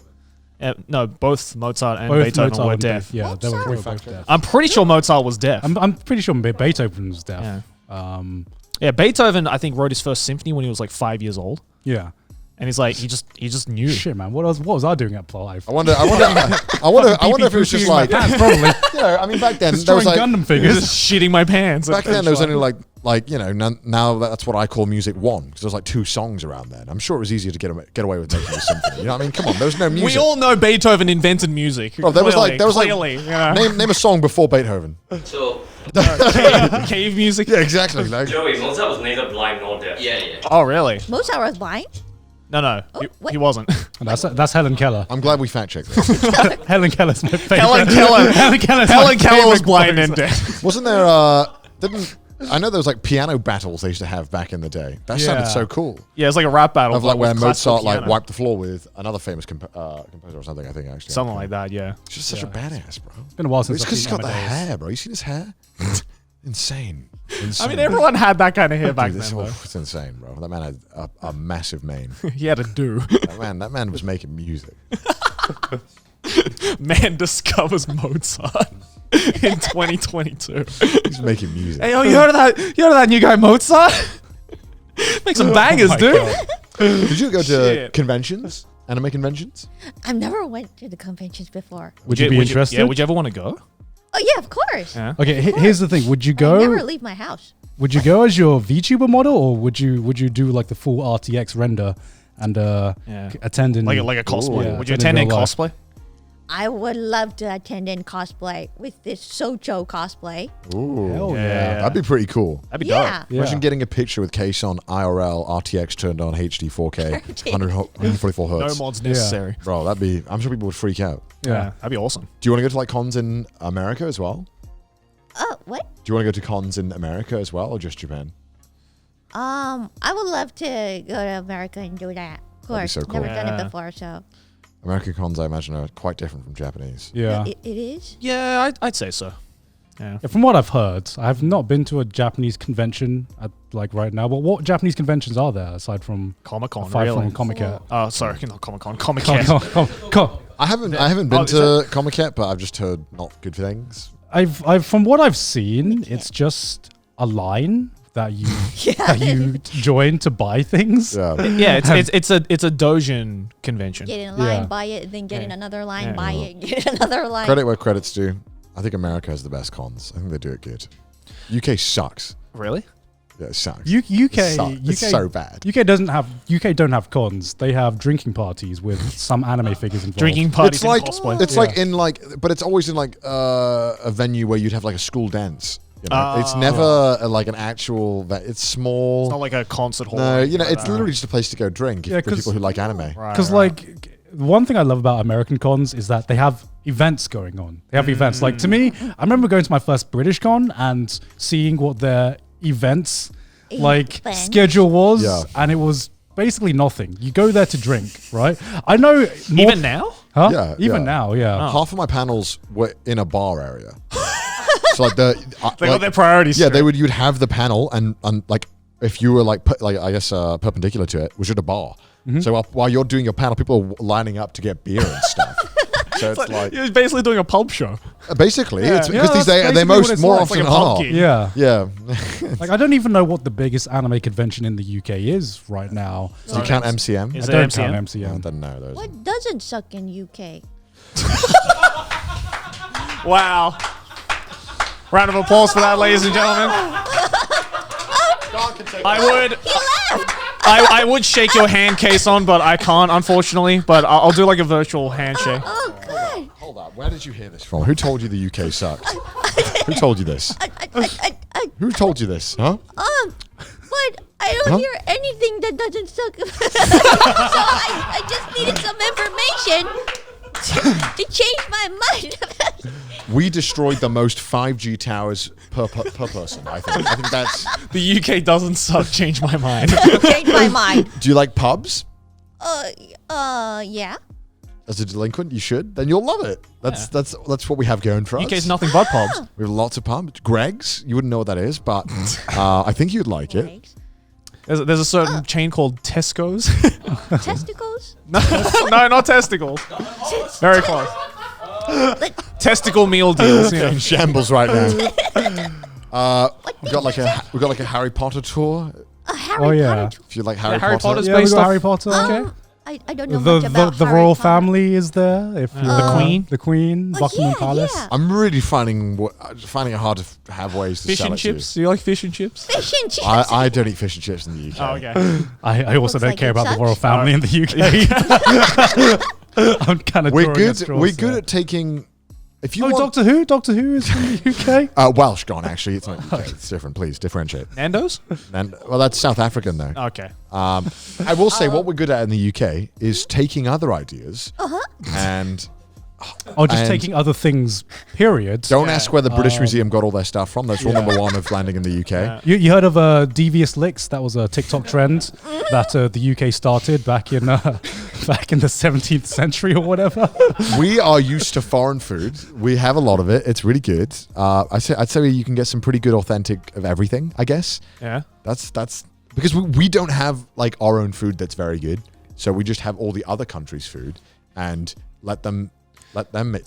No, both Mozart and Both Beethoven Mozart were and deaf. Yeah, they were Mozart? both deaf. I'm pretty sure Mozart was deaf. I'm pretty sure Beethoven was deaf. Yeah. Yeah, Beethoven, I think, wrote his first symphony when he was like 5 years old, Yeah. and he's like, he just knew. Shit, man. What was I doing at life? I wonder if it was just like, probably you know, I mean, back then there destroying was like, Gundam Just figures. shitting my pants. back then there was only like you know, now that's what I call music one, because there's like 2 songs around then. I'm sure it was easier to get away with making a symphony. You know what I mean? Come on, there was no music. We all know Beethoven invented music. Bro, there was like clearly, yeah. name a song before Beethoven. So, Cave music. Yeah, exactly. Like, Joey, Mozart was neither blind nor deaf. Yeah. Oh, really? Mozart was blind. No, what? he wasn't. That's Helen Keller. I'm glad we fact checked this. Helen Keller's my favorite. Helen Keller. Helen Keller was blind and deaf. Wasn't there? I know there was like piano battles they used to have back in the day. That sounded Yeah. so cool. Yeah, it's like a rap battle. Of like but where with classical Mozart like piano. wiped the floor with another famous composer or something. I think actually Something like that, yeah. He's just such a badass, bro. It's been a while since It's I've because he's seen got the Amadeus. hair, bro. You seen his hair? Insane. I mean, everyone had that kind of hair back Dude, then, though. it's insane, bro. That man had a massive mane. He had a do. That man was making music. Man discovers Mozart in 2022. He's making music. Hey, yo, you heard of that? You heard of that new guy Mozart? Make some bangers, my dude. God. Did you go to Shit. conventions? Anime conventions? I've never went to the conventions before. Would you be interested? Yeah, would you ever want to go? Oh yeah, of course. Yeah. Okay, here's the thing. Would you I never go? leave my house. Would you go as your VTuber model, or would you do like the full RTX render and attend in Like a cosplay. yeah, Would you attend attend in in real life? cosplay? I would love to attend in cosplay with this Jojo cosplay. Ooh. Hell Yeah, yeah. yeah. That'd be pretty cool. That'd be Yeah. dope. Yeah. Imagine getting a picture with Kson IRL RTX turned on HD 4K 144 No hertz. mods necessary. Bro, I'm sure people would freak out. Yeah. That'd be awesome. Do you want to go to like cons in America as well? What? Do you want to go to cons in America as well, or just Japan? I would love to go to America and do that. Of That'd be course, so cool. never done Yeah. it before, so American cons, I imagine, are quite different from Japanese. Yeah. it is. Yeah, I'd say so. Yeah. Yeah, from what I've heard, I have not been to a Japanese convention at like right now. But what Japanese conventions are there aside from Comic-Con, aside really? from Comic-Con? Oh, sorry, not Comic-Con. Comic-Con. I haven't been Oh, is to Comic yet, but I've just heard not good things. I've from what I've seen, it's just a line that you that you join to buy things. Yeah. Yeah, it's a dojin convention. Get in a line, Yeah. buy it, then get in Yeah. another line, Yeah. buy it, get in another line. Credit where credit's due. I think America has the best cons. I think they do it good. UK sucks. Really? Yeah, it sucks. UK It's so bad. UK don't have cons. They have drinking parties with some anime figures involved. Drinking parties It's like and cosplay. it's like in like, but it's always in like a venue where you'd have like a school dance. You know? It's never like an actual. It's small. It's not like a concert hall. No, or you know, anything it's like that. literally just a place to go drink Yeah, for 'cause- people who like anime. Right, Because right. like one thing I love about American cons is that they have events going on. They have events. Like to me, I remember going to my first British con and seeing what their events like Events. schedule was, Yeah. and it was basically nothing. You go there to drink, right? I know more, Even now? huh? Yeah, Even yeah. now, yeah. Half of my panels were in a bar area. So like They got their priorities. Yeah, straight. you'd have the panel and like if you were like I guess perpendicular to it, was at a bar. So while you're doing your panel, people are lining up to get beer and stuff. So it's like You're basically doing a pulp show. basically it's Yeah, because that's they're basically what most it's more like. often It's like a are. pumpkin. Yeah. Yeah. Like I don't even know what the biggest anime convention in the UK is right now. Do you count MCM? Is I it don't MCM? count I MCM. don't know those. What doesn't suck in UK? Wow. Round of applause for that, ladies and gentlemen. I would shake your hand, Kson, but I can't, unfortunately. But I'll do like a virtual handshake. Oh God! Hold on. Where did you hear this from? Who told you the UK sucks? Who told you this? Who told you this? Huh? But I don't Huh? hear anything that doesn't suck. So I just needed some information to change my mind. We destroyed the most 5G towers per person. I think that's. The UK doesn't suck. Change my mind. Change my mind. Do you like pubs? Yeah. As a delinquent, you should. Then you'll love it. That's what we have going for us. UK's nothing but pubs. We have lots of pubs. Greg's, you wouldn't know what that is, but I think you'd like it. Legs. There's a certain chain called Tesco's. Testicles. testicles? No, not testicles. Very close. Testicle meal deals. in shambles right now. We got like a Harry Potter tour. A Harry Oh, yeah. Potter. If you like Harry Harry Potter, Potter's Yeah, we based got off- Harry Potter. I don't know much about The Harry royal Potter. family is there. If you The Queen. the Queen, Oh, Buckingham yeah, Palace. yeah. I'm really finding it hard to have ways to Fish sell and it to chips. Do you like fish and chips? Fish and chips. I don't eat fish and chips in the UK. Oh, okay. I also Looks don't like care it about the sucks. royal family in the UK. I'm kind of We're good at taking. If you Oh, want, Doctor Who is from the UK. Welsh gone actually. It's not UK. It's different. Please differentiate. Nando's? And well, that's South African though. Okay. I will say what we're good at in the UK is taking other ideas and Or just And- taking other things. Period. don't ask where the British Museum got all their stuff from. That's rule number one of landing in the UK. Yeah. You heard of Devious Licks? That was a TikTok trend that the UK started back in the 17th century or whatever. We are used to foreign food. We have a lot of it. It's really good. I'd say you can get some pretty good authentic of everything, I guess. Yeah. That's because we don't have like our own food that's very good. So we just have all the other countries' food and let them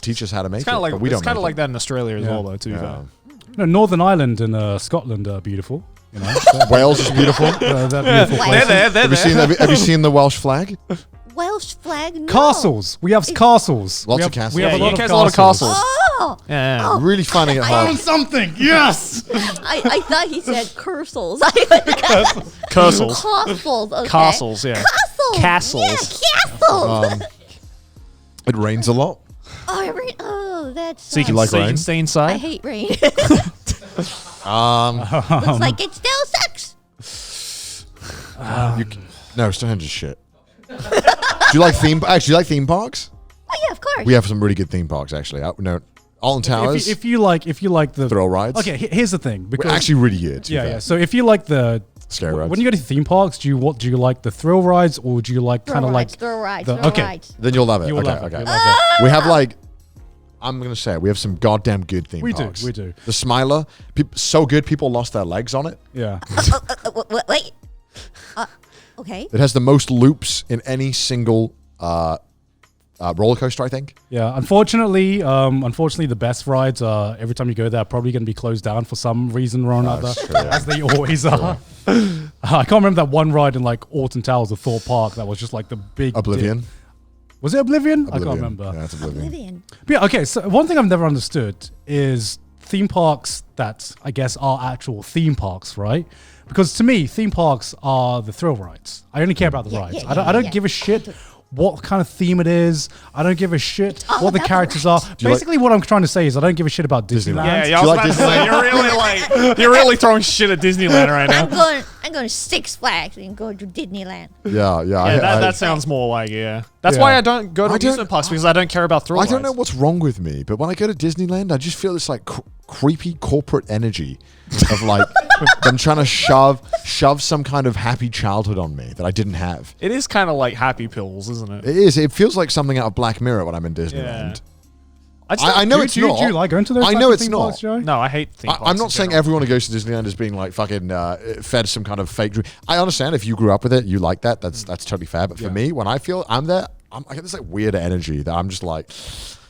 teach us how to make It's kind it. of like but we don't it's kind of make like that in Australia as Yeah. well, though. To be it. fair. No, Northern Ireland and Scotland are beautiful. You know, Wales is beautiful. they're beautiful Wow. places. They're Have you seen have you seen the Welsh flag? Welsh flag. No. Castles. We have castles. Lots we of have, castles. We have Yeah, a lot UK of has a lot of castles. castles. Oh, Yeah. Oh. Really finding it hard. Something. Yes. I thought he said cursels. Castles. Castles. Okay. Castles. Yeah. Castles. Castles. Yeah, castles. It rains a lot. That's. So you can, like so you rain? can stay I inside. hate rain. Um, Looks like it still sucks. No, Stonehenge is shit. Do you like theme? Actually, do you like theme parks? Oh yeah, of course. We have some really good theme parks actually. No, Alton Towers. If you like the Thrill rides. Okay, here's the thing. We're Because actually really good. to be yeah, fair. yeah. So if you like the Scary rides. when you go to theme parks, do you like the thrill rides or do you like kind of like thrill rides. the- Thrill okay. rides. Then you'll love it. you will okay, love it. okay. You'll love it. We have like, I'm gonna say it, we have some goddamn good theme We do, parks. we do. The Smiler, so good people lost their legs on it. Yeah. Wait. Okay. It has the most loops in any single roller coaster, I think. Yeah, unfortunately, the best rides are every time you go there are probably going to be closed down for some reason or another, That's true, yeah. as they always are. I can't remember that one ride in like Alton Towers or Thorpe Park that was just like the big Oblivion. dip. Was it Oblivion? I Oblivion. can't remember. Yeah, it's Oblivion. Oblivion. But yeah, okay. So one thing I've never understood is theme parks that I guess are actual theme parks, right? Because to me, theme parks are the thrill rides. I only care about the Yeah, rides. yeah, I don't yeah. give a shit what kind of theme it is. I don't give a shit Oh, what the that's characters right. are. you like- Basically, what I'm trying to say is I don't give a shit about Disneyland. Yeah, Do yeah. I you was like about to say, Disneyland? you're really throwing shit at Disneyland right now. I'm going to Six Flags and go to Disneyland. Yeah. Yeah, that sounds more like That's Yeah. why I don't go to I don't- amusement parks because I don't care about thrill I don't know rides. what's wrong with me, but when I go to Disneyland, I just feel this like creepy corporate energy of like them trying to shove some kind of happy childhood on me that I didn't have. It is kind of like happy pills, isn't it? It is. It feels like something out of Black Mirror when I'm in Disneyland. I know it's not. Do you like going to those? I type know of it's theme not. parks, Joe? No, I hate theme parks. I'm not in saying general. everyone who goes to Disneyland is being like fucking fed some kind of fake dream. I understand if you grew up with it, you like that. That's totally fair. But for me, when I feel I'm there, I get this like weird energy that I'm just like,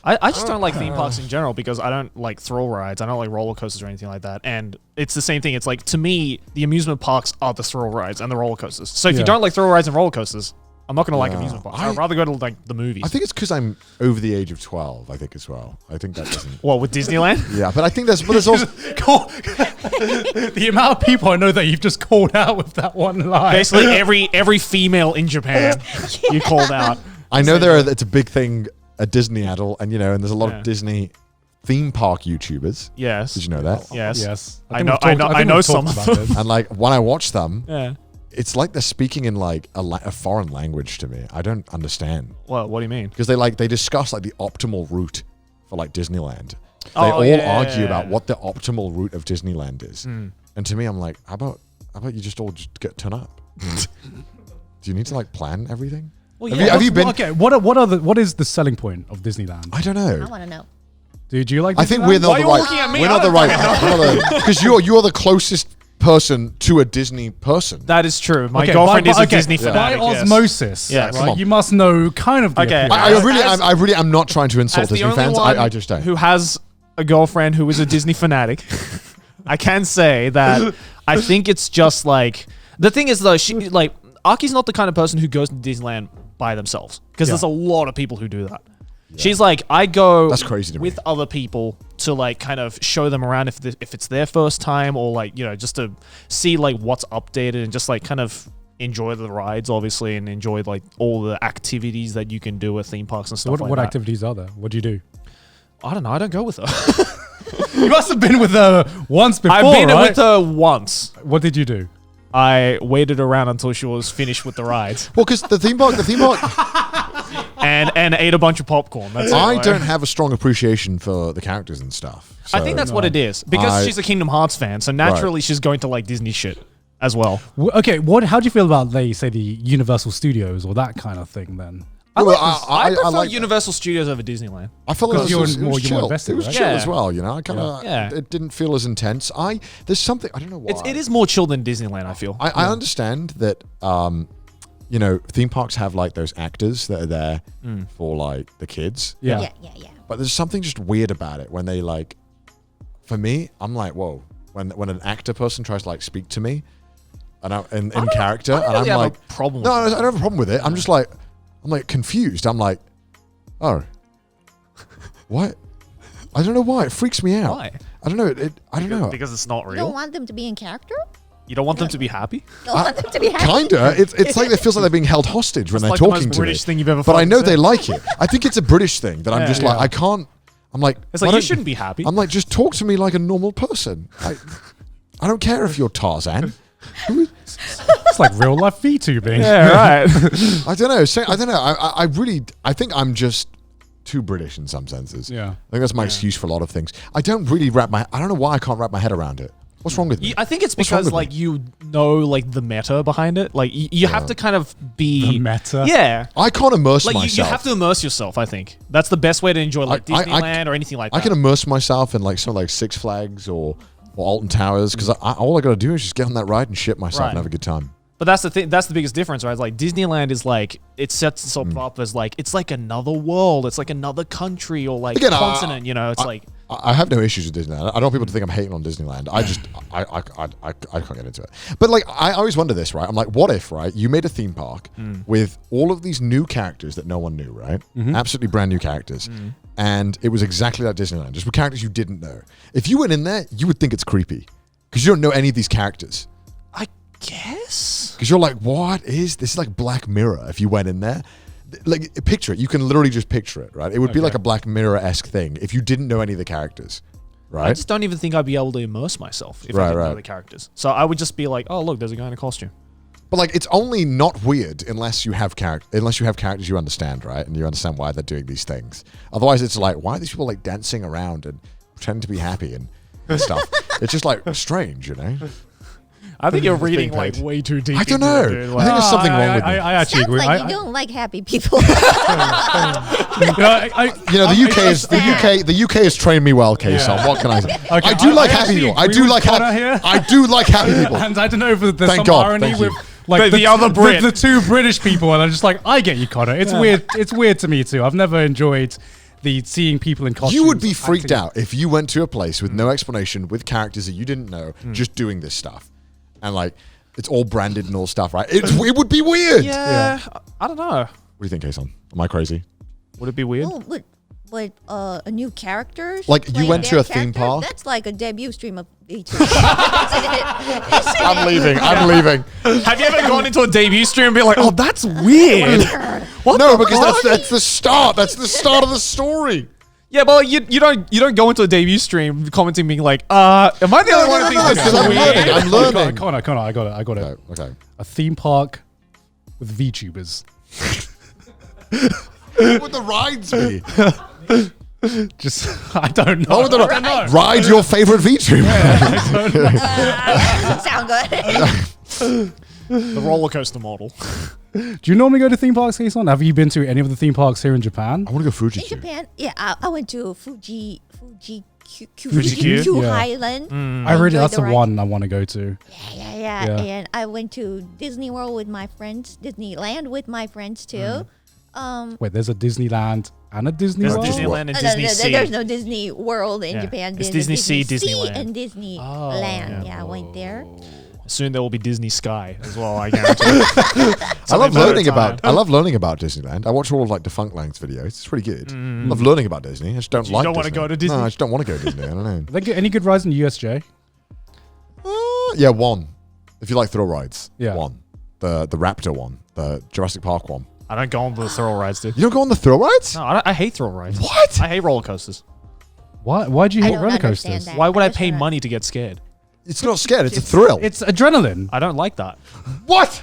I just don't like theme parks in general because I don't like thrill rides. I don't like roller coasters or anything like that. And it's the same thing. It's like, to me, the amusement parks are the thrill rides and the roller coasters. So if you Yeah. don't like thrill rides and roller coasters, I'm not going to like Yeah. amusement parks. I- I'd rather go to like the movies. I think it's because I'm over the age of 12. I think as well. I think that doesn't. Well, with Disneyland? Yeah, but I think there's also The amount of people I know that you've just called out with that one line. Basically, every female in Japan you called out. I know it's a big thing at Disney Adult, and and there's a lot Yeah. of Disney theme park YouTubers. Yes. Did you know that? Yes. Yes. I think know- we've talked- I think know we've some talked of about them. this. And like when I watch them, Yeah. it's like they're speaking in like a foreign language to me. I don't understand Well, what do you mean? because they discuss like the optimal route for like Disneyland. They Oh, all yeah. argue about what the optimal route of Disneyland is, and to me, I'm like, how about you just all just turn up? Do you need to like plan everything? Well, Have yeah. you- have you been? Okay, what is the selling point of Disneyland? I don't I know. want to know. Do you like? I think Disneyland? we're not Why the are you right. looking at me? We're I not the don't right because you're the closest person to a Disney person. That is true. My Okay, girlfriend is a okay, Disney by fanatic. yes. osmosis, Yeah, right? come on. You must know kind of the Okay. appeal. I really am not trying to insult As the Disney only fans. one I just don't. who has a girlfriend who is a Disney fanatic, I can say that I think it's just like the thing is though, she like Aki's not the kind of person who goes to Disneyland by themselves because there's a lot of people who do that. She's like, I go That's crazy to me. with other people to like kind of show them around if it's their first time or like, you know, just to see like what's updated and just like kind of enjoy the rides obviously and enjoy like all the activities that you can do at theme parks and stuff like What that. activities are there? What do you do? I don't know. I don't go with her. You must have been with her once before, I've been right? with her once. What did you do? I waited around until she was finished with the rides Well, because the theme park, and ate a bunch of popcorn. That's it. I Like, don't have a strong appreciation for the characters and stuff. I think that's what it is because I- she's a Kingdom Hearts fan, so naturally she's going to like Disney shit as well. Okay, how do you feel about the Universal Studios or that kind of thing then? I prefer like Universal Studios over Disneyland. I felt like Because it was, you're it was more chill. invested, It was right? chill Yeah. as well, you know. I kind of Yeah. it didn't feel as intense. There's something I don't know why. It is more chill than Disneyland, I feel. I understand that you know, theme parks have like those actors that are there for like the kids. Yeah. Yeah. But there's something just weird about it when they like. For me, I'm like, whoa. When an actor person tries to like speak to me, and in character, I don't and really I'm have like, a problem no, with I don't have a problem with it. I'm just like, confused. I'm like, oh, what? I don't know why. It freaks me out. Why? I don't know. I don't know. Because it's not You real. don't want them to be in character? You don't want them to be happy. You don't want them to be happy? Kinda. It's like it feels like they're being held hostage when they're like the talking most to British me. thing you've ever But I fucking know said. they like it. I think it's a British thing that I'm Yeah. just like Yeah. I can't. I'm like It's why like you don't- shouldn't be happy. I'm like just talk to me like a normal person. I don't care if you're Tarzan. It's like real life VTubing. yeah, right. I don't know. I don't know. I really. I think I'm just too British in some senses. Yeah. I think that's my excuse for a lot of things. I don't really I don't know why I can't wrap my head around it. What's wrong with me? I think it's What's wrong because with like me? you know like the meta behind it. Like you have to kind of be The meta? Yeah. I can't immerse Like you myself. have to immerse yourself. I think that's the best way to enjoy like I- Disneyland or anything like that. I can immerse myself in like something like Six Flags or Alton Towers because all I got to do is just get on that ride and shit myself Right. and have a good time. But that's the thing. That's the biggest difference, right? It's like Disneyland is like it sets itself up as like it's like another world. It's like another country or like Again, continent. You know, it's like I have no issues with Disneyland. I don't want people to think I'm hating on Disneyland. I just I can't get into it. But like I always wonder this, right? I'm like, what if, right? You made a theme park with all of these new characters that no one knew, right? Absolutely brand new characters. And it was exactly like Disneyland, just with characters you didn't know. If you went in there, you would think it's creepy because you don't know any of these characters. I guess. Because you're like, what is this? Is like Black Mirror. If you went in there, like picture it. You can literally just picture it, right? It would be like a Black Mirror-esque thing if you didn't know any of the characters, right? I just don't even think I'd be able to immerse myself if I didn't know the characters. So I would just be like, oh look, there's a guy in a costume. But like, it's only not weird unless you have characters you understand, right? And you understand why they're doing these things. Otherwise, it's like, why are these people like dancing around and pretending to be happy and stuff? It's just like strange, you know? I think you're It's being reading like paid. way too deep. I don't into know. it, dude. I Like, think there's something wrong with me. I actually Sounds agree. like I- you don't like happy people. You know, the UK has trained me well, Kson. What can I say? Okay, I do like happy actually people. I agree do with like Connor here. I do like happy people. And I don't know if there's Thank some God, irony thank you. with like The other Brit. the two British people, and I'm just like, I get you, Connor. It's weird. It's weird to me too. I've never enjoyed seeing people in costumes. You would be freaked acting- out if you went to a place with no explanation, with characters that you didn't know, just doing this stuff, and like it's all branded and all stuff, right? It would be weird. yeah, I don't know. What do you think, Kson? Am I crazy? Would it be weird? Oh, with a new characters. Like, you playing went to their a theme character? park? That's like a debut stream of VTubers. I'm leaving. I'm leaving. Have you ever gone into a debut stream and be like, oh, that's weird? What No, the because fuck? that's the start. That's the start of the story. Yeah, but you don't go into a debut stream commenting being like, am I the only one who thinks this because is I'm weird? learning. I'm learning. Connor, I got it. Okay. A theme park with VTubers. What would the rides be? Just I don't know. What would the I don't know. ride your favorite VTuber? Sound good. The roller coaster model. Do you normally go to theme parks, Kson? Have you been to any of the theme parks here in Japan? I want to go Fuji. In Japan, yeah, I went to Fuji Fuji-Q Yeah. Highland. I really, enjoyed that's the the ride. one I want to go to. Yeah. And I went to Disney World with my friends, Disneyland with my friends too. Wait, there's a Disneyland and a Disney There's World? Disneyland and No, Disney Sea. there's no Disney World in Yeah. Japan. It's There's a Disney Sea, Sea Disneyland. and Disneyland. Yeah, I went there. Soon there will be Disney Sky as well. I guarantee. I love learning time. about Disneyland. I watch all of like Defunct Lang's videos. It's pretty good. I love learning about Disney. I just don't You like. don't wanna Disney. go to Disney? No, I just don't want to go to Disney. I don't know. They get any good rides in USJ? Yeah, one. If you like thrill rides, Yeah. one. The Raptor one, the Jurassic Park one. I don't go on the thrill rides, dude. You don't go on the thrill rides? No, I hate thrill rides. What? I hate roller coasters. Why'd you I hate don't roller understand coasters? that. Why would I just pay wanna- money to get scared? It's not scared. It's a thrill. It's adrenaline. I don't like that. What?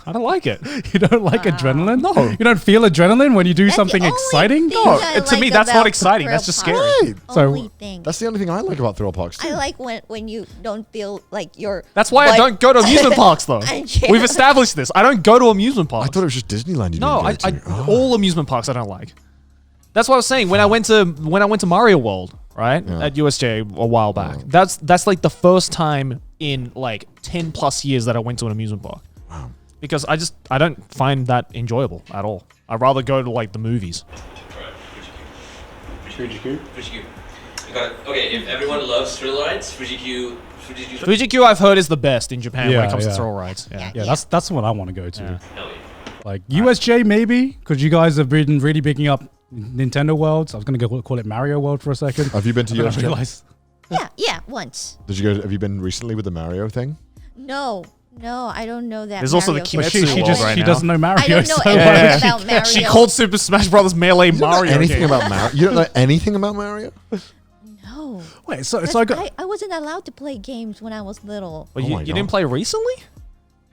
I don't like it. You don't like adrenaline? No. You don't feel adrenaline when you do That's the something only exciting? thing No, I to me, like that's not about exciting. thrill That's just parks. scary. Right. So- Only thing. That's the only thing I like about thrill parks. Too. I like when you don't feel like you're. That's why I but- don't go to amusement parks, though. I can't. We've established this. I don't go to amusement I parks. thought it was just Disneyland. You No, didn't go to. all amusement parks I don't like. That's what I was saying. When I went to Mario World, right, Yeah. at USJ a while back. That's like the first time in like 10 plus years that I went to an amusement park. Wow. Because I don't find that enjoyable at all. I'd rather go to like the movies. Alright, Fuji-Q. Fuji-Q. You got it. Okay, if everyone loves thrill rides, Fuji-Q. Fuji-Q I've heard is the best in Japan when Yeah, it comes to yeah. thrill rides. Yeah. Yeah, that's the one I want to go to. Yeah. Hell yeah. Like USJ maybe, because you guys have been really picking up Nintendo Worlds. I was going to call it Mario World for a second. Have you been to I didn't USJ? realize. Yeah, once. Did you go? Have you been recently with the Mario thing? No, I don't know that. There's also the Mario Kimetsu thing. She World just right she now. doesn't know Mario. I don't know so anything well. about Mario. She called Super Smash Bros. Melee You don't know Mario. anything game. about Mario? You don't know anything about Mario? No. Wait, so I got. I wasn't allowed to play games when I was little. But Oh you my didn't God. play recently?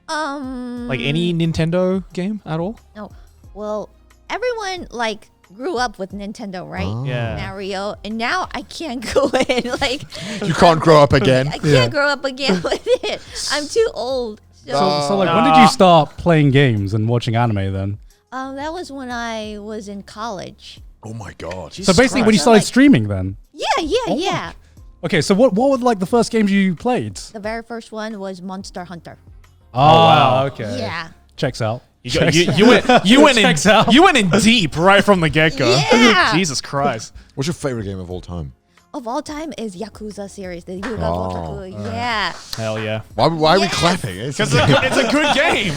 Like any Nintendo game at all? No. Well, everyone like grew up with Nintendo, right? Oh. Yeah. Mario, and now I can't go in. Like You can't grow up again. I can't Yeah. grow up again with it. I'm too old. So, So like, when did you start playing games and watching anime then? that was when I was in college. Oh my god. So basically, when you So, started like- streaming, then. Yeah. Okay, so what were like the first games you played? The very first one was Monster Hunter. Oh, wow. Okay. Yeah. Checks out. You went Checks out. in deep right from the get go. Yeah. Jesus Christ. What's your favorite game of all time? Of all time is Yakuza series, the Yuga Oh. Gotoku. Yeah. Hell yeah. Why are we Yes. clapping? It's, Because it's a good game.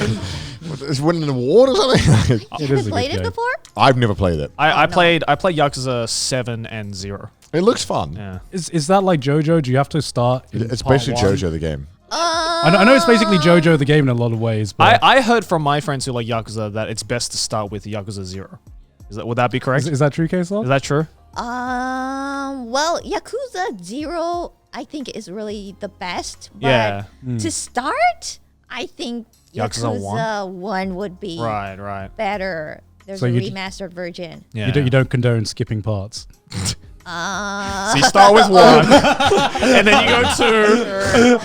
it's winning an award or something. It Haven't is a played good it game. before? I've never played it. I no. played Yakuza 7 and 0. It looks fun. Yeah. Is that like JoJo? Do you have to start? in It's part basically one? JoJo the game. I know it's basically JoJo the game in a lot of ways, but I heard from my friends who like Yakuza that it's best to start with Yakuza 0. Would that be correct? is that true, Kson? Is that true? Well, Yakuza 0, I think is really the best. But Yeah. to start, I think Yakuza Yakuza 1 would be Right. better. There's So a you d- remastered version. Yeah. You don't condone skipping parts. So you start with 1, and then you go 2,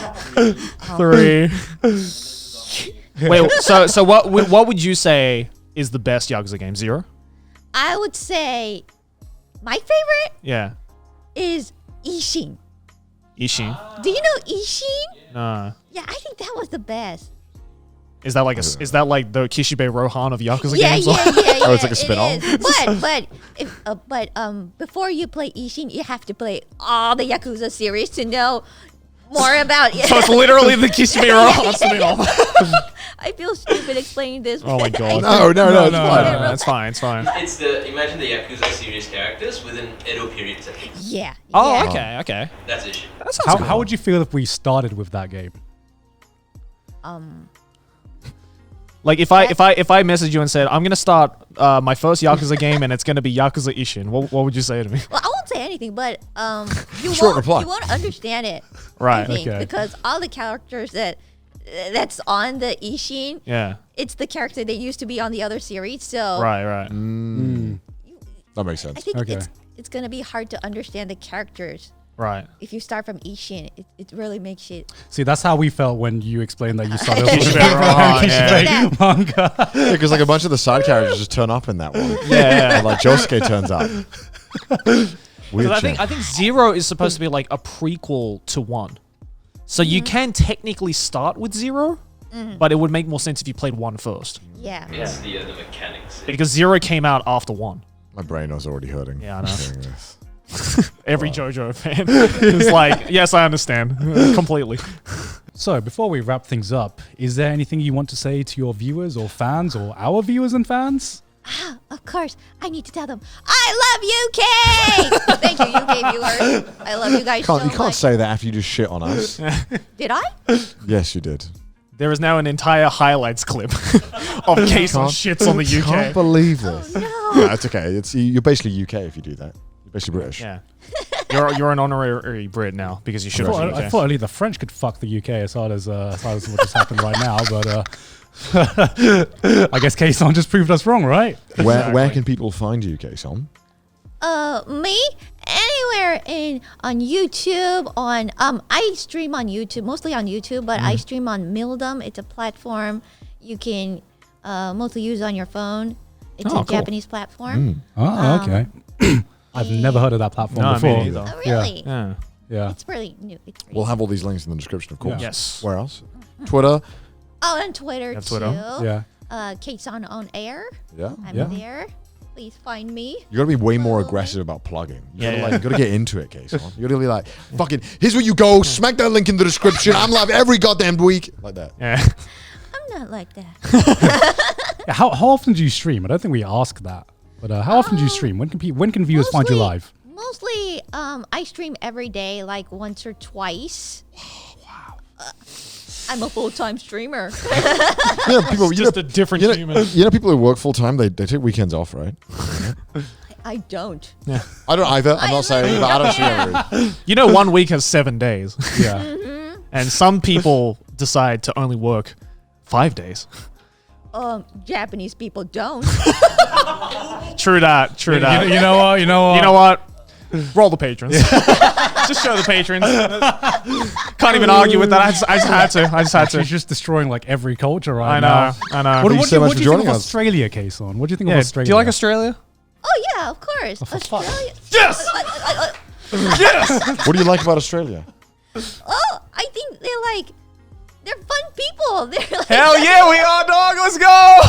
3. Wait, so what would you say is the best Yakuza game? 0? I would say my favorite Yeah. is Ishin. Ishin. Do you know Ishin? Nah. Yeah, I think that was the best. Is that like the Kishibe Rohan of Yakuza Yeah, games? yeah. Oh, it's like a it spin-off? is. But before you play Ishin, you have to play all the Yakuza series to know more about it. So it's literally the Kishibe Rohan spin-off. I feel stupid explaining this. Oh my but God. I- No, it's no, fine. No, it's fine. It's fine. It's imagine the Yakuza series characters within Edo period setting. Yeah. Oh, yeah. okay. That's it. That sounds How would you feel if we started with that game? Like if I message you and said I'm gonna start my first Yakuza game and it's gonna be Yakuza Ishin, what would you say to me? Well, I won't say anything, but you Short won't reply. you won't understand it. Right. I think, Okay. because all the characters that's on the Ishin, Yeah. it's the character that used to be on the other series. So Right. That makes I sense. think Okay. it's gonna be hard to understand the characters. Right. If you start from Ishin, it really makes it. See, that's how we felt when you explained that you started with Kishibe Rohan, yeah. Kishibe manga. Because like a bunch of the side characters just turn up in that one. Yeah. And, like Josuke turns up. Weird I shit. think 0 is supposed to be like a prequel to 1. So you can technically start with 0, but it would make more sense if you played 1 first. Yeah. It's the mechanics. Because 0 came out after 1. My brain was already hurting. Yeah, I know. hearing this. Every JoJo fan is like, yes, I understand. Completely. So before we wrap things up, is there anything you want to say to your viewers or fans or our viewers and fans? Of course, I need to tell them I love UK. Thank you, UK viewers. I love you guys so You can't much. say that after you just shit on us. Did I? Yes, you did. There is now an entire highlights clip of Kson shits on the I can't UK. believe this. Oh, no. No, it's okay. You're basically UK if you do that. You're basically British. Yeah. You're an honorary Brit now because you should have I UK. thought only the French could fuck the UK as hard as what just happened right now, but I guess Kson just proved us wrong, right? Where can people find you, Kson? Me anywhere on YouTube I stream on YouTube, mostly on YouTube, but I stream on Mildom. It's a platform you can mostly use on your phone. It's a cool. Japanese platform. Oh, okay. I've never heard of that platform No, me before. neither. Oh, really? Yeah. Yeah. It's really new. It's pretty We'll have all these links in the description, of course. Yeah. Yes. Where else? Twitter. Oh, and Twitter have too. Twitter? Yeah. Kson on air. Yeah. I'm Yeah. there. Please find me. You gotta be way more Follow me. aggressive about plugging. Yeah. You gotta get into it, Kson. You gotta be like, fucking, here's where you go, smack that link in the description. I'm live every goddamn week. Like that. Yeah. I'm not like that. Yeah, how often do you stream? I don't think we asked that. But how often do you stream? When can viewers find you live? Mostly, I stream every day, like once or twice. Wow. I'm a full-time streamer. People, Just a different human. You know, people who work full time, they take weekends off, right? I don't. I don't either. I'm not saying, but I don't see every. You know, 1 week has 7 days. Yeah. And some people decide to only work 5 days. Japanese people don't. True that. True that. You know what? You know what? You know what? Roll the patrons. Just show the patrons. Can't even argue with that. I just had to. She's just destroying like every culture right I now. know. I know. What, you what, so do, much what for do you think joining of us. Australia, Kson? What do you think Yeah, of Australia? do you like Australia? Oh yeah, of course. for fuck. Australia. Yes! What do you like about Australia? Oh, I think they're fun people. They're like, Hell yeah, we are, dog. Let's go.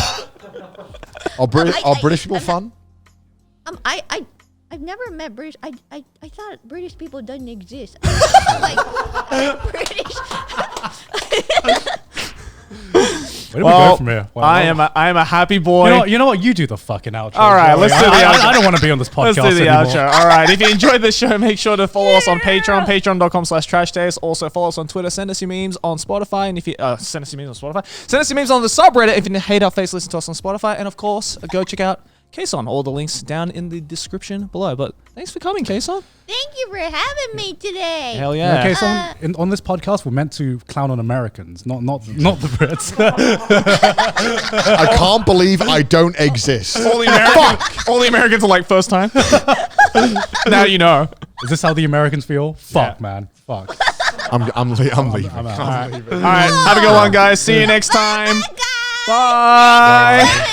Are British people fun? I've never met British. I thought British people doesn't exist. Like British. Where do we go from here? Well, I am a happy boy. You know what? You do the fucking outro. All right, Joey. let's do the outro. I don't want to be on this podcast Let's do the anymore. outro. All right. If you enjoyed this show, make sure to follow us on Patreon, patreon.com/trashdays. Also follow us on Twitter. Send us your memes on Spotify. And if you send us your memes on Spotify, send us your memes on the subreddit. If you hate our face, listen to us on Spotify. And of course, go check out Kson. All the links down in the description below. But thanks for coming, Kson. Thank you for having me today. Hell yeah. Okay, so on this podcast, we're meant to clown on Americans, not the Brits. I can't believe I don't exist. All the Americans are like first time. Now you know. Is this how the Americans feel? Fuck, Yeah. man. Fuck. I'm leaving. I'm out. All right. Have a good one, guys. See you next time. Guys. Bye.